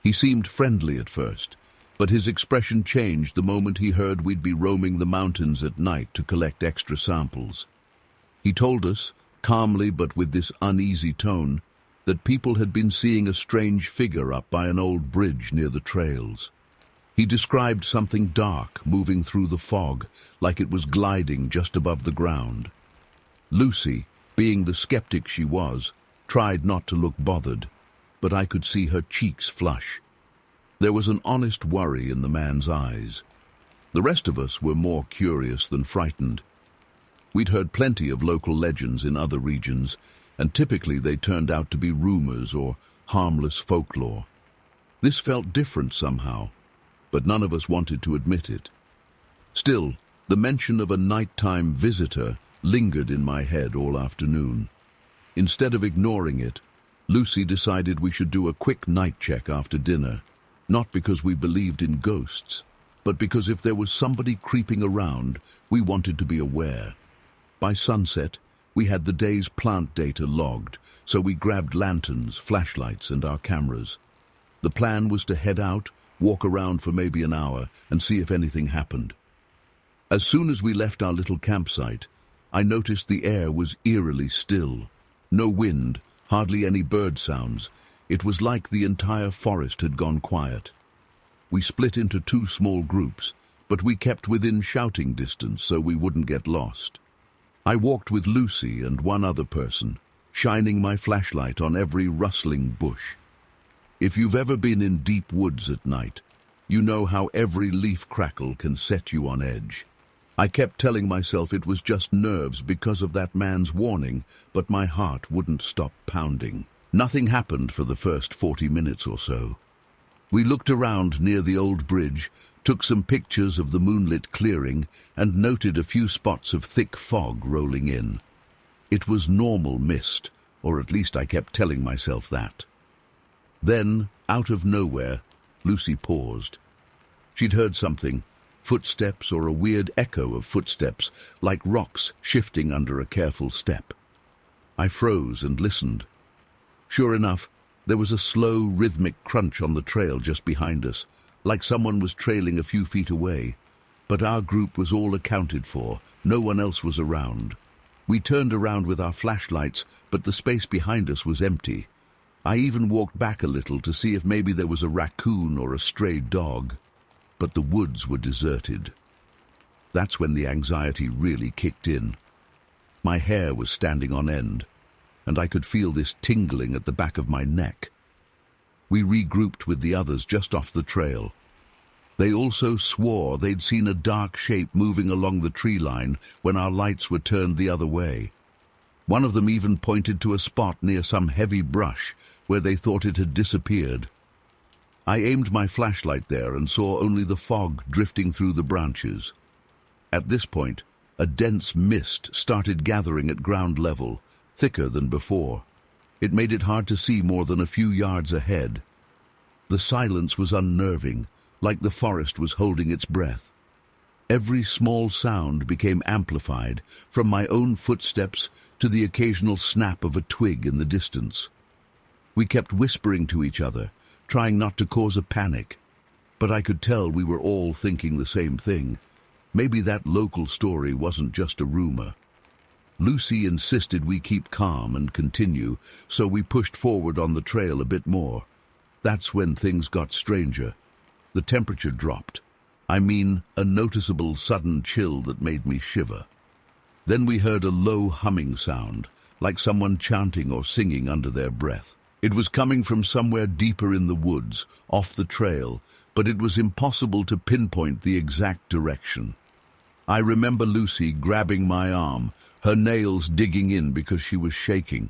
He seemed friendly at first, but his expression changed the moment he heard we'd be roaming the mountains at night to collect extra samples. He told us, calmly but with this uneasy tone, that people had been seeing a strange figure up by an old bridge near the trails. He described something dark moving through the fog, like it was gliding just above the ground. Lucy, being the skeptic she was, tried not to look bothered, but I could see her cheeks flush. There was an honest worry in the man's eyes. The rest of us were more curious than frightened. We'd heard plenty of local legends in other regions, and typically they turned out to be rumors or harmless folklore. This felt different somehow, but none of us wanted to admit it. Still, the mention of a nighttime visitor lingered in my head all afternoon. Instead of ignoring it, Lucy decided we should do a quick night check after dinner, not because we believed in ghosts, but because if there was somebody creeping around, we wanted to be aware. By sunset, we had the day's plant data logged, so we grabbed lanterns, flashlights, and our cameras. The plan was to head out, walk around for maybe an hour, and see if anything happened. As soon as we left our little campsite, I noticed the air was eerily still. No wind, hardly any bird sounds. It was like the entire forest had gone quiet. We split into 2 small groups, but we kept within shouting distance so we wouldn't get lost. I walked with Lucy and one other person, shining my flashlight on every rustling bush. If you've ever been in deep woods at night, you know how every leaf crackle can set you on edge. I kept telling myself it was just nerves because of that man's warning, but my heart wouldn't stop pounding. Nothing happened for the first 40 minutes or so. We looked around near the old bridge, took some pictures of the moonlit clearing, and noted a few spots of thick fog rolling in. It was normal mist, or at least I kept telling myself that. Then, out of nowhere, Lucy paused. She'd heard something, footsteps or a weird echo of footsteps, like rocks shifting under a careful step. I froze and listened. Sure enough, there was a slow, rhythmic crunch on the trail just behind us, like someone was trailing a few feet away. But our group was all accounted for. No one else was around. We turned around with our flashlights, but the space behind us was empty. I even walked back a little to see if maybe there was a raccoon or a stray dog. But the woods were deserted. That's when the anxiety really kicked in. My hair was standing on end, and I could feel this tingling at the back of my neck. We regrouped with the others just off the trail. They also swore they'd seen a dark shape moving along the tree line when our lights were turned the other way. One of them even pointed to a spot near some heavy brush where they thought it had disappeared. I aimed my flashlight there and saw only the fog drifting through the branches. At this point, a dense mist started gathering at ground level, thicker than before. It made it hard to see more than a few yards ahead. The silence was unnerving, like the forest was holding its breath. Every small sound became amplified, from my own footsteps to the occasional snap of a twig in the distance. We kept whispering to each other, trying not to cause a panic, but I could tell we were all thinking the same thing. Maybe that local story wasn't just a rumor. Lucy insisted we keep calm and continue, so we pushed forward on the trail a bit more. That's when things got stranger. The temperature dropped. I mean, a noticeable sudden chill that made me shiver. Then we heard a low humming sound, like someone chanting or singing under their breath. It was coming from somewhere deeper in the woods, off the trail, but it was impossible to pinpoint the exact direction. I remember Lucy grabbing my arm, her nails digging in because she was shaking.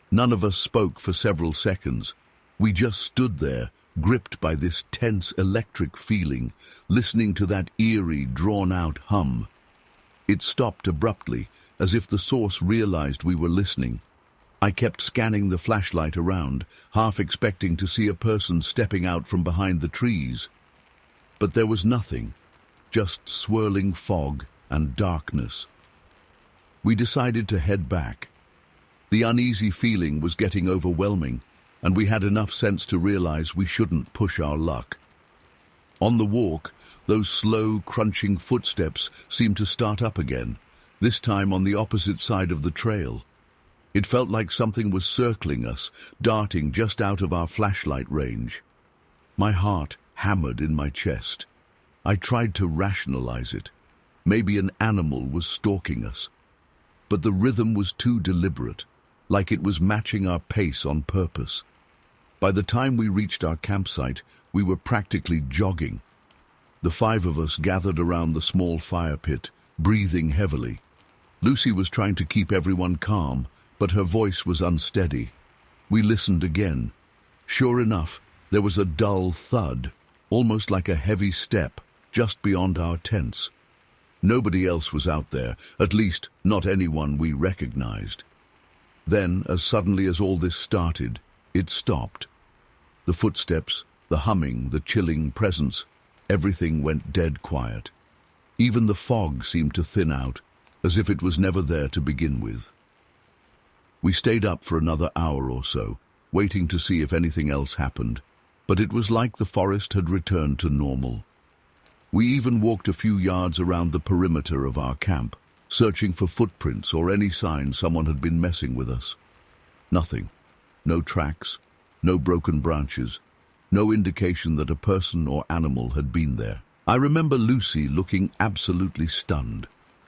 None of us spoke for several seconds. We just stood there, gripped by this tense electric feeling, listening to that eerie, drawn-out hum. It stopped abruptly, as if the source realized we were listening. I kept scanning the flashlight around, half expecting to see a person stepping out from behind the trees. But there was nothing, just swirling fog and darkness. We decided to head back. The uneasy feeling was getting overwhelming, and we had enough sense to realize we shouldn't push our luck. On the walk, those slow, crunching footsteps seemed to start up again, this time on the opposite side of the trail. It felt like something was circling us, darting just out of our flashlight range. My heart hammered in my chest. I tried to rationalize it. Maybe an animal was stalking us. But the rhythm was too deliberate, like it was matching our pace on purpose. By the time we reached our campsite, we were practically jogging. The 5 of us gathered around the small fire pit, breathing heavily. Lucy was trying to keep everyone calm, but her voice was unsteady. We listened again. Sure enough, there was a dull thud, almost like a heavy step, just beyond our tents. Nobody else was out there, at least not anyone we recognized. Then, as suddenly as all this started, it stopped. The footsteps, the humming, the chilling presence, everything went dead quiet. Even the fog seemed to thin out, as if it was never there to begin with. We stayed up for another hour or so, waiting to see if anything else happened, but it was like the forest had returned to normal. We even walked a few yards around the perimeter of our camp, searching for footprints or any sign someone had been messing with us. Nothing. No tracks, no broken branches, no indication that a person or animal had been there. I remember Lucy looking absolutely stunned.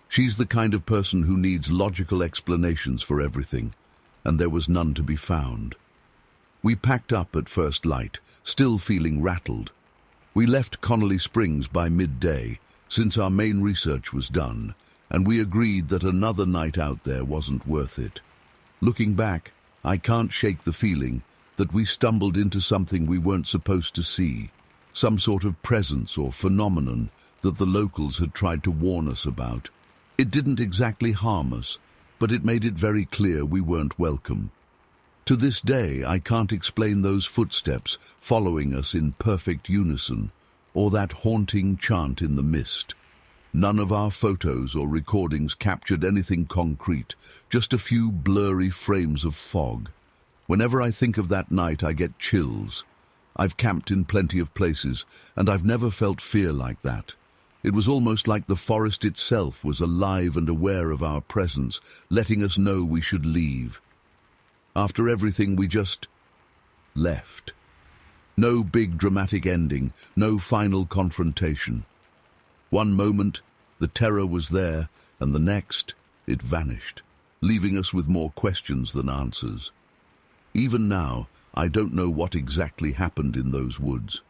She's the kind of person who needs logical explanations for everything, and there was none to be found. We packed up at first light, still feeling rattled. We left Connelly Springs by midday, since our main research was done, and we agreed that another night out there wasn't worth it. Looking back, I can't shake the feeling that we stumbled into something we weren't supposed to see, some sort of presence or phenomenon that the locals had tried to warn us about. It didn't exactly harm us, but it made it very clear we weren't welcome. To this day, I can't explain those footsteps following us in perfect unison, or that haunting chant in the mist. None of our photos or recordings captured anything concrete, just a few blurry frames of fog. Whenever I think of that night, I get chills. I've camped in plenty of places, and I've never felt fear like that. It was almost like the forest itself was alive and aware of our presence, letting us know we should leave. After everything, we just left. No big dramatic ending, no final confrontation. One moment, the terror was there, and the next, it vanished, leaving us with more questions than answers. Even now, I don't know what exactly happened in those woods,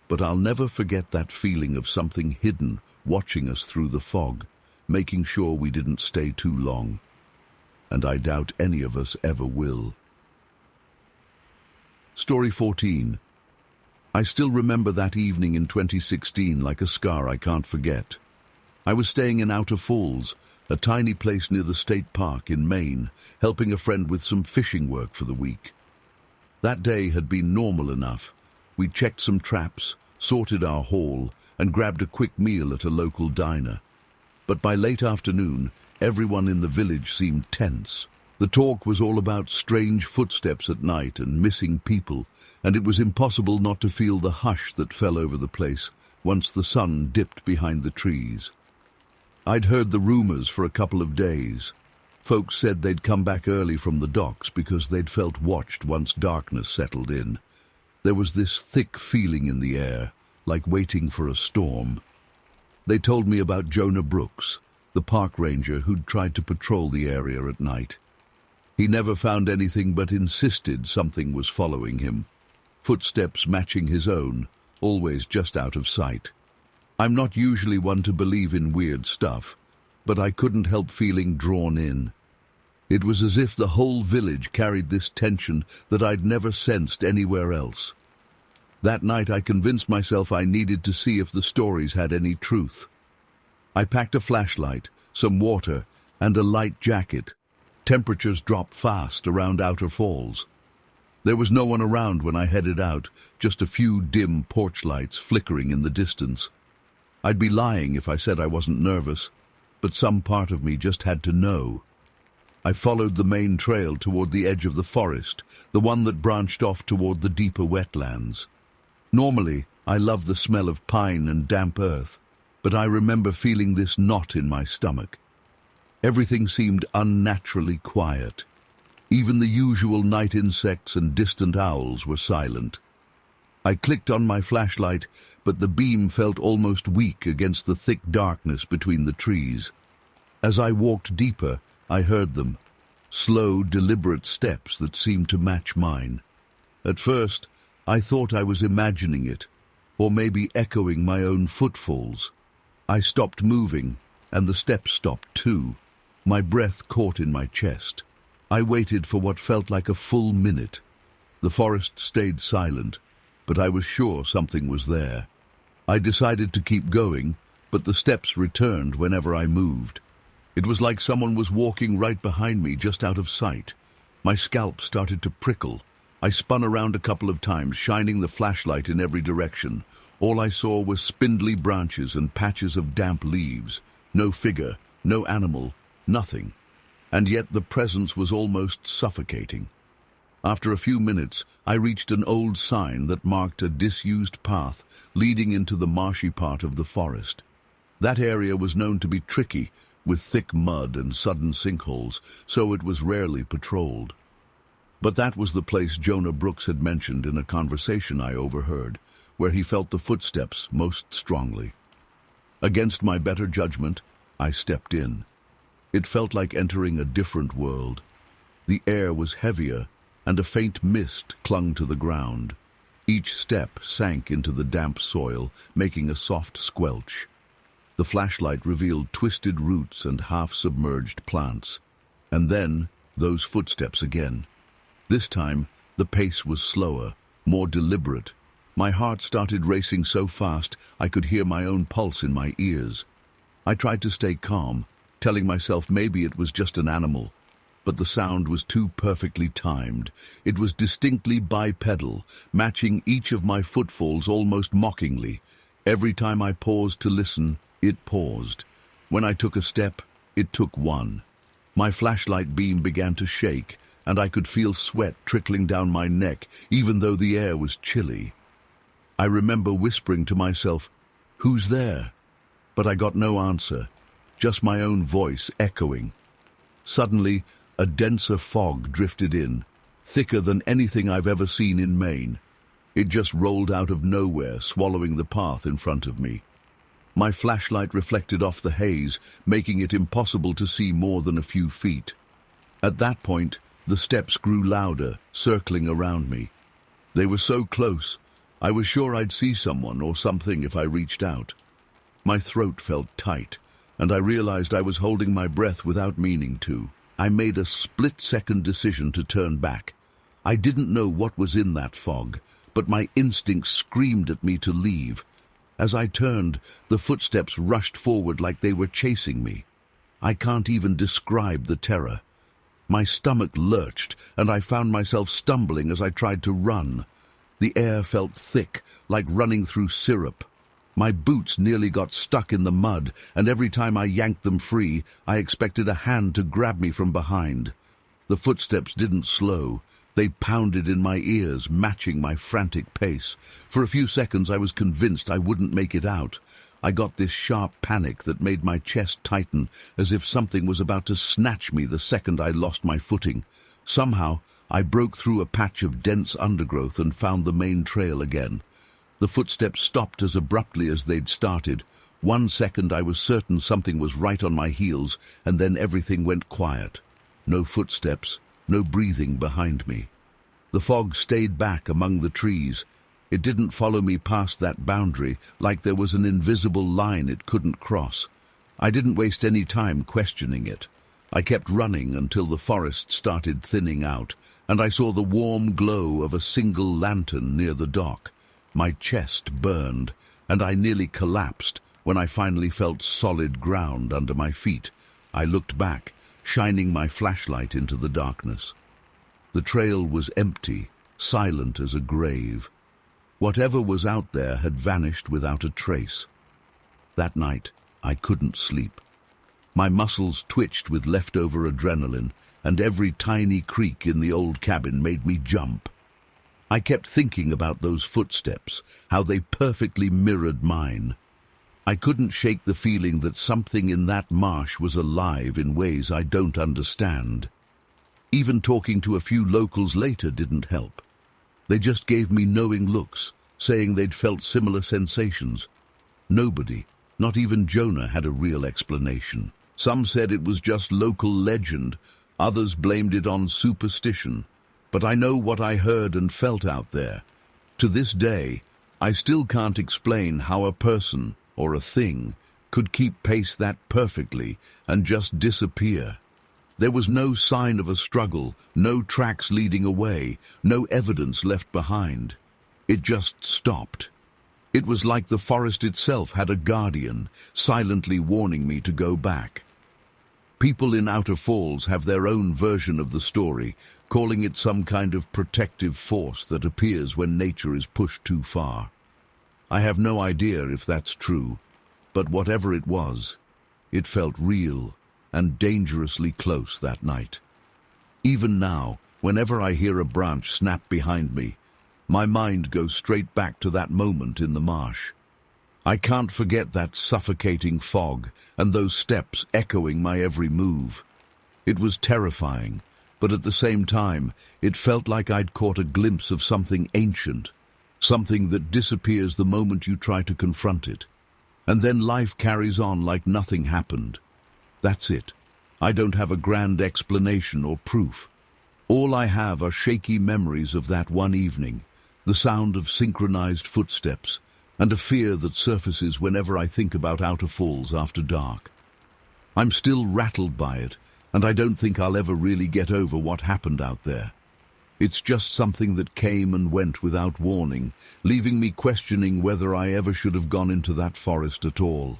but I'll never forget that feeling of something hidden watching us through the fog, making sure we didn't stay too long. And I doubt any of us ever will. Story 14. I still remember that evening in 2016 like a scar I can't forget. I was staying in Outer Falls, a tiny place near the state park in Maine, helping a friend with some fishing work for the week. That day had been normal enough. We checked some traps, sorted our haul, and grabbed a quick meal at a local diner. But by late afternoon, everyone in the village seemed tense. The talk was all about strange footsteps at night and missing people, and it was impossible not to feel the hush that fell over the place once the sun dipped behind the trees. I'd heard the rumors for a couple of days. Folks said they'd come back early from the docks because they'd felt watched once darkness settled in. There was this thick feeling in the air, like waiting for a storm. They told me about Jonah Brooks, the park ranger who'd tried to patrol the area at night. He never found anything but insisted something was following him. Footsteps matching his own, always just out of sight. I'm not usually one to believe in weird stuff, but I couldn't help feeling drawn in. It was as if the whole village carried this tension that I'd never sensed anywhere else. That night I convinced myself I needed to see if the stories had any truth. I packed a flashlight, some water, and a light jacket. Temperatures dropped fast around Outer Falls. There was no one around when I headed out, just a few dim porch lights flickering in the distance. I'd be lying if I said I wasn't nervous, but some part of me just had to know. I followed the main trail toward the edge of the forest, the one that branched off toward the deeper wetlands. Normally, I love the smell of pine and damp earth, but I remember feeling this knot in my stomach. Everything seemed unnaturally quiet. Even the usual night insects and distant owls were silent. I clicked on my flashlight, but the beam felt almost weak against the thick darkness between the trees. As I walked deeper, I heard them, slow, deliberate steps that seemed to match mine. At first, I thought I was imagining it, or maybe echoing my own footfalls. I stopped moving, and the steps stopped too. My breath caught in my chest. I waited for what felt like a full minute. The forest stayed silent, but I was sure something was there. I decided to keep going, but the steps returned whenever I moved. It was like someone was walking right behind me, just out of sight. My scalp started to prickle. I spun around a couple of times, shining the flashlight in every direction. All I saw was spindly branches and patches of damp leaves. No figure, no animal, nothing. And yet the presence was almost suffocating. After a few minutes, I reached an old sign that marked a disused path leading into the marshy part of the forest. That area was known to be tricky, with thick mud and sudden sinkholes, so it was rarely patrolled. But that was the place Jonah Brooks had mentioned in a conversation I overheard, where he felt the footsteps most strongly. Against my better judgment, I stepped in. It felt like entering a different world. The air was heavier, and a faint mist clung to the ground. Each step sank into the damp soil, making a soft squelch. The flashlight revealed twisted roots and half-submerged plants. And then, those footsteps again. This time, the pace was slower, more deliberate. My heart started racing so fast I could hear my own pulse in my ears. I tried to stay calm, telling myself maybe it was just an animal. But the sound was too perfectly timed. It was distinctly bipedal, matching each of my footfalls almost mockingly. Every time I paused to listen, it paused. When I took a step, it took one. My flashlight beam began to shake, and I could feel sweat trickling down my neck, even though the air was chilly. I remember whispering to myself, "Who's there?" But I got no answer, just my own voice echoing. Suddenly, a denser fog drifted in, thicker than anything I've ever seen in Maine. It just rolled out of nowhere, swallowing the path in front of me. My flashlight reflected off the haze, making it impossible to see more than a few feet. At that point, the steps grew louder, circling around me. They were so close, I was sure I'd see someone or something if I reached out. My throat felt tight, and I realized I was holding my breath without meaning to. I made a split-second decision to turn back. I didn't know what was in that fog, but my instincts screamed at me to leave. As I turned, the footsteps rushed forward like they were chasing me. I can't even describe the terror. My stomach lurched, and I found myself stumbling as I tried to run. The air felt thick, like running through syrup. My boots nearly got stuck in the mud, and every time I yanked them free, I expected a hand to grab me from behind. The footsteps didn't slow. They pounded in my ears, matching my frantic pace. For a few seconds I was convinced I wouldn't make it out. I got this sharp panic that made my chest tighten, as if something was about to snatch me the second I lost my footing. Somehow, I broke through a patch of dense undergrowth and found the main trail again. The footsteps stopped as abruptly as they'd started. 1 second I was certain something was right on my heels, and then everything went quiet. No footsteps, no breathing behind me. The fog stayed back among the trees. It didn't follow me past that boundary, like there was an invisible line it couldn't cross. I didn't waste any time questioning it. I kept running until the forest started thinning out, and I saw the warm glow of a single lantern near the dock. My chest burned, and I nearly collapsed when I finally felt solid ground under my feet. I looked back, shining my flashlight into the darkness. The trail was empty, silent as a grave. Whatever was out there had vanished without a trace. That night, I couldn't sleep. My muscles twitched with leftover adrenaline, and every tiny creak in the old cabin made me jump. I kept thinking about those footsteps, how they perfectly mirrored mine. I couldn't shake the feeling that something in that marsh was alive in ways I don't understand. Even talking to a few locals later didn't help. They just gave me knowing looks, saying they'd felt similar sensations. Nobody, not even Jonah, had a real explanation. Some said it was just local legend, others blamed it on superstition. But I know what I heard and felt out there. To this day, I still can't explain how a person, or a thing, could keep pace that perfectly and just disappear. There was no sign of a struggle, no tracks leading away, no evidence left behind. It just stopped. It was like the forest itself had a guardian, silently warning me to go back. People in Outer Falls have their own version of the story, calling it some kind of protective force that appears when nature is pushed too far. I have no idea if that's true, but whatever it was, it felt real and dangerously close that night. Even now, whenever I hear a branch snap behind me, my mind goes straight back to that moment in the marsh. I can't forget that suffocating fog and those steps echoing my every move. It was terrifying, but at the same time, it felt like I'd caught a glimpse of something ancient, something that disappears the moment you try to confront it. And then life carries on like nothing happened. That's it. I don't have a grand explanation or proof. All I have are shaky memories of that one evening, the sound of synchronized footsteps, and a fear that surfaces whenever I think about outer falls after dark. I'm still rattled by it, and I don't think I'll ever really get over what happened out there. It's just something that came and went without warning, leaving me questioning whether I ever should have gone into that forest at all.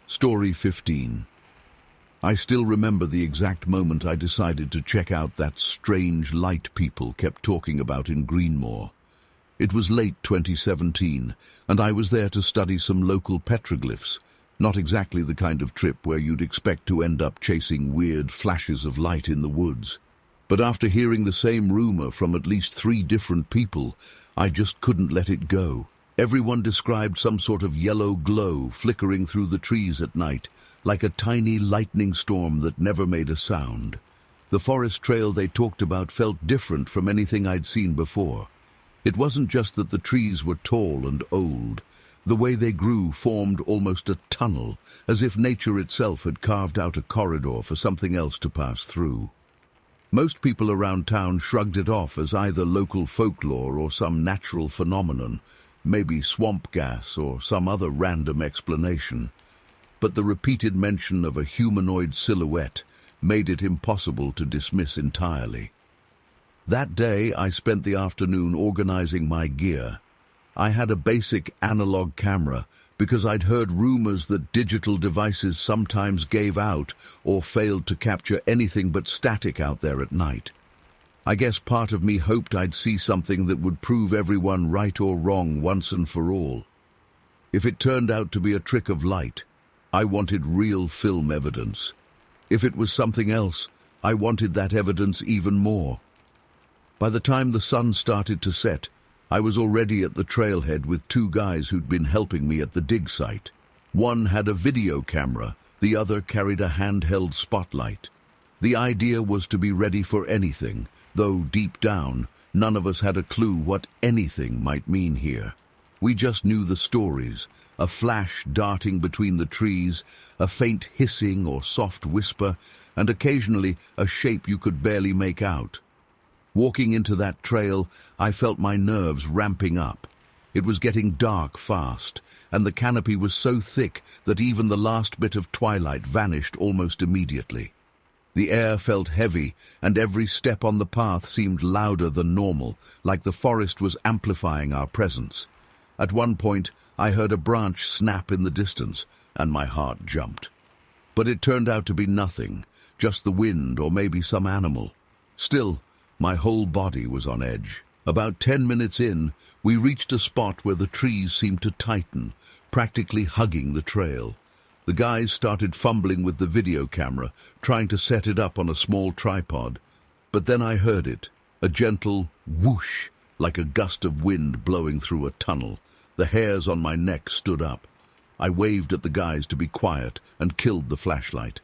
Story 15. I still remember the exact moment I decided to check out that strange light people kept talking about in Greenmore. It was late 2017, and I was there to study some local petroglyphs, not exactly the kind of trip where you'd expect to end up chasing weird flashes of light in the woods. But after hearing the same rumor from at least 3 different people, I just couldn't let it go. Everyone described some sort of yellow glow flickering through the trees at night, like a tiny lightning storm that never made a sound. The forest trail they talked about felt different from anything I'd seen before. It wasn't just that the trees were tall and old. The way they grew formed almost a tunnel, as if nature itself had carved out a corridor for something else to pass through. Most people around town shrugged it off as either local folklore or some natural phenomenon, maybe swamp gas or some other random explanation. But the repeated mention of a humanoid silhouette made it impossible to dismiss entirely. That day, I spent the afternoon organizing my gear. I had a basic analog camera because I'd heard rumors that digital devices sometimes gave out or failed to capture anything but static out there at night. I guess part of me hoped I'd see something that would prove everyone right or wrong once and for all. If it turned out to be a trick of light, I wanted real film evidence. If it was something else, I wanted that evidence even more. By the time the sun started to set, I was already at the trailhead with 2 guys who'd been helping me at the dig site. One had a video camera, the other carried a handheld spotlight. The idea was to be ready for anything, though deep down, none of us had a clue what anything might mean here. We just knew the stories, a flash darting between the trees, a faint hissing or soft whisper, and occasionally a shape you could barely make out. Walking into that trail, I felt my nerves ramping up. It was getting dark fast, and the canopy was so thick that even the last bit of twilight vanished almost immediately. The air felt heavy, and every step on the path seemed louder than normal, like the forest was amplifying our presence. At one point, I heard a branch snap in the distance, and my heart jumped. But it turned out to be nothing, just the wind or maybe some animal. Still, my whole body was on edge. About 10 minutes in, we reached a spot where the trees seemed to tighten, practically hugging the trail. The guys started fumbling with the video camera, trying to set it up on a small tripod. But then I heard it, a gentle whoosh, like a gust of wind blowing through a tunnel. The hairs on my neck stood up. I waved at the guys to be quiet and killed the flashlight.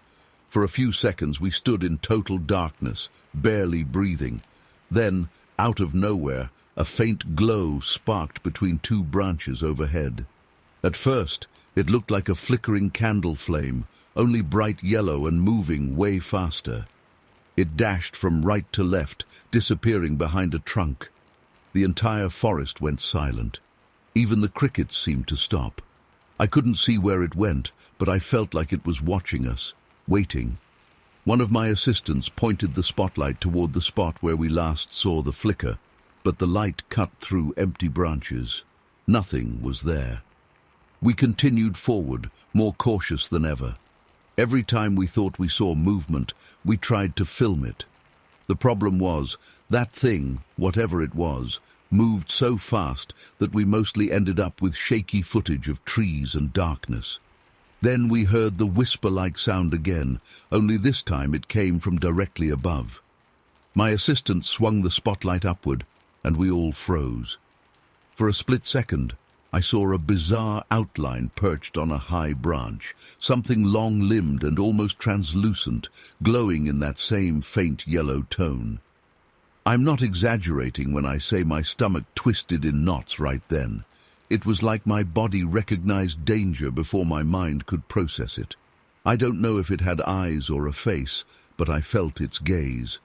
For a few seconds we stood in total darkness, barely breathing. Then, out of nowhere, a faint glow sparked between 2 branches overhead. At first, it looked like a flickering candle flame, only bright yellow and moving way faster. It dashed from right to left, disappearing behind a trunk. The entire forest went silent. Even the crickets seemed to stop. I couldn't see where it went, but I felt like it was watching us, waiting. One of my assistants pointed the spotlight toward the spot where we last saw the flicker, but the light cut through empty branches. Nothing was there. We continued forward, more cautious than ever. Every time we thought we saw movement, we tried to film it. The problem was, that thing, whatever it was, moved so fast that we mostly ended up with shaky footage of trees and darkness. Then we heard the whisper-like sound again, only this time it came from directly above. My assistant swung the spotlight upward, and we all froze. For a split second, I saw a bizarre outline perched on a high branch, something long-limbed and almost translucent, glowing in that same faint yellow tone. I'm not exaggerating when I say my stomach twisted in knots right then. It was like my body recognized danger before my mind could process it. I don't know if it had eyes or a face, but I felt its gaze.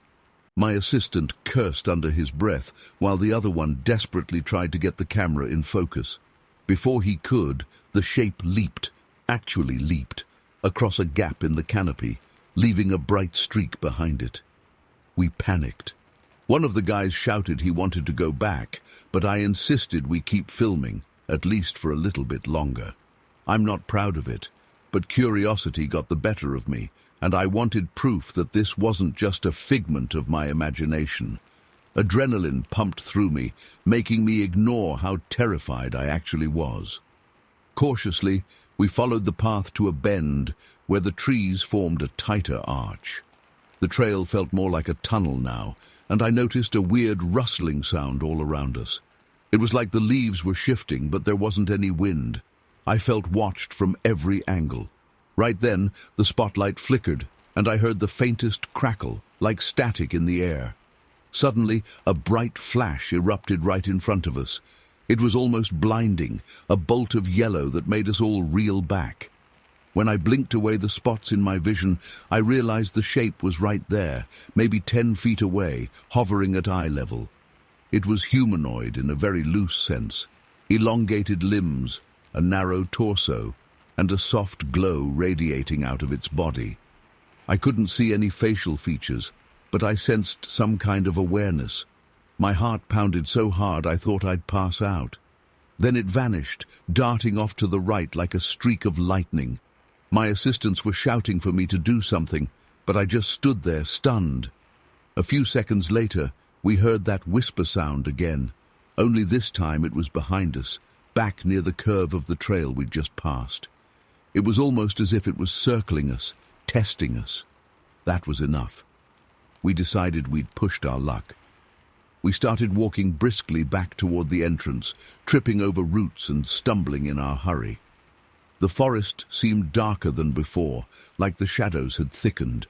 My assistant cursed under his breath, while the other one desperately tried to get the camera in focus. Before he could, the shape leaped, actually leaped, across a gap in the canopy, leaving a bright streak behind it. We panicked. One of the guys shouted he wanted to go back, but I insisted we keep filming, at least for a little bit longer. I'm not proud of it, but curiosity got the better of me, and I wanted proof that this wasn't just a figment of my imagination. Adrenaline pumped through me, making me ignore how terrified I actually was. Cautiously, we followed the path to a bend where the trees formed a tighter arch. The trail felt more like a tunnel now, and I noticed a weird rustling sound all around us. It was like the leaves were shifting, but there wasn't any wind. I felt watched from every angle. Right then, the spotlight flickered, and I heard the faintest crackle, like static in the air. Suddenly, a bright flash erupted right in front of us. It was almost blinding, a bolt of yellow that made us all reel back. When I blinked away the spots in my vision, I realized the shape was right there, maybe 10 feet away, hovering at eye level. It was humanoid in a very loose sense. Elongated limbs, a narrow torso, and a soft glow radiating out of its body. I couldn't see any facial features, but I sensed some kind of awareness. My heart pounded so hard I thought I'd pass out. Then it vanished, darting off to the right like a streak of lightning. My assistants were shouting for me to do something, but I just stood there, stunned. A few seconds later, we heard that whisper sound again. Only this time it was behind us, back near the curve of the trail we'd just passed. It was almost as if it was circling us, testing us. That was enough. We decided we'd pushed our luck. We started walking briskly back toward the entrance, tripping over roots and stumbling in our hurry. The forest seemed darker than before, like the shadows had thickened.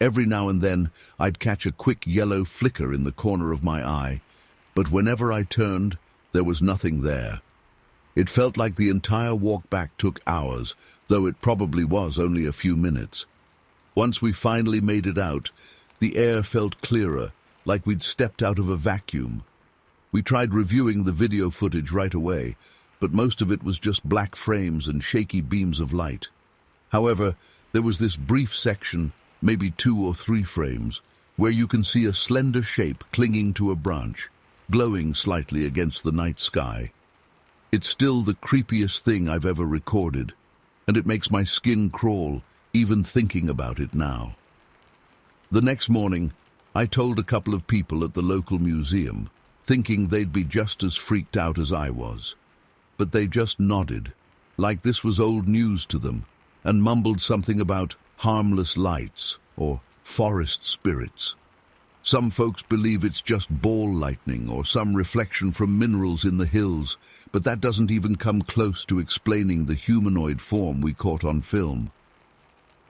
Every now and then, I'd catch a quick yellow flicker in the corner of my eye, but whenever I turned, there was nothing there. It felt like the entire walk back took hours, though it probably was only a few minutes. Once we finally made it out, the air felt clearer, like we'd stepped out of a vacuum. We tried reviewing the video footage right away, but most of it was just black frames and shaky beams of light. However, there was this brief section, maybe 2 or 3 frames, where you can see a slender shape clinging to a branch, glowing slightly against the night sky. It's still the creepiest thing I've ever recorded, and it makes my skin crawl, even thinking about it now. The next morning, I told a couple of people at the local museum, thinking they'd be just as freaked out as I was. But they just nodded, like this was old news to them, and mumbled something about harmless lights or forest spirits. Some folks believe it's just ball lightning or some reflection from minerals in the hills, but that doesn't even come close to explaining the humanoid form we caught on film.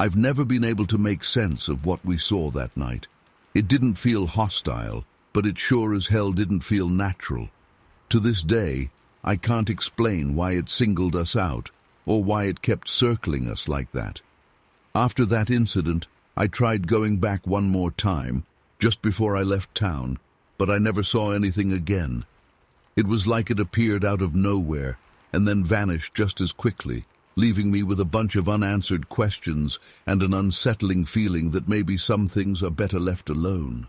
I've never been able to make sense of what we saw that night. It didn't feel hostile, but it sure as hell didn't feel natural. To this day, I can't explain why it singled us out, or why it kept circling us like that. After that incident, I tried going back one more time, just before I left town, but I never saw anything again. It was like it appeared out of nowhere, and then vanished just as quickly, leaving me with a bunch of unanswered questions and an unsettling feeling that maybe some things are better left alone.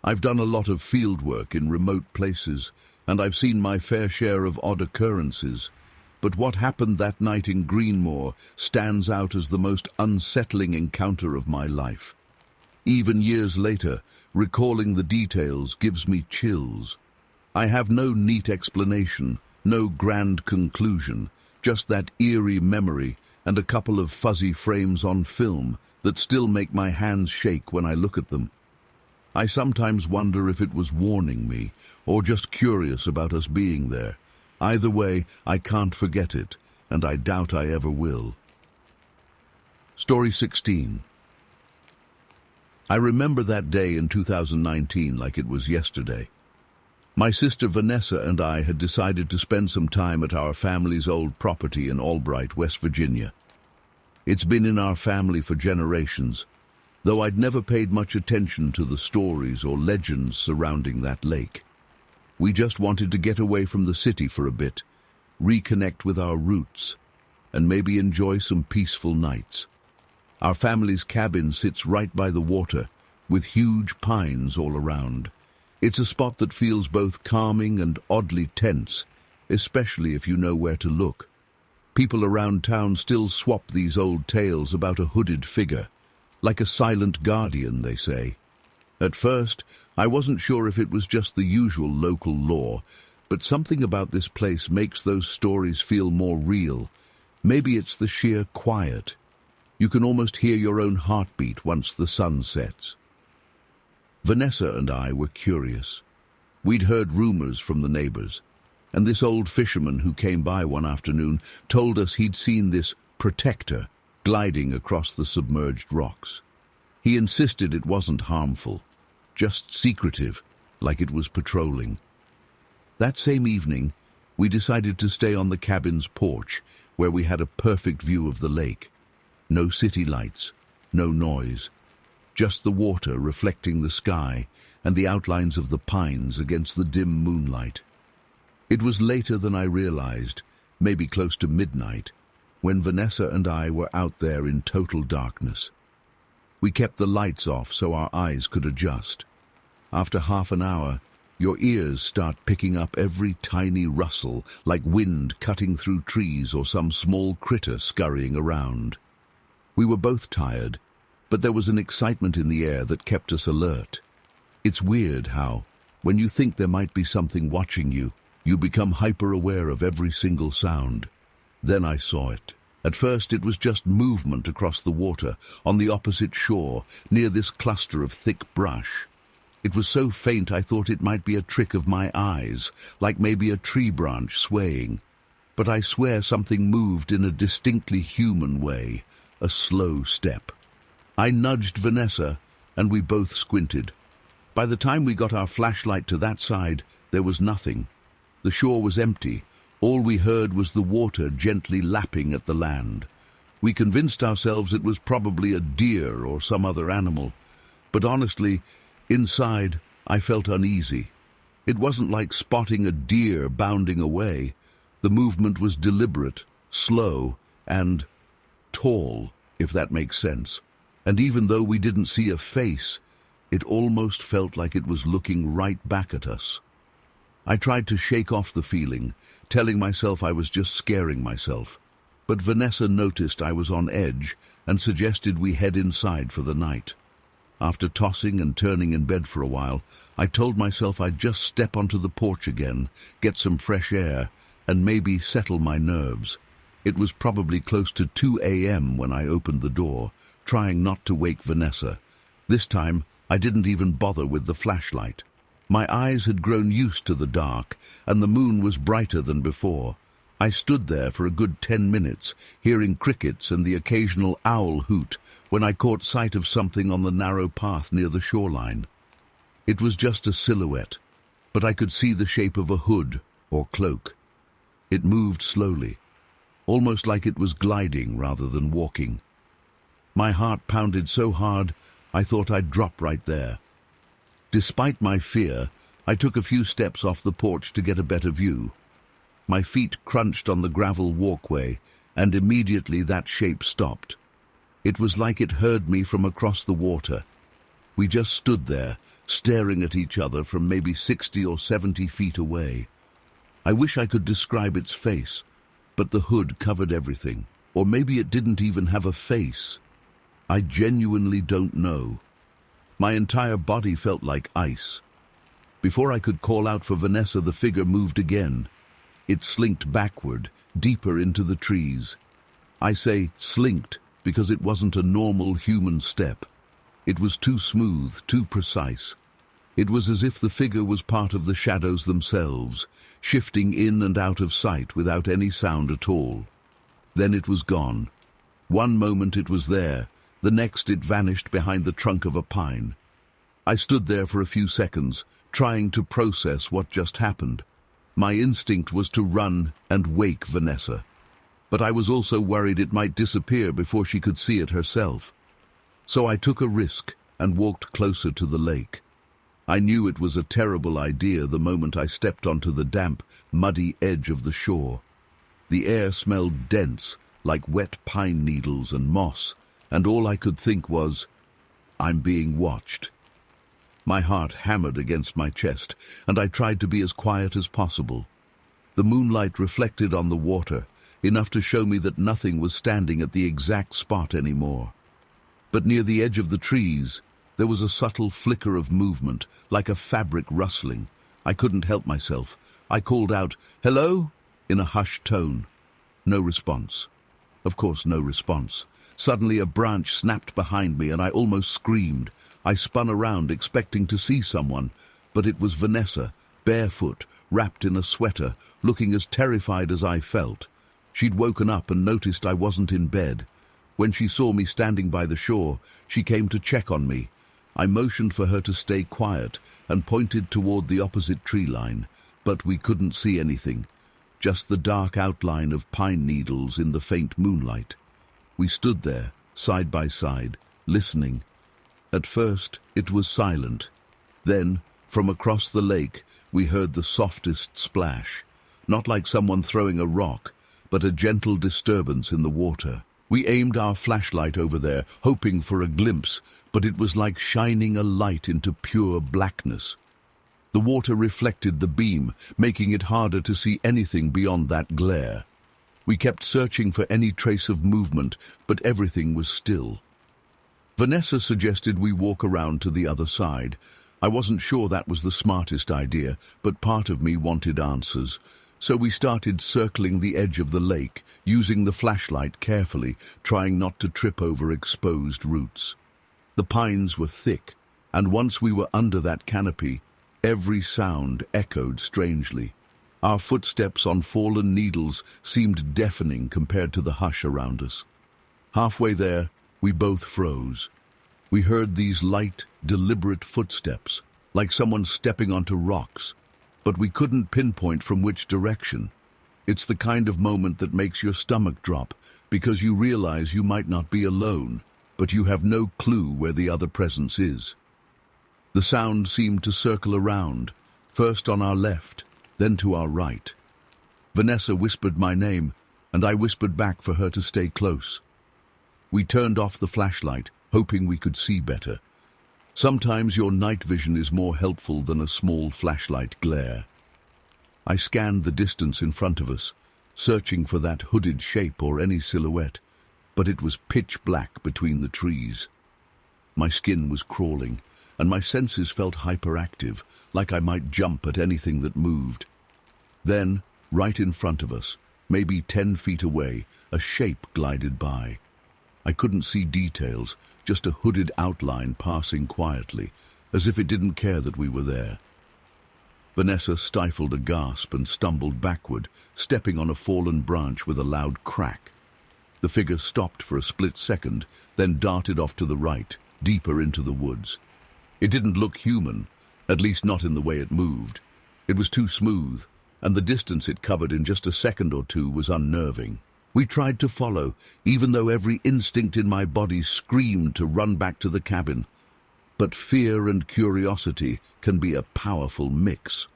I've done a lot of field work in remote places, and I've seen my fair share of odd occurrences, but what happened that night in Greenmore stands out as the most unsettling encounter of my life. Even years later, recalling the details gives me chills. I have no neat explanation, no grand conclusion, just that eerie memory and a couple of fuzzy frames on film that still make my hands shake when I look at them. I sometimes wonder if it was warning me, or just curious about us being there. Either way, I can't forget it, and I doubt I ever will. Story 16. I remember that day in 2019 like it was yesterday. My sister Vanessa and I had decided to spend some time at our family's old property in Albright, West Virginia. It's been in our family for generations, though I'd never paid much attention to the stories or legends surrounding that lake. We just wanted to get away from the city for a bit, reconnect with our roots, and maybe enjoy some peaceful nights. Our family's cabin sits right by the water, with huge pines all around. It's a spot that feels both calming and oddly tense, especially if you know where to look. People around town still swap these old tales about a hooded figure, like a silent guardian, they say. At first, I wasn't sure if it was just the usual local lore, but something about this place makes those stories feel more real. Maybe it's the sheer quiet. You can almost hear your own heartbeat once the sun sets. Vanessa and I were curious. We'd heard rumors from the neighbors, and this old fisherman who came by one afternoon told us he'd seen this protector gliding across the submerged rocks. He insisted it wasn't harmful, just secretive, like it was patrolling. That same evening, we decided to stay on the cabin's porch, where we had a perfect view of the lake. No city lights, no noise, just the water reflecting the sky and the outlines of the pines against the dim moonlight. It was later than I realized, maybe close to midnight, when Vanessa and I were out there in total darkness. We kept the lights off so our eyes could adjust. After half an hour, your ears start picking up every tiny rustle, like wind cutting through trees or some small critter scurrying around. We were both tired, but there was an excitement in the air that kept us alert. It's weird how, when you think there might be something watching you, you become hyper-aware of every single sound. Then I saw it. At first it was just movement across the water, on the opposite shore, near this cluster of thick brush. It was so faint I thought it might be a trick of my eyes, like maybe a tree branch swaying. But I swear something moved in a distinctly human way, a slow step. I nudged Vanessa, and we both squinted. By the time we got our flashlight to that side, there was nothing. The shore was empty. All we heard was the water gently lapping at the land. We convinced ourselves it was probably a deer or some other animal. But honestly, inside, I felt uneasy. It wasn't like spotting a deer bounding away. The movement was deliberate, slow, and tall, if that makes sense. And even though we didn't see a face, it almost felt like it was looking right back at us. I tried to shake off the feeling, telling myself I was just scaring myself. But Vanessa noticed I was on edge and suggested we head inside for the night. After tossing and turning in bed for a while, I told myself I'd just step onto the porch again, get some fresh air, and maybe settle my nerves. It was probably close to 2 a.m. when I opened the door, trying not to wake Vanessa. This time, I didn't even bother with the flashlight. My eyes had grown used to the dark, and the moon was brighter than before. I stood there for a good 10 minutes, hearing crickets and the occasional owl hoot, when I caught sight of something on the narrow path near the shoreline. It was just a silhouette, but I could see the shape of a hood or cloak. It moved slowly, almost like it was gliding rather than walking. My heart pounded so hard, I thought I'd drop right there. Despite my fear, I took a few steps off the porch to get a better view. My feet crunched on the gravel walkway, and immediately that shape stopped. It was like it heard me from across the water. We just stood there, staring at each other from maybe 60 or 70 feet away. I wish I could describe its face, but the hood covered everything. Or maybe it didn't even have a face. I genuinely don't know. My entire body felt like ice. Before I could call out for Vanessa, the figure moved again. It slinked backward, deeper into the trees. I say slinked because it wasn't a normal human step. It was too smooth, too precise. It was as if the figure was part of the shadows themselves, shifting in and out of sight without any sound at all. Then it was gone. One moment it was there, the next it vanished behind the trunk of a pine. I stood there for a few seconds, trying to process what just happened. My instinct was to run and wake Vanessa, but I was also worried it might disappear before she could see it herself. So I took a risk and walked closer to the lake. I knew it was a terrible idea the moment I stepped onto the damp, muddy edge of the shore. The air smelled dense, like wet pine needles and moss, and all I could think was, I'm being watched. My heart hammered against my chest, and I tried to be as quiet as possible. The moonlight reflected on the water, enough to show me that nothing was standing at the exact spot anymore. But near the edge of the trees, there was a subtle flicker of movement, like a fabric rustling. I couldn't help myself. I called out, "Hello?" in a hushed tone. No response. Of course, no response. Suddenly a branch snapped behind me and I almost screamed. I spun around expecting to see someone, but it was Vanessa, barefoot, wrapped in a sweater, looking as terrified as I felt. She'd woken up and noticed I wasn't in bed. When she saw me standing by the shore, she came to check on me. I motioned for her to stay quiet and pointed toward the opposite tree line, but we couldn't see anything, just the dark outline of pine needles in the faint moonlight. We stood there, side by side, listening. At first, it was silent. Then, from across the lake, we heard the softest splash, not like someone throwing a rock, but a gentle disturbance in the water. We aimed our flashlight over there, hoping for a glimpse, but it was like shining a light into pure blackness. The water reflected the beam, making it harder to see anything beyond that glare. We kept searching for any trace of movement, but everything was still. Vanessa suggested we walk around to the other side. I wasn't sure that was the smartest idea, but part of me wanted answers. So we started circling the edge of the lake, using the flashlight carefully, trying not to trip over exposed roots. The pines were thick, and once we were under that canopy, every sound echoed strangely. Our footsteps on fallen needles seemed deafening compared to the hush around us. Halfway there, we both froze. We heard these light, deliberate footsteps, like someone stepping onto rocks, but we couldn't pinpoint from which direction. It's the kind of moment that makes your stomach drop, because you realize you might not be alone, but you have no clue where the other presence is. The sound seemed to circle around, first on our left, then to our right. Vanessa whispered my name, and I whispered back for her to stay close. We turned off the flashlight, hoping we could see better. Sometimes your night vision is more helpful than a small flashlight glare. I scanned the distance in front of us, searching for that hooded shape or any silhouette, but it was pitch black between the trees. My skin was crawling, and my senses felt hyperactive, like I might jump at anything that moved. Then, right in front of us, maybe 10 feet away, a shape glided by. I couldn't see details, just a hooded outline passing quietly, as if it didn't care that we were there. Vanessa stifled a gasp and stumbled backward, stepping on a fallen branch with a loud crack. The figure stopped for a split second, then darted off to the right, deeper into the woods. It didn't look human, at least not in the way it moved. It was too smooth, and the distance it covered in just a second or two was unnerving. We tried to follow, even though every instinct in my body screamed to run back to the cabin. But fear and curiosity can be a powerful mix.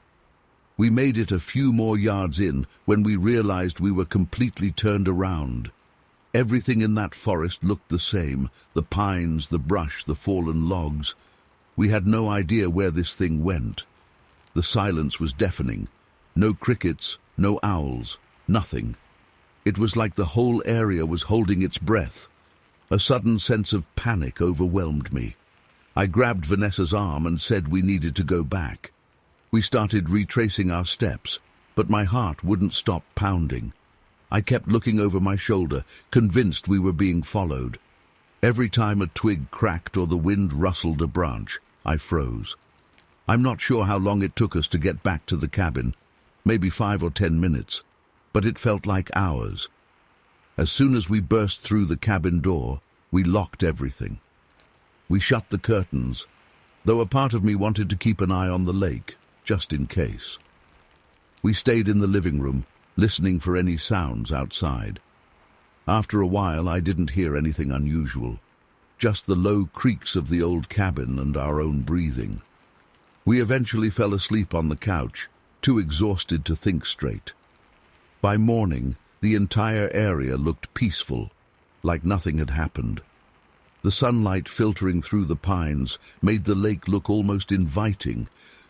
We made it a few more yards in when we realized we were completely turned around. Everything in that forest looked the same, the pines, the brush, the fallen logs. We had no idea where this thing went. The silence was deafening. No crickets, no owls, nothing. It was like the whole area was holding its breath. A sudden sense of panic overwhelmed me. I grabbed Vanessa's arm and said we needed to go back. We started retracing our steps, but my heart wouldn't stop pounding. I kept looking over my shoulder, convinced we were being followed. Every time a twig cracked or the wind rustled a branch, I froze. I'm not sure how long it took us to get back to the cabin, maybe 5 or 10 minutes, but it felt like hours. As soon as we burst through the cabin door, we locked everything. We shut the curtains, though a part of me wanted to keep an eye on the lake, just in case. We stayed in the living room, listening for any sounds outside. After a while, I didn't hear anything unusual, just the low creaks of the old cabin and our own breathing. We eventually fell asleep on the couch, too exhausted to think straight. By morning, The entire area looked peaceful, like nothing had happened. The sunlight filtering through the pines made the lake look almost inviting,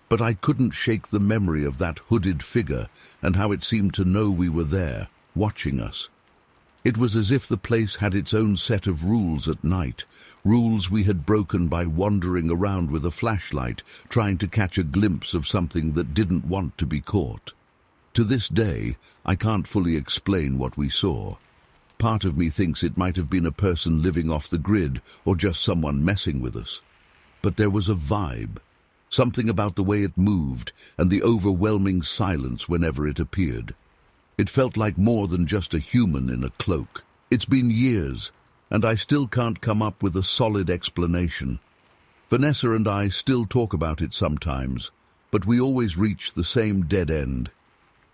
but I couldn't shake the memory of that hooded figure and how it seemed to know we were there, watching us. It was as if the place had its own set of rules at night, rules we had broken by wandering around with a flashlight, trying to catch a glimpse of something that didn't want to be caught. To this day, I can't fully explain what we saw. Part of me thinks it might have been a person living off the grid or just someone messing with us. But there was a vibe, something about the way it moved and the overwhelming silence whenever it appeared. It felt like more than just a human in a cloak. It's been years, and I still can't come up with a solid explanation. Vanessa and I still talk about it sometimes, but we always reach the same dead end.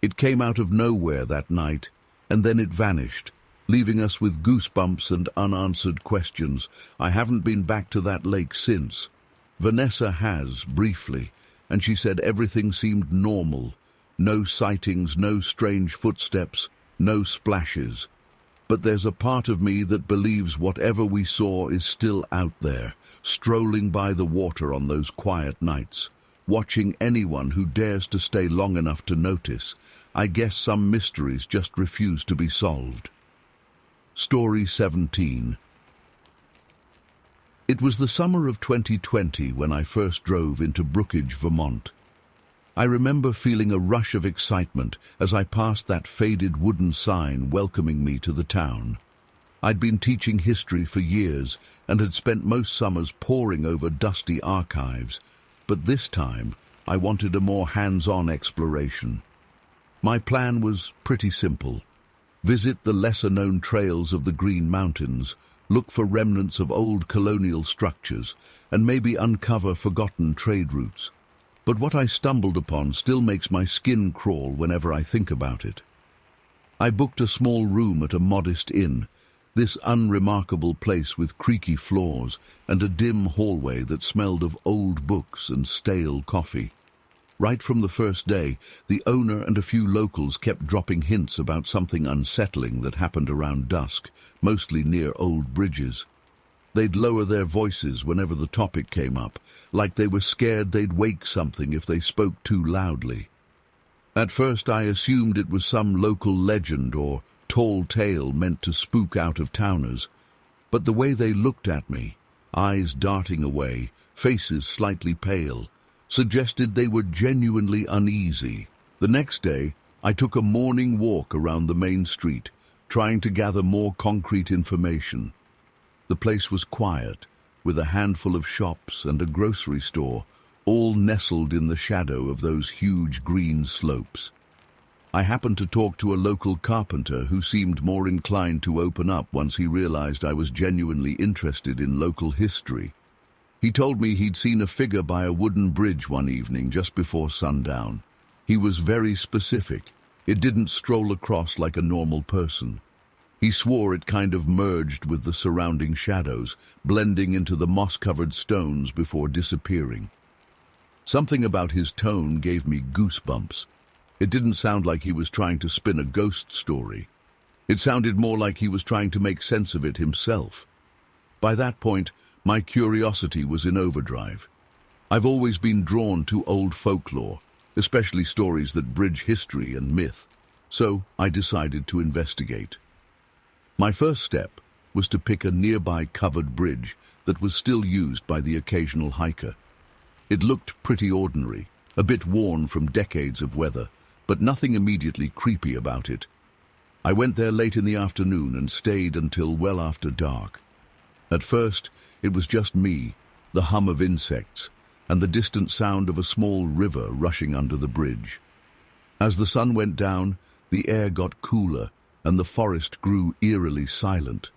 It came out of nowhere that night, and then it vanished, leaving us with goosebumps and unanswered questions. I haven't been back to that lake since. Vanessa has, briefly, and she said everything seemed normal. No sightings, no strange footsteps, no splashes. But there's a part of me that believes whatever we saw is still out there, strolling by the water on those quiet nights, watching anyone who dares to stay long enough to notice. I guess some mysteries just refuse to be solved. Story 17. It was the summer of 2020 when I first drove into Bookage, Vermont. I remember feeling a rush of excitement as I passed that faded wooden sign welcoming me to the town. I'd been teaching history for years and had spent most summers poring over dusty archives, but this time I wanted a more hands-on exploration. My plan was pretty simple. Visit the lesser-known trails of the Green Mountains, look for remnants of old colonial structures, and maybe uncover forgotten trade routes. But what I stumbled upon still makes my skin crawl whenever I think about it. I booked a small room at a modest inn, this unremarkable place with creaky floors and a dim hallway that smelled of old books and stale coffee. Right from the first day, the owner and a few locals kept dropping hints about something unsettling that happened around dusk, mostly near old bridges. They'd lower their voices whenever the topic came up, like they were scared they'd wake something if they spoke too loudly. At first I assumed it was some local legend or tall tale meant to spook out-of-towners, but the way they looked at me, eyes darting away, faces slightly pale, suggested they were genuinely uneasy. The next day, I took a morning walk around the main street, trying to gather more concrete information. The place was quiet, with a handful of shops and a grocery store, all nestled in the shadow of those huge green slopes. I happened to talk to a local carpenter who seemed more inclined to open up once he realized I was genuinely interested in local history. He told me he'd seen a figure by a wooden bridge one evening just before sundown. He was very specific. It didn't stroll across like a normal person. He swore it kind of merged with the surrounding shadows, blending into the moss-covered stones before disappearing. Something about his tone gave me goosebumps. It didn't sound like he was trying to spin a ghost story. It sounded more like he was trying to make sense of it himself. By that point, my curiosity was in overdrive. I've always been drawn to old folklore, especially stories that bridge history and myth, so I decided to investigate. My first step was to pick a nearby covered bridge that was still used by the occasional hiker. It looked pretty ordinary, a bit worn from decades of weather, but nothing immediately creepy about it. I went there late in the afternoon and stayed until well after dark. At first, it was just me, the hum of insects, and the distant sound of a small river rushing under the bridge. As the sun went down, the air got cooler, and the forest grew eerily silent.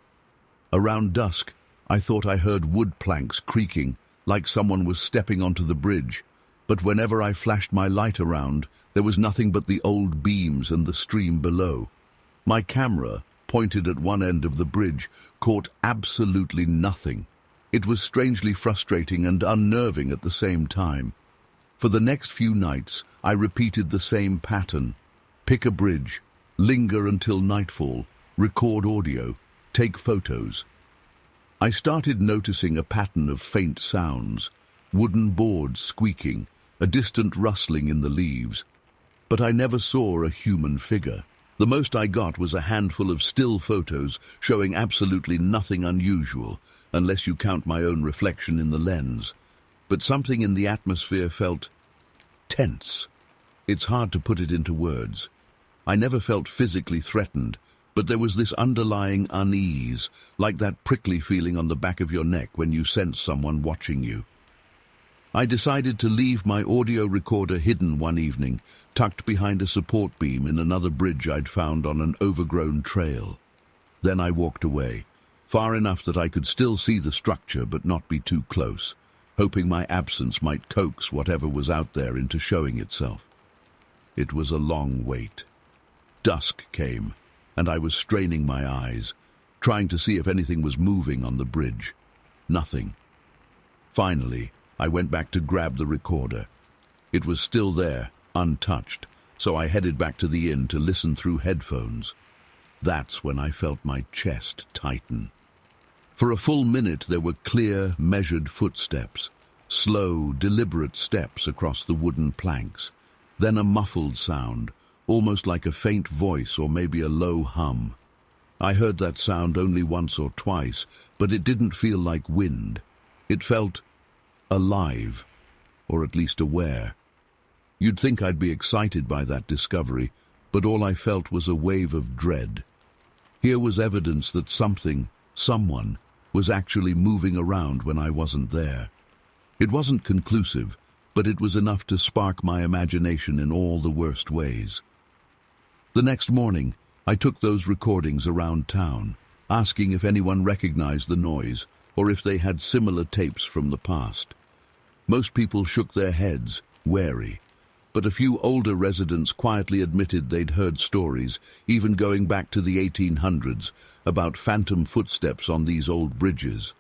Around dusk, I thought I heard wood planks creaking, like someone was stepping onto the bridge, but whenever I flashed my light around, there was nothing but the old beams and the stream below. My camera, pointed at one end of the bridge, caught absolutely nothing. It was strangely frustrating and unnerving at the same time. For the next few nights, I repeated the same pattern. Pick a bridge, linger until nightfall, record audio, take photos. I started noticing a pattern of faint sounds, wooden boards squeaking, a distant rustling in the leaves. But I never saw a human figure. The most I got was a handful of still photos showing absolutely nothing unusual, unless you count my own reflection in the lens. But something in the atmosphere felt tense. It's hard to put it into words. I never felt physically threatened, but there was this underlying unease, like that prickly feeling on the back of your neck when you sense someone watching you. I decided to leave my audio recorder hidden one evening, tucked behind a support beam in another bridge I'd found on an overgrown trail. Then I walked away, far enough that I could still see the structure but not be too close, hoping my absence might coax whatever was out there into showing itself. It was a long wait. Dusk came, and I was straining my eyes, trying to see if anything was moving on the bridge. Nothing. Finally, I went back to grab the recorder. It was still there, untouched, so I headed back to the inn to listen through headphones. That's when I felt my chest tighten. For a full minute there were clear, measured footsteps, slow, deliberate steps across the wooden planks, then a muffled sound, almost like a faint voice or maybe a low hum. I heard that sound only once or twice, but it didn't feel like wind. It felt alive, or at least aware. You'd think I'd be excited by that discovery, but all I felt was a wave of dread. Here was evidence that something, someone, was actually moving around when I wasn't there. It wasn't conclusive, but it was enough to spark my imagination in all the worst ways. The next morning, I took those recordings around town, asking if anyone recognized the noise or if they had similar tapes from the past. Most people shook their heads, wary, but a few older residents quietly admitted they'd heard stories, even going back to the 1800s, about phantom footsteps on these old bridges.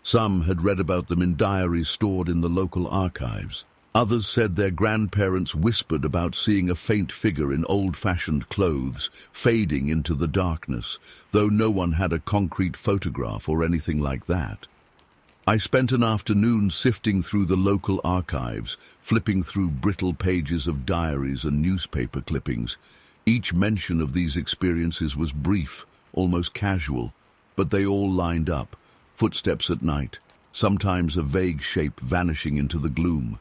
Some had read about them in diaries stored in the local archives. Others said their grandparents whispered about seeing a faint figure in old-fashioned clothes fading into the darkness, though no one had a concrete photograph or anything like that. I spent an afternoon sifting through the local archives, flipping through brittle pages of diaries and newspaper clippings. Each mention of these experiences was brief, almost casual, but they all lined up. Footsteps at night, sometimes a vague shape vanishing into the gloom.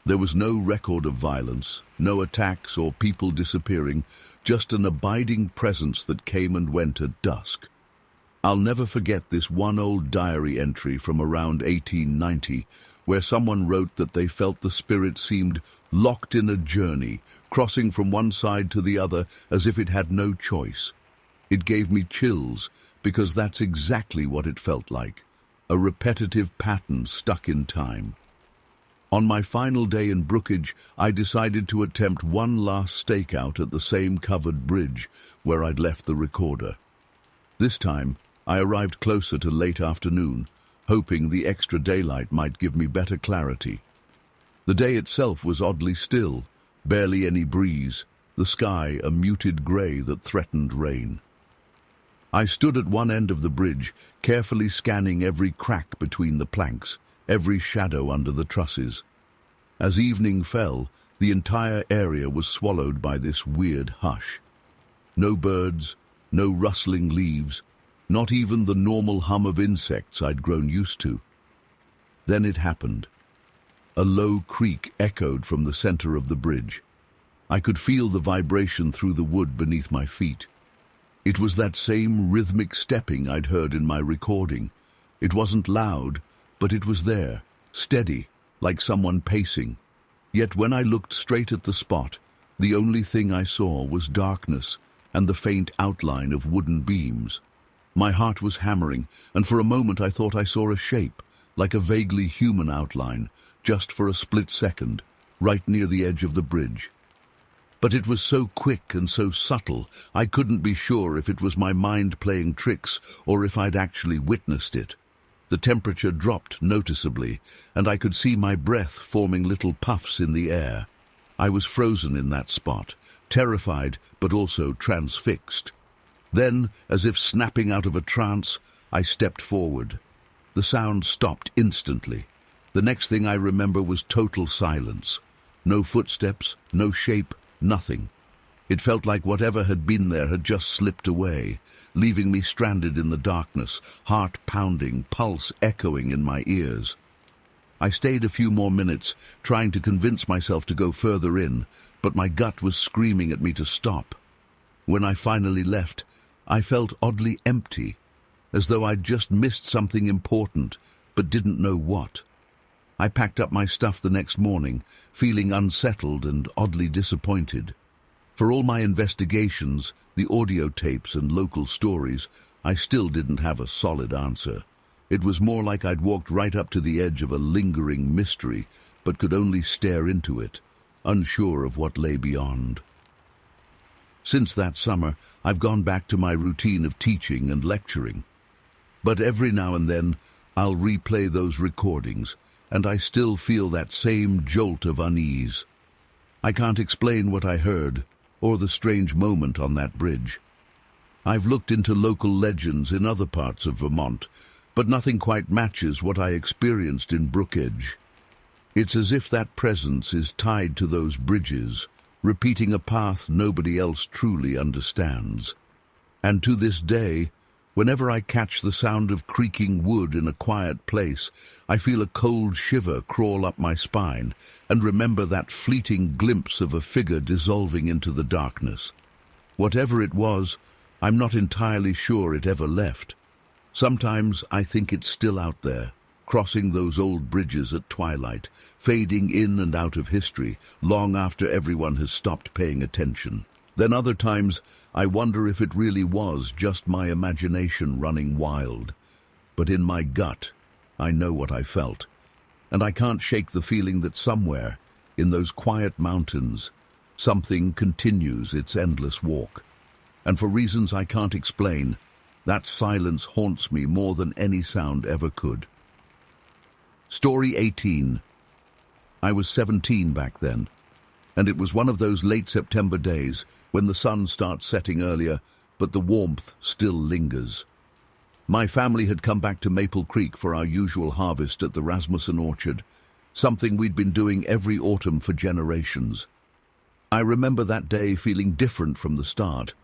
There was no record of violence, no attacks or people disappearing, just an abiding presence that came and went at dusk. I'll never forget this one old diary entry from around 1890, where someone wrote that they felt the spirit seemed locked in a journey, crossing from one side to the other as if it had no choice. It gave me chills, because that's exactly what it felt like, a repetitive pattern stuck in time. On my final day in Bookage, I decided to attempt one last stakeout at the same covered bridge where I'd left the recorder. This time, I arrived closer to late afternoon, hoping the extra daylight might give me better clarity. The day itself was oddly still, barely any breeze, the sky a muted grey that threatened rain. I stood at one end of the bridge, carefully scanning every crack between the planks, every shadow under the trusses. As evening fell, the entire area was swallowed by this weird hush. No birds, no rustling leaves, not even the normal hum of insects I'd grown used to. Then it happened. A low creak echoed from the center of the bridge. I could feel the vibration through the wood beneath my feet. It was that same rhythmic stepping I'd heard in my recording. It wasn't loud, but it was there, steady, like someone pacing. Yet when I looked straight at the spot, the only thing I saw was darkness and the faint outline of wooden beams. My heart was hammering, and for a moment I thought I saw a shape, like a vaguely human outline, just for a split second, right near the edge of the bridge. But it was so quick and so subtle, I couldn't be sure if it was my mind playing tricks or if I'd actually witnessed it. The temperature dropped noticeably, and I could see my breath forming little puffs in the air. I was frozen in that spot, terrified but also transfixed. Then, as if snapping out of a trance, I stepped forward. The sound stopped instantly. The next thing I remember was total silence. No footsteps, no shape, nothing. It felt like whatever had been there had just slipped away, leaving me stranded in the darkness, heart pounding, pulse echoing in my ears. I stayed a few more minutes, trying to convince myself to go further in, but my gut was screaming at me to stop. When I finally left, I felt oddly empty, as though I'd just missed something important, but didn't know what. I packed up my stuff the next morning, feeling unsettled and oddly disappointed. For all my investigations, the audio tapes and local stories, I still didn't have a solid answer. It was more like I'd walked right up to the edge of a lingering mystery, but could only stare into it, unsure of what lay beyond. Since that summer, I've gone back to my routine of teaching and lecturing. But every now and then, I'll replay those recordings, and I still feel that same jolt of unease. I can't explain what I heard, or the strange moment on that bridge. I've looked into local legends in other parts of Vermont, but nothing quite matches what I experienced in Bookage. It's as if that presence is tied to those bridges, repeating a path nobody else truly understands. And to this day, whenever I catch the sound of creaking wood in a quiet place, I feel a cold shiver crawl up my spine and remember that fleeting glimpse of a figure dissolving into the darkness. Whatever it was, I'm not entirely sure it ever left. Sometimes I think it's still out there, crossing those old bridges at twilight, fading in and out of history, long after everyone has stopped paying attention. Then other times, I wonder if it really was just my imagination running wild. But in my gut, I know what I felt, and I can't shake the feeling that somewhere, in those quiet mountains, something continues its endless walk. And for reasons I can't explain, that silence haunts me more than any sound ever could. Story 18. I was 17 back then, and it was one of those late September days when the sun starts setting earlier, but the warmth still lingers. My family had come back to Maple Creek for our usual harvest at the Rasmussen Orchard, something we'd been doing every autumn for generations. I remember that day feeling different from the start.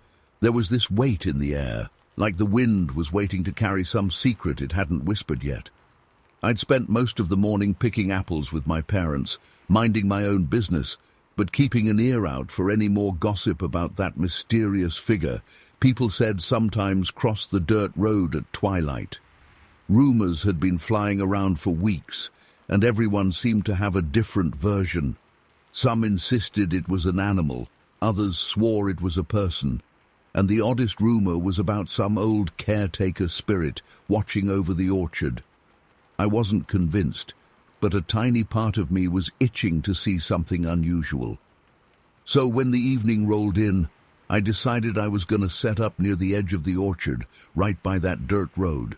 There was this weight in the air, like the wind was waiting to carry some secret it hadn't whispered yet. I'd spent most of the morning picking apples with my parents, minding my own business, but keeping an ear out for any more gossip about that mysterious figure people said sometimes crossed the dirt road at twilight. Rumors had been flying around for weeks, and everyone seemed to have a different version. Some insisted it was an animal, others swore it was a person, and the oddest rumor was about some old caretaker spirit watching over the orchard. I wasn't convinced, but a tiny part of me was itching to see something unusual. So when the evening rolled in, I decided I was going to set up near the edge of the orchard, right by that dirt road.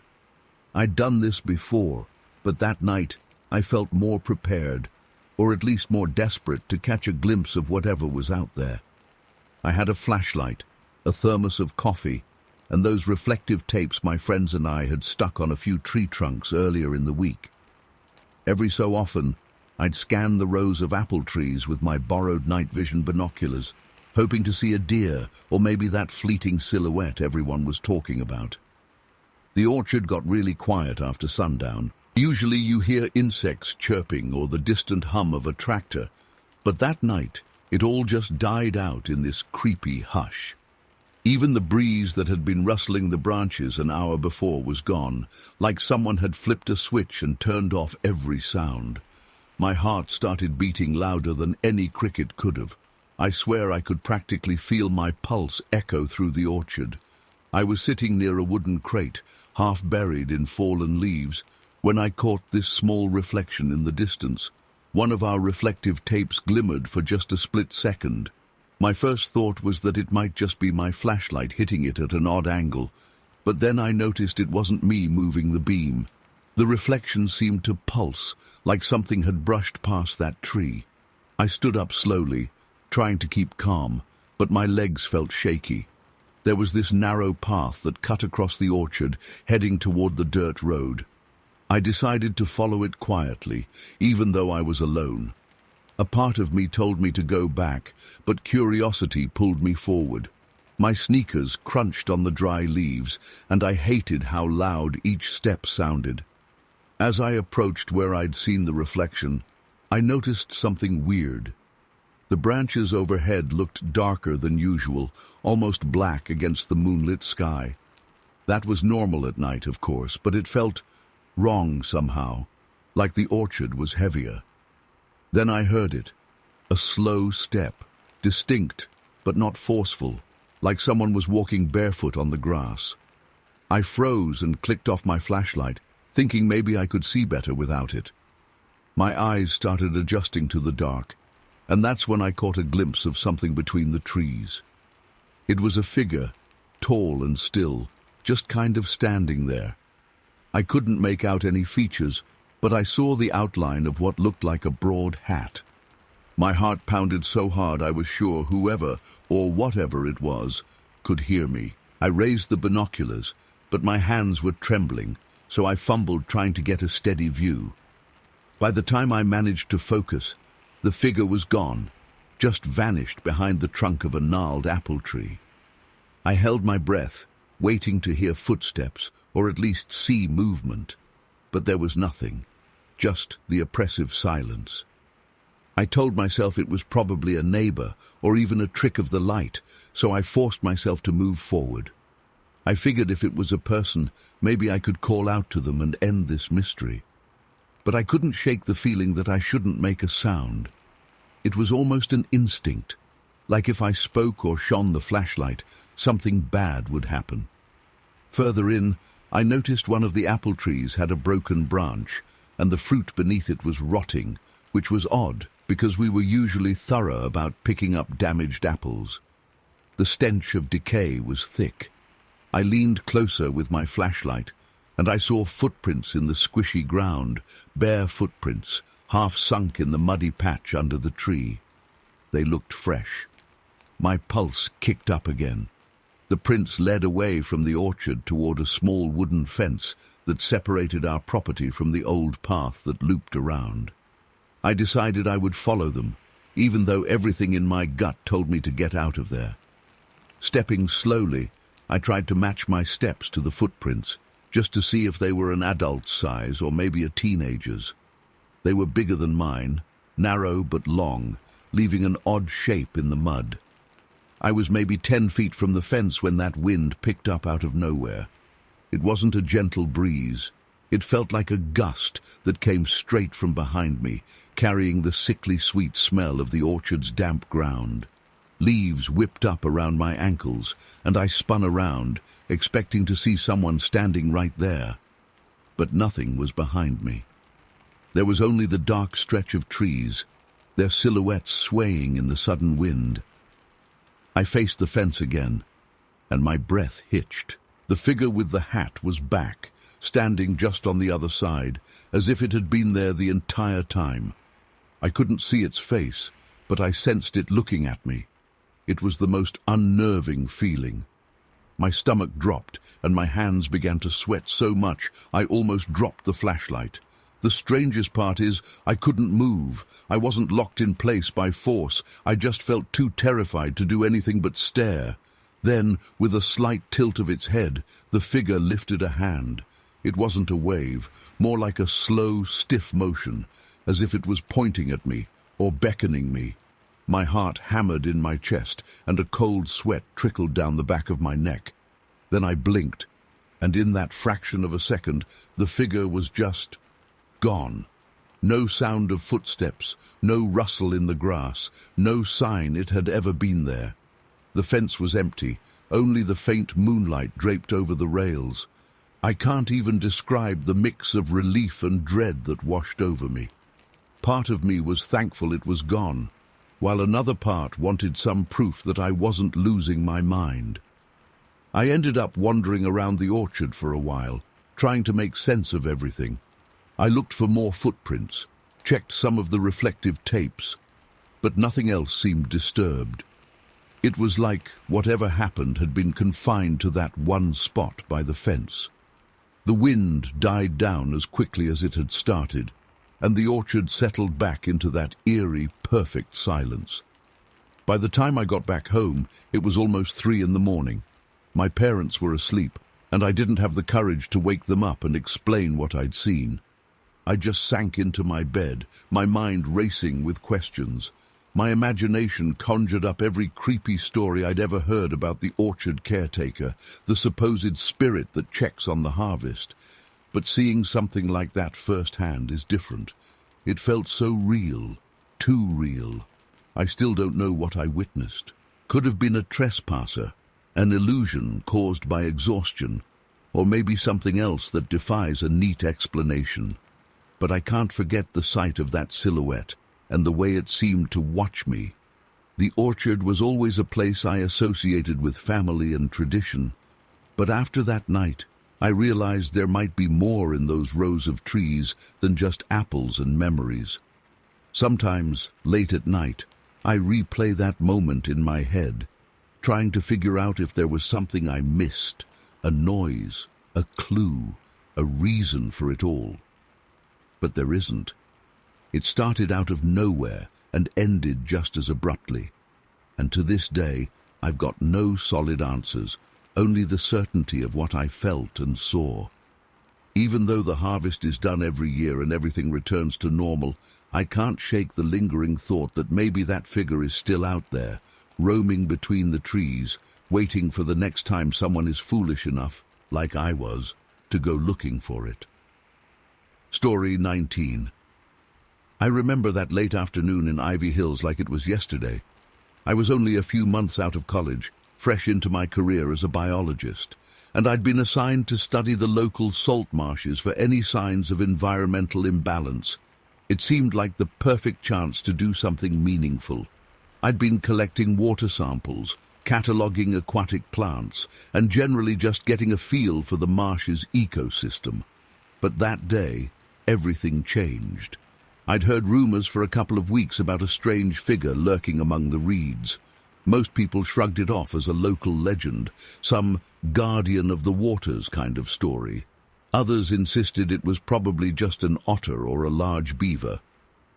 I'd done this before, but that night I felt more prepared, or at least more desperate to catch a glimpse of whatever was out there. I had a flashlight, a thermos of coffee, and those reflective tapes my friends and I had stuck on a few tree trunks earlier in the week. Every so often, I'd scan the rows of apple trees with my borrowed night vision binoculars, hoping to see a deer or maybe that fleeting silhouette everyone was talking about. The orchard got really quiet after sundown. Usually you hear insects chirping or the distant hum of a tractor, but that night it all just died out in this creepy hush. Even the breeze that had been rustling the branches an hour before was gone, like someone had flipped a switch and turned off every sound. My heart started beating louder than any cricket could have. I swear I could practically feel my pulse echo through the orchard. I was sitting near a wooden crate, half buried in fallen leaves, when I caught this small reflection in the distance. One of our reflective tapes glimmered for just a split second. My first thought was that it might just be my flashlight hitting it at an odd angle, but then I noticed it wasn't me moving the beam. The reflection seemed to pulse, like something had brushed past that tree. I stood up slowly, trying to keep calm, but my legs felt shaky. There was this narrow path that cut across the orchard, heading toward the dirt road. I decided to follow it quietly, even though I was alone. A part of me told me to go back, but curiosity pulled me forward. My sneakers crunched on the dry leaves, and I hated how loud each step sounded. As I approached where I'd seen the reflection, I noticed something weird. The branches overhead looked darker than usual, almost black against the moonlit sky. That was normal at night, of course, but it felt wrong somehow, like the orchard was heavier. Then I heard it, a slow step, distinct but not forceful, like someone was walking barefoot on the grass. I froze and clicked off my flashlight, thinking maybe I could see better without it. My eyes started adjusting to the dark, and that's when I caught a glimpse of something between the trees. It was a figure, tall and still, just kind of standing there. I couldn't make out any features, but I saw the outline of what looked like a broad hat. My heart pounded so hard I was sure whoever, or whatever it was, could hear me. I raised the binoculars, but my hands were trembling, so I fumbled trying to get a steady view. By the time I managed to focus, the figure was gone, just vanished behind the trunk of a gnarled apple tree. I held my breath, waiting to hear footsteps, or at least see movement. But there was nothing, just the oppressive silence. I told myself it was probably a neighbor, or even a trick of the light, so I forced myself to move forward. I figured if it was a person, maybe I could call out to them and end this mystery. But I couldn't shake the feeling that I shouldn't make a sound. It was almost an instinct, like if I spoke or shone the flashlight, something bad would happen. Further in, I noticed one of the apple trees had a broken branch, and the fruit beneath it was rotting, which was odd because we were usually thorough about picking up damaged apples. The stench of decay was thick. I leaned closer with my flashlight, and I saw footprints in the squishy ground, bare footprints, half sunk in the muddy patch under the tree. They looked fresh. My pulse kicked up again. The prints led away from the orchard toward a small wooden fence that separated our property from the old path that looped around. I decided I would follow them, even though everything in my gut told me to get out of there. Stepping slowly, I tried to match my steps to the footprints, just to see if they were an adult's size or maybe a teenager's. They were bigger than mine, narrow but long, leaving an odd shape in the mud. I was maybe 10 feet from the fence when that wind picked up out of nowhere. It wasn't a gentle breeze. It felt like a gust that came straight from behind me, carrying the sickly sweet smell of the orchard's damp ground. Leaves whipped up around my ankles, and I spun around, expecting to see someone standing right there. But nothing was behind me. There was only the dark stretch of trees, their silhouettes swaying in the sudden wind. I faced the fence again, and my breath hitched. The figure with the hat was back, standing just on the other side, as if it had been there the entire time. I couldn't see its face, but I sensed it looking at me. It was the most unnerving feeling. My stomach dropped, and my hands began to sweat so much I almost dropped the flashlight. The strangest part is, I couldn't move. I wasn't locked in place by force. I just felt too terrified to do anything but stare. Then, with a slight tilt of its head, the figure lifted a hand. It wasn't a wave, more like a slow, stiff motion, as if it was pointing at me, or beckoning me. My heart hammered in my chest, and a cold sweat trickled down the back of my neck. Then I blinked, and in that fraction of a second, the figure was just gone. No sound of footsteps, no rustle in the grass, no sign it had ever been there. The fence was empty, only the faint moonlight draped over the rails. I can't even describe the mix of relief and dread that washed over me. Part of me was thankful it was gone, while another part wanted some proof that I wasn't losing my mind. I ended up wandering around the orchard for a while, trying to make sense of everything. I looked for more footprints, checked some of the reflective tapes. but nothing else seemed disturbed. It was like whatever happened had been confined to that one spot by the fence. The wind died down as quickly as it had started, and the orchard settled back into that eerie, perfect silence. By the time I got back home, it was almost 3 in the morning. My parents were asleep, and I didn't have the courage to wake them up and explain what I'd seen. I just sank into my bed, my mind racing with questions. My imagination conjured up every creepy story I'd ever heard about the orchard caretaker, the supposed spirit that checks on the harvest. But seeing something like that firsthand is different. It felt so real, too real. I still don't know what I witnessed. Could have been a trespasser, an illusion caused by exhaustion, or maybe something else that defies a neat explanation. But I can't forget the sight of that silhouette and the way it seemed to watch me. The orchard was always a place I associated with family and tradition, but after that night, I realized there might be more in those rows of trees than just apples and memories. Sometimes, late at night, I replay that moment in my head, trying to figure out if there was something I missed, a noise, a clue, a reason for it all. But there isn't. It started out of nowhere and ended just as abruptly. And to this day, I've got no solid answers, only the certainty of what I felt and saw. Even though the harvest is done every year and everything returns to normal, I can't shake the lingering thought that maybe that figure is still out there, roaming between the trees, waiting for the next time someone is foolish enough, like I was, to go looking for it. Story 19. I remember that late afternoon in Ivy Hills like it was yesterday. I was only a few months out of college, fresh into my career as a biologist, and I'd been assigned to study the local salt marshes for any signs of environmental imbalance. It seemed like the perfect chance to do something meaningful. I'd been collecting water samples, cataloguing aquatic plants, and generally just getting a feel for the marsh's ecosystem. But that day, everything changed. I'd heard rumors for a couple of weeks about a strange figure lurking among the reeds. Most people shrugged it off as a local legend, some guardian of the waters kind of story. Others insisted it was probably just an otter or a large beaver.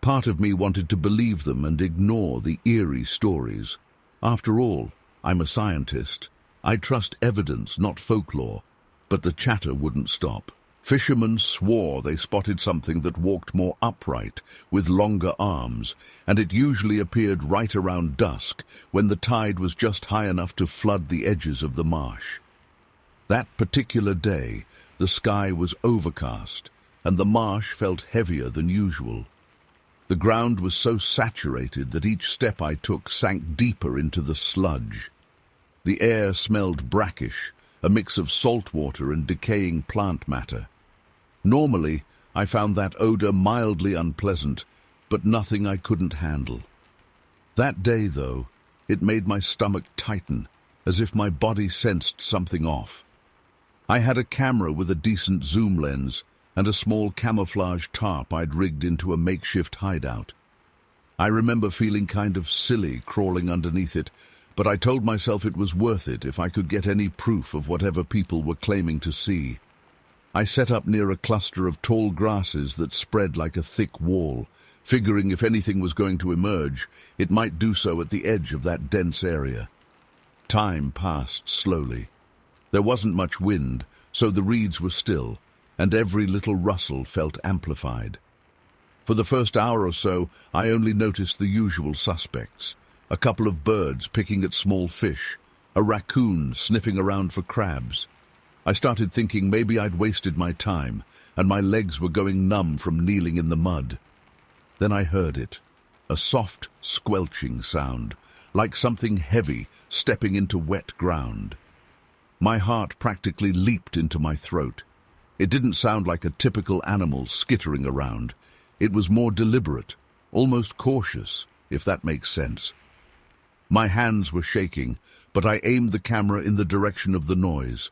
Part of me wanted to believe them and ignore the eerie stories. After all, I'm a scientist. I trust evidence, not folklore. But the chatter wouldn't stop. Fishermen swore they spotted something that walked more upright, with longer arms, and it usually appeared right around dusk, when the tide was just high enough to flood the edges of the marsh. That particular day, the sky was overcast, and the marsh felt heavier than usual. The ground was so saturated that each step I took sank deeper into the sludge. The air smelled brackish, a mix of salt water and decaying plant matter. Normally, I found that odor mildly unpleasant, but nothing I couldn't handle. That day, though, it made my stomach tighten, as if my body sensed something off. I had a camera with a decent zoom lens and a small camouflage tarp I'd rigged into a makeshift hideout. I remember feeling kind of silly crawling underneath it, but I told myself it was worth it if I could get any proof of whatever people were claiming to see. I set up near a cluster of tall grasses that spread like a thick wall, figuring if anything was going to emerge, it might do so at the edge of that dense area. Time passed slowly. There wasn't much wind, so the reeds were still, and every little rustle felt amplified. For the first hour or so, I only noticed the usual suspects. A couple of birds picking at small fish, a raccoon sniffing around for crabs. I started thinking maybe I'd wasted my time, and my legs were going numb from kneeling in the mud. Then I heard it, a soft, squelching sound, like something heavy stepping into wet ground. My heart practically leaped into my throat. It didn't sound like a typical animal skittering around. It was more deliberate, almost cautious, if that makes sense. My hands were shaking, but I aimed the camera in the direction of the noise.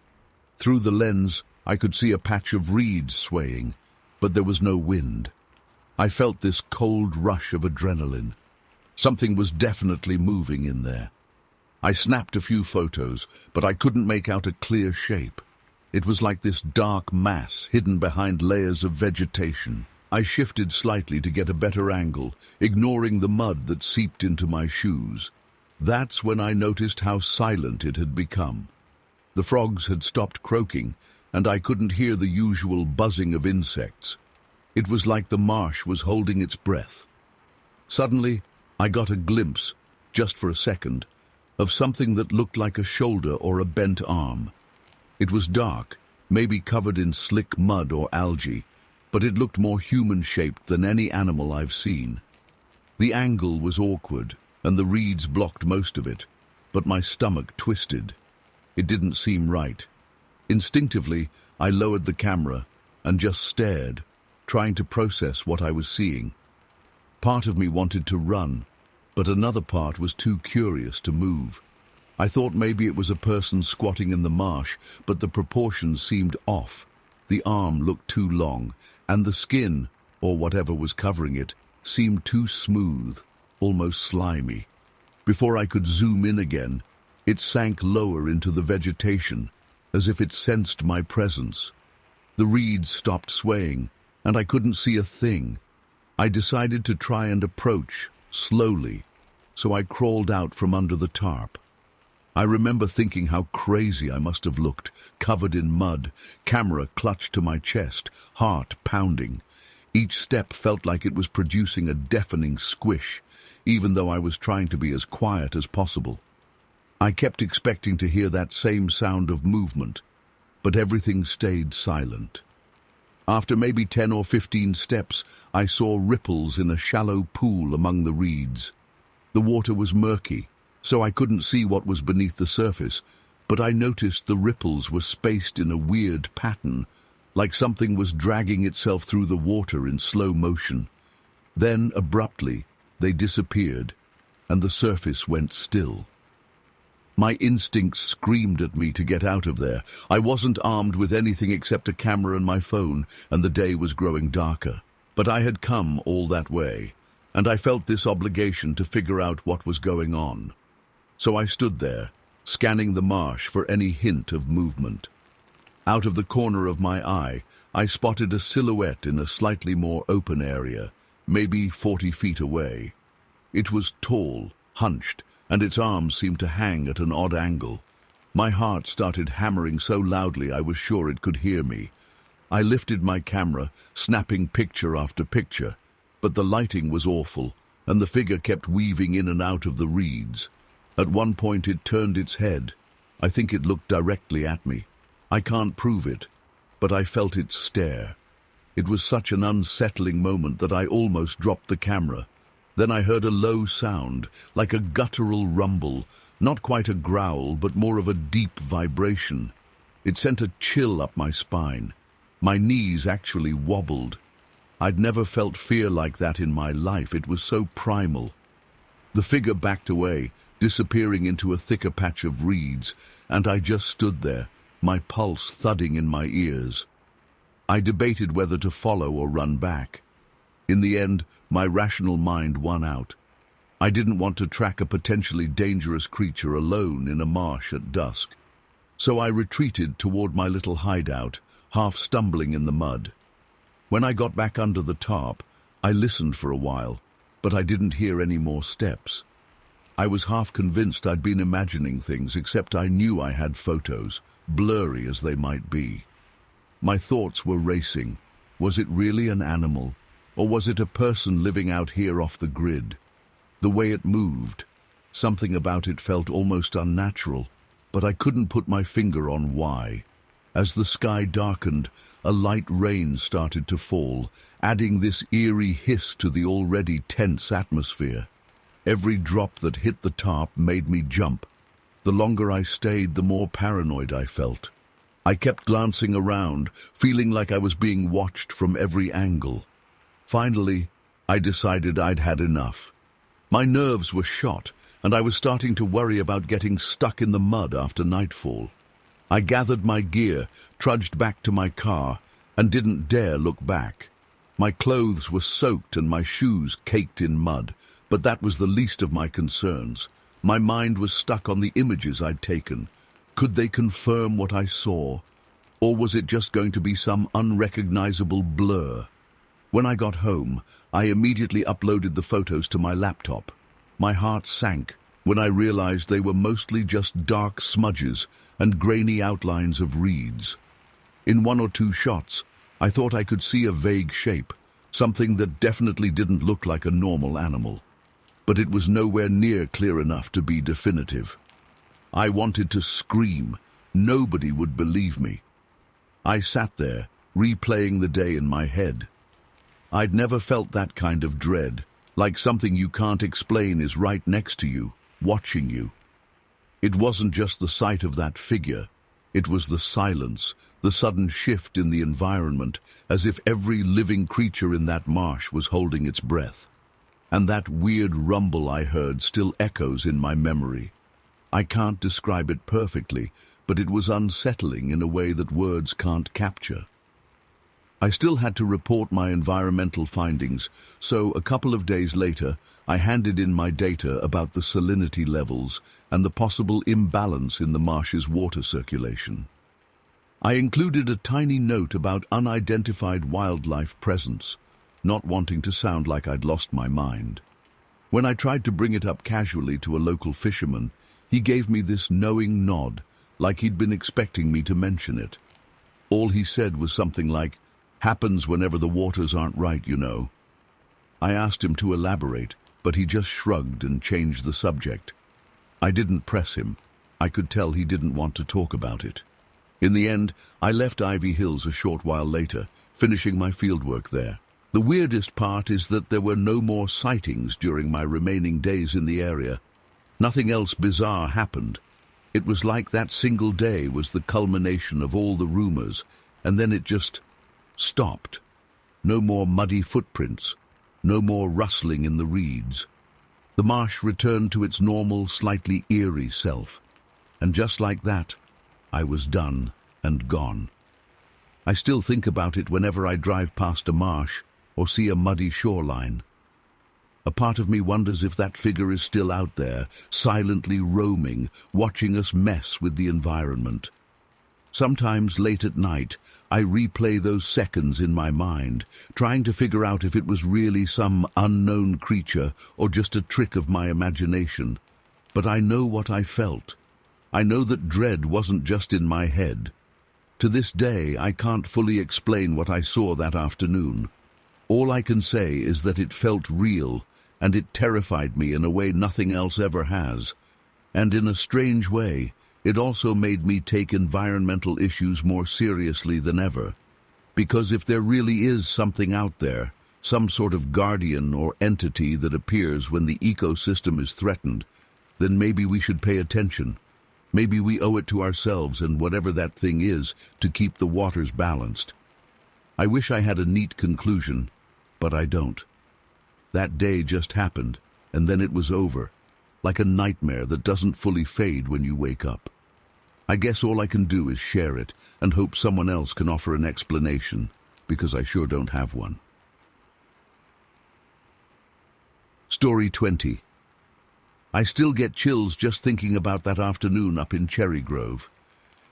Through the lens, I could see a patch of reeds swaying, but there was no wind. I felt this cold rush of adrenaline. Something was definitely moving in there. I snapped a few photos, but I couldn't make out a clear shape. It was like this dark mass hidden behind layers of vegetation. I shifted slightly to get a better angle, ignoring the mud that seeped into my shoes. That's when I noticed how silent it had become. The frogs had stopped croaking, and I couldn't hear the usual buzzing of insects. It was like the marsh was holding its breath. Suddenly, I got a glimpse, just for a second, of something that looked like a shoulder or a bent arm. It was dark, maybe covered in slick mud or algae, but it looked more human-shaped than any animal I've seen. The angle was awkward, and the reeds blocked most of it, but my stomach twisted. It didn't seem right. Instinctively, I lowered the camera and just stared, trying to process what I was seeing. Part of me wanted to run, but another part was too curious to move. I thought maybe it was a person squatting in the marsh, but the proportions seemed off. The arm looked too long, and the skin, or whatever was covering it, seemed too smooth, almost slimy. Before I could zoom in again, it sank lower into the vegetation, as if it sensed my presence. The reeds stopped swaying, and I couldn't see a thing. I decided to try and approach, slowly, so I crawled out from under the tarp. I remember thinking how crazy I must have looked, covered in mud, camera clutched to my chest, heart pounding. Each step felt like it was producing a deafening squish, even though I was trying to be as quiet as possible. I kept expecting to hear that same sound of movement, but everything stayed silent. After maybe 10 or 15 steps, I saw ripples in a shallow pool among the reeds. The water was murky, so I couldn't see what was beneath the surface, but I noticed the ripples were spaced in a weird pattern, like something was dragging itself through the water in slow motion. Then, abruptly, they disappeared, and the surface went still. My instincts screamed at me to get out of there. I wasn't armed with anything except a camera and my phone, and the day was growing darker. But I had come all that way, and I felt this obligation to figure out what was going on. So I stood there, scanning the marsh for any hint of movement. Out of the corner of my eye, I spotted a silhouette in a slightly more open area, maybe 40 feet away. It was tall, hunched, and its arms seemed to hang at an odd angle. My heart started hammering so loudly I was sure it could hear me. I lifted my camera, snapping picture after picture, but the lighting was awful, and the figure kept weaving in and out of the reeds. At one point it turned its head. I think it looked directly at me. I can't prove it, but I felt its stare. It was such an unsettling moment that I almost dropped the camera. Then I heard a low sound, like a guttural rumble, not quite a growl, but more of a deep vibration. It sent a chill up my spine. My knees actually wobbled. I'd never felt fear like that in my life. It was so primal. The figure backed away, disappearing into a thicker patch of reeds, and I just stood there, my pulse thudding in my ears. I debated whether to follow or run back. In the end, my rational mind won out. I didn't want to track a potentially dangerous creature alone in a marsh at dusk. So I retreated toward my little hideout, half stumbling in the mud. When I got back under the tarp, I listened for a while, but I didn't hear any more steps. I was half convinced I'd been imagining things, except I knew I had photos, blurry as they might be. My thoughts were racing. Was it really an animal? Or was it a person living out here off the grid? The way it moved, something about it felt almost unnatural, but I couldn't put my finger on why. As the sky darkened, a light rain started to fall, adding this eerie hiss to the already tense atmosphere. Every drop that hit the tarp made me jump. The longer I stayed, the more paranoid I felt. I kept glancing around, feeling like I was being watched from every angle. Finally, I decided I'd had enough. My nerves were shot, and I was starting to worry about getting stuck in the mud after nightfall. I gathered my gear, trudged back to my car, and didn't dare look back. My clothes were soaked and my shoes caked in mud, But that was the least of my concerns. My mind was stuck on the images I'd taken. Could they confirm what I saw? Or was it just going to be some unrecognizable blur? When I got home, I immediately uploaded the photos to my laptop. My heart sank when I realized they were mostly just dark smudges and grainy outlines of reeds. In one or two shots, I thought I could see a vague shape, something that definitely didn't look like a normal animal. But it was nowhere near clear enough to be definitive. I wanted to scream. Nobody would believe me. I sat there, replaying the day in my head. I'd never felt that kind of dread, like something you can't explain is right next to you, watching you. It wasn't just the sight of that figure. It was the silence, the sudden shift in the environment, as if every living creature in that marsh was holding its breath. And that weird rumble I heard still echoes in my memory. I can't describe it perfectly, but it was unsettling in a way that words can't capture. I still had to report my environmental findings, so a couple of days later, I handed in my data about the salinity levels and the possible imbalance in the marsh's water circulation. I included a tiny note about unidentified wildlife presence, not wanting to sound like I'd lost my mind. When I tried to bring it up casually to a local fisherman, he gave me this knowing nod, like he'd been expecting me to mention it. All he said was something like, "Happens whenever the waters aren't right, you know." I asked him to elaborate, but he just shrugged and changed the subject. I didn't press him. I could tell he didn't want to talk about it. In the end, I left Ivy Hills a short while later, finishing my fieldwork there. The weirdest part is that there were no more sightings during my remaining days in the area. Nothing else bizarre happened. It was like that single day was the culmination of all the rumors, and then it just stopped. No more muddy footprints, no more rustling in the reeds. The marsh returned to its normal, slightly eerie self. And just like that, I was done and gone. I still think about it whenever I drive past a marsh or see a muddy shoreline. A part of me wonders if that figure is still out there, silently roaming, watching us mess with the environment. Sometimes late at night, I replay those seconds in my mind, trying to figure out if it was really some unknown creature or just a trick of my imagination. But I know what I felt. I know that dread wasn't just in my head. To this day, I can't fully explain what I saw that afternoon. All I can say is that it felt real, and it terrified me in a way nothing else ever has. And in a strange way, it also made me take environmental issues more seriously than ever. Because if there really is something out there, some sort of guardian or entity that appears when the ecosystem is threatened, then maybe we should pay attention. Maybe we owe it to ourselves and whatever that thing is to keep the waters balanced. I wish I had a neat conclusion, but I don't. That day just happened, and then it was over, like a nightmare that doesn't fully fade when you wake up. I guess all I can do is share it and hope someone else can offer an explanation, because I sure don't have one. Story 20. I still get chills just thinking about that afternoon up in Cherry Grove.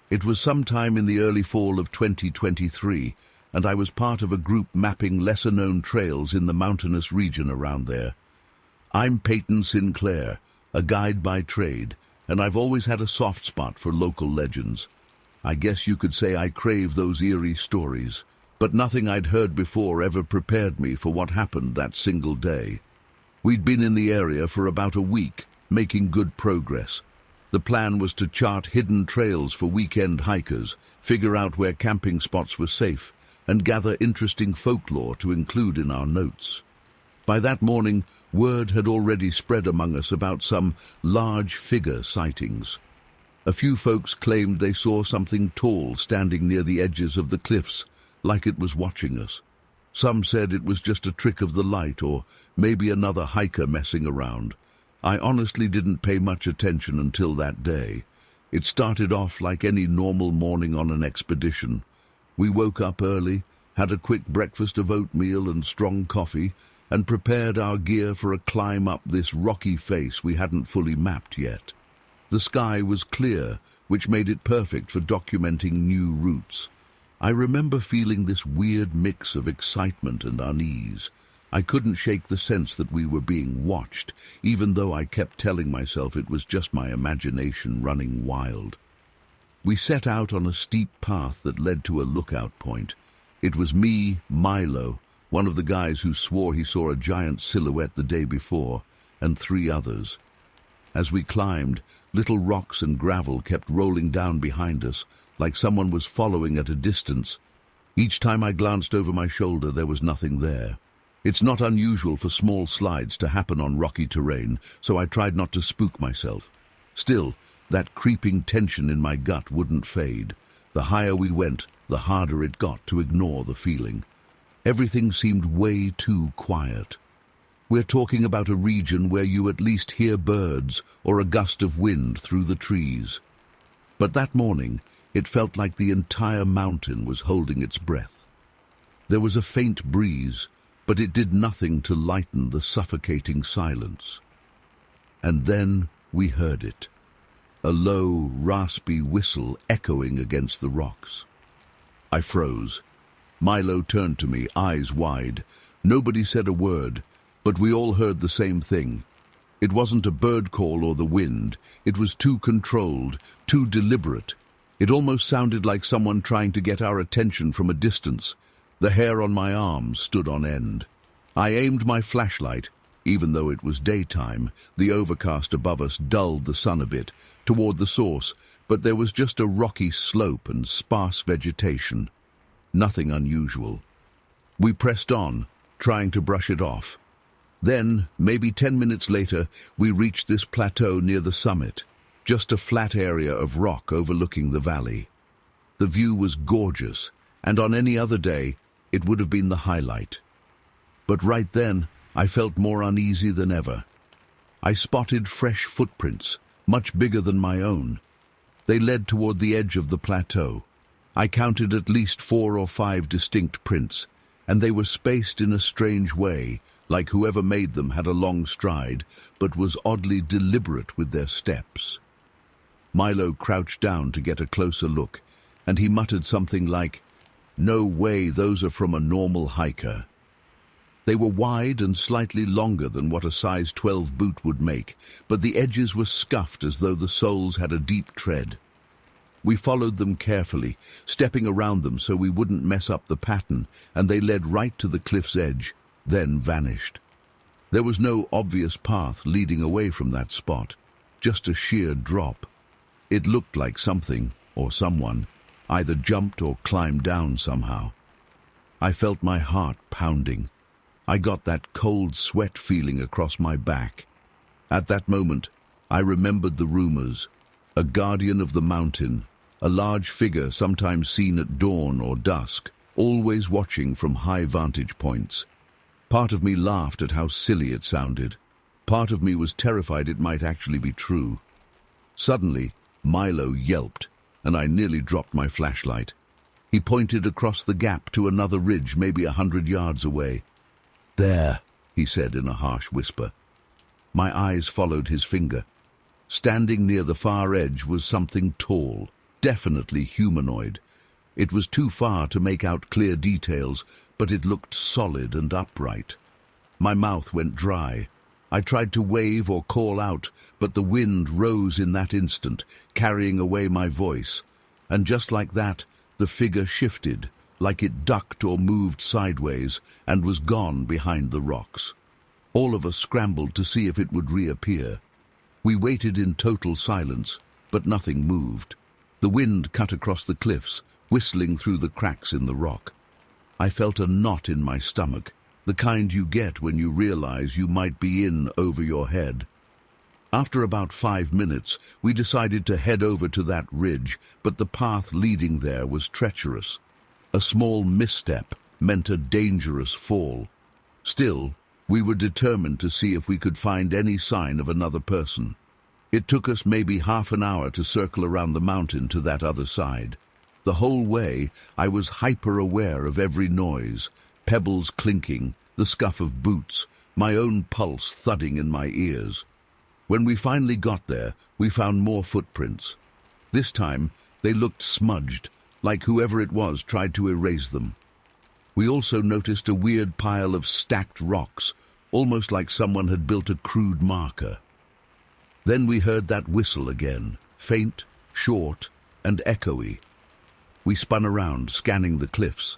It was sometime in the early fall of 2023, and I was part of a group mapping lesser-known trails in the mountainous region around there. I'm Peyton Sinclair, a guide by trade, and I've always had a soft spot for local legends. I guess you could say I crave those eerie stories, but nothing I'd heard before ever prepared me for what happened that single day. We'd been in the area for about a week, making good progress. The plan was to chart hidden trails for weekend hikers, figure out where camping spots were safe, and gather interesting folklore to include in our notes. By that morning, word had already spread among us about some large figure sightings. A few folks claimed they saw something tall standing near the edges of the cliffs, like it was watching us. Some said it was just a trick of the light or maybe another hiker messing around. I honestly didn't pay much attention until that day. It started off like any normal morning on an expedition. We woke up early, had a quick breakfast of oatmeal and strong coffee, and prepared our gear for a climb up this rocky face we hadn't fully mapped yet. The sky was clear, which made it perfect for documenting new routes. I remember feeling this weird mix of excitement and unease. I couldn't shake the sense that we were being watched, even though I kept telling myself it was just my imagination running wild. We set out on a steep path that led to a lookout point. It was me, Milo, one of the guys who swore he saw a giant silhouette the day before, and 3 others. As we climbed, little rocks and gravel kept rolling down behind us, like someone was following at a distance. Each time I glanced over my shoulder, there was nothing there. It's not unusual for small slides to happen on rocky terrain, so I tried not to spook myself. Still, that creeping tension in my gut wouldn't fade. The higher we went, the harder it got to ignore the feeling. Everything seemed way too quiet. We're talking about a region where you at least hear birds or a gust of wind through the trees. But that morning, it felt like the entire mountain was holding its breath. There was a faint breeze, but it did nothing to lighten the suffocating silence. And then we heard it. A low, raspy whistle echoing against the rocks. I froze. Milo turned to me, eyes wide. Nobody said a word, but we all heard the same thing. It wasn't a bird call or the wind. It was too controlled, too deliberate. It almost sounded like someone trying to get our attention from a distance. The hair on my arms stood on end. I aimed my flashlight. Even though it was daytime, the overcast above us dulled the sun a bit, toward the source, but there was just a rocky slope and sparse vegetation. Nothing unusual. We pressed on, trying to brush it off. Then, maybe 10 minutes later, we reached this plateau near the summit, just a flat area of rock overlooking the valley. The view was gorgeous, and on any other day, it would have been the highlight. But right then, I felt more uneasy than ever. I spotted fresh footprints, much bigger than my own. They led toward the edge of the plateau. I counted at least 4 or 5 distinct prints, and they were spaced in a strange way, like whoever made them had a long stride, but was oddly deliberate with their steps. Milo crouched down to get a closer look, and he muttered something like, "No way, those are from a normal hiker." They were wide and slightly longer than what a size 12 boot would make, but the edges were scuffed as though the soles had a deep tread. We followed them carefully, stepping around them so we wouldn't mess up the pattern, and they led right to the cliff's edge, then vanished. There was no obvious path leading away from that spot, just a sheer drop. It looked like something, or someone, either jumped or climbed down somehow. I felt my heart pounding. I got that cold sweat feeling across my back. At that moment, I remembered the rumors. A guardian of the mountain, a large figure sometimes seen at dawn or dusk, always watching from high vantage points. Part of me laughed at how silly it sounded. Part of me was terrified it might actually be true. Suddenly, Milo yelped, and I nearly dropped my flashlight. He pointed across the gap to another ridge maybe 100 yards away. "There," he said in a harsh whisper. My eyes followed his finger. Standing near the far edge was something tall, definitely humanoid. It was too far to make out clear details, but it looked solid and upright. My mouth went dry. I tried to wave or call out, but the wind rose in that instant, carrying away my voice. And just like that, the figure shifted, like it ducked or moved sideways, and was gone behind the rocks. All of us scrambled to see if it would reappear. We waited in total silence, but nothing moved. The wind cut across the cliffs, whistling through the cracks in the rock. I felt a knot in my stomach, the kind you get when you realize you might be in over your head. After about 5 minutes, we decided to head over to that ridge, but the path leading there was treacherous. A small misstep meant a dangerous fall. Still, we were determined to see if we could find any sign of another person. It took us maybe half an hour to circle around the mountain to that other side. The whole way, I was hyper-aware of every noise, pebbles clinking, the scuff of boots, my own pulse thudding in my ears. When we finally got there, we found more footprints. This time, they looked smudged, like whoever it was tried to erase them. We also noticed a weird pile of stacked rocks, almost like someone had built a crude marker. Then we heard that whistle again, faint, short, and echoey. We spun around, scanning the cliffs.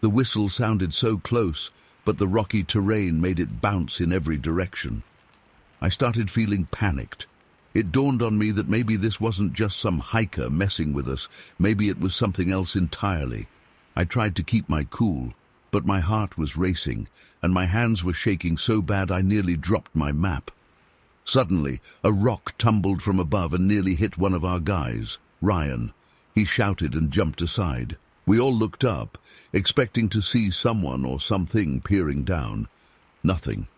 The whistle sounded so close, but the rocky terrain made it bounce in every direction. I started feeling panicked. It dawned on me that maybe this wasn't just some hiker messing with us, maybe it was something else entirely. I tried to keep my cool, but my heart was racing, and my hands were shaking so bad I nearly dropped my map. Suddenly, a rock tumbled from above and nearly hit one of our guys, Ryan. He shouted and jumped aside. We all looked up, expecting to see someone or something peering down. Nothing.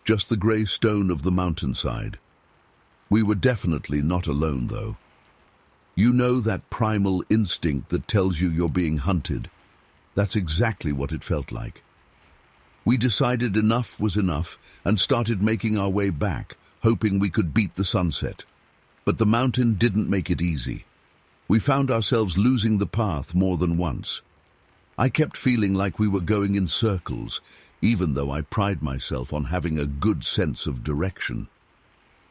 Just the grey stone of the mountainside. We were definitely not alone, though. You know that primal instinct that tells you you're being hunted? That's exactly what it felt like. We decided enough was enough and started making our way back, hoping we could beat the sunset. But the mountain didn't make it easy. We found ourselves losing the path more than once. I kept feeling like we were going in circles, even though I pride myself on having a good sense of direction.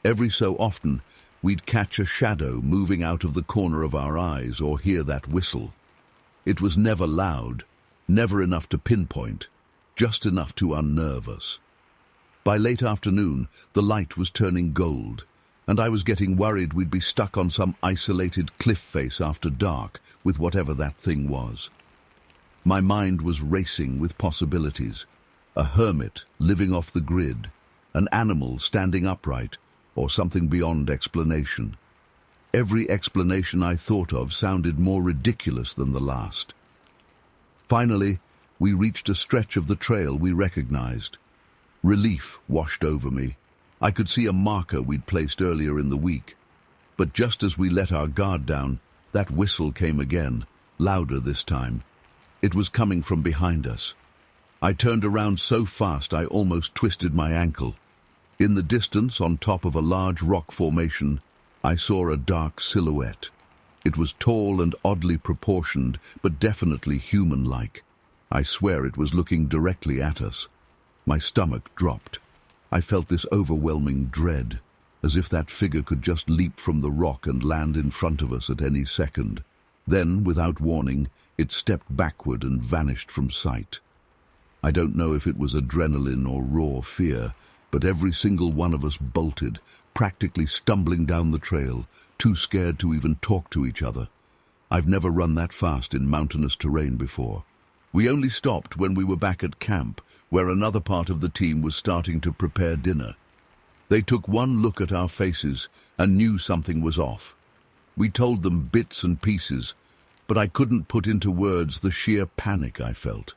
Every so often, we'd catch a shadow moving out of the corner of our eyes or hear that whistle. It was never loud, never enough to pinpoint, just enough to unnerve us. By late afternoon, the light was turning gold, and I was getting worried we'd be stuck on some isolated cliff face after dark with whatever that thing was. My mind was racing with possibilities. A hermit living off the grid, an animal standing upright, or something beyond explanation. Every explanation I thought of sounded more ridiculous than the last. Finally, we reached a stretch of the trail we recognized. Relief washed over me. I could see a marker we'd placed earlier in the week. But just as we let our guard down, that whistle came again, louder this time. It was coming from behind us. I turned around so fast I almost twisted my ankle. In the distance, on top of a large rock formation, I saw a dark silhouette. It was tall and oddly proportioned, but definitely human-like. I swear it was looking directly at us. My stomach dropped. I felt this overwhelming dread, as if that figure could just leap from the rock and land in front of us at any second. Then, without warning, it stepped backward and vanished from sight. I don't know if it was adrenaline or raw fear, but every single one of us bolted, practically stumbling down the trail, too scared to even talk to each other. I've never run that fast in mountainous terrain before. We only stopped when we were back at camp, where another part of the team was starting to prepare dinner. They took one look at our faces and knew something was off. We told them bits and pieces, but I couldn't put into words the sheer panic I felt.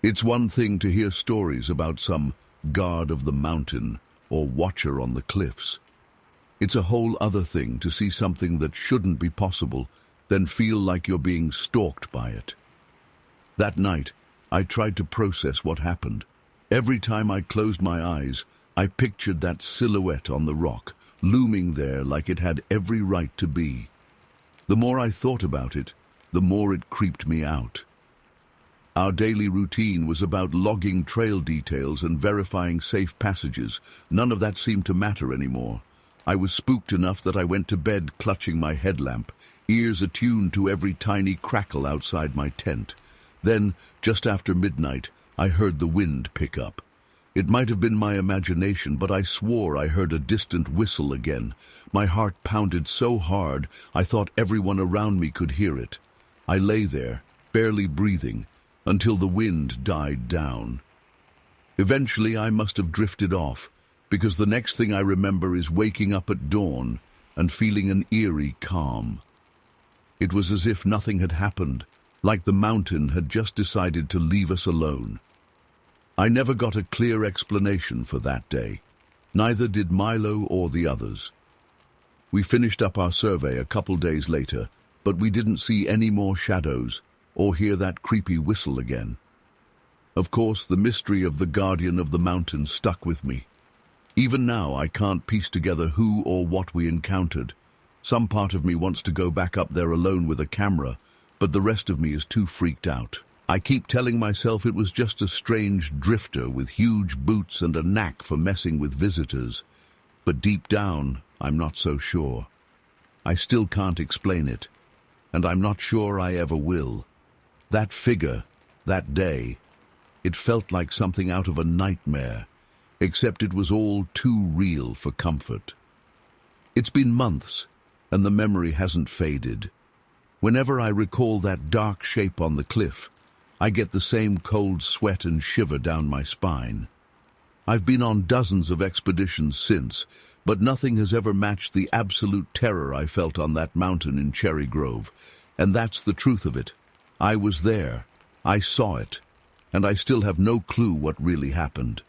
It's one thing to hear stories about some guard of the mountain or watcher on the cliffs. It's a whole other thing to see something that shouldn't be possible, then feel like you're being stalked by it. That night, I tried to process what happened. Every time I closed my eyes, I pictured that silhouette on the rock, looming there like it had every right to be. The more I thought about it, the more it creeped me out. Our daily routine was about logging trail details and verifying safe passages. None of that seemed to matter anymore. I was spooked enough that I went to bed clutching my headlamp, ears attuned to every tiny crackle outside my tent. Then, just after midnight, I heard the wind pick up. It might have been my imagination, but I swore I heard a distant whistle again. My heart pounded so hard, I thought everyone around me could hear it. I lay there, barely breathing, until the wind died down. Eventually, I must have drifted off, because the next thing I remember is waking up at dawn and feeling an eerie calm. It was as if nothing had happened, like the mountain had just decided to leave us alone. I never got a clear explanation for that day. Neither did Milo or the others. We finished up our survey a couple days later, but we didn't see any more shadows or hear that creepy whistle again. Of course, the mystery of the guardian of the mountain stuck with me. Even now, I can't piece together who or what we encountered. Some part of me wants to go back up there alone with a camera, but the rest of me is too freaked out. I keep telling myself it was just a strange drifter with huge boots and a knack for messing with visitors. But deep down, I'm not so sure. I still can't explain it, and I'm not sure I ever will. That figure, that day, it felt like something out of a nightmare, except it was all too real for comfort. It's been months, and the memory hasn't faded. Whenever I recall that dark shape on the cliff, I get the same cold sweat and shiver down my spine. I've been on dozens of expeditions since, but nothing has ever matched the absolute terror I felt on that mountain in Cherry Grove. And that's the truth of it. I was there, I saw it, and I still have no clue what really happened.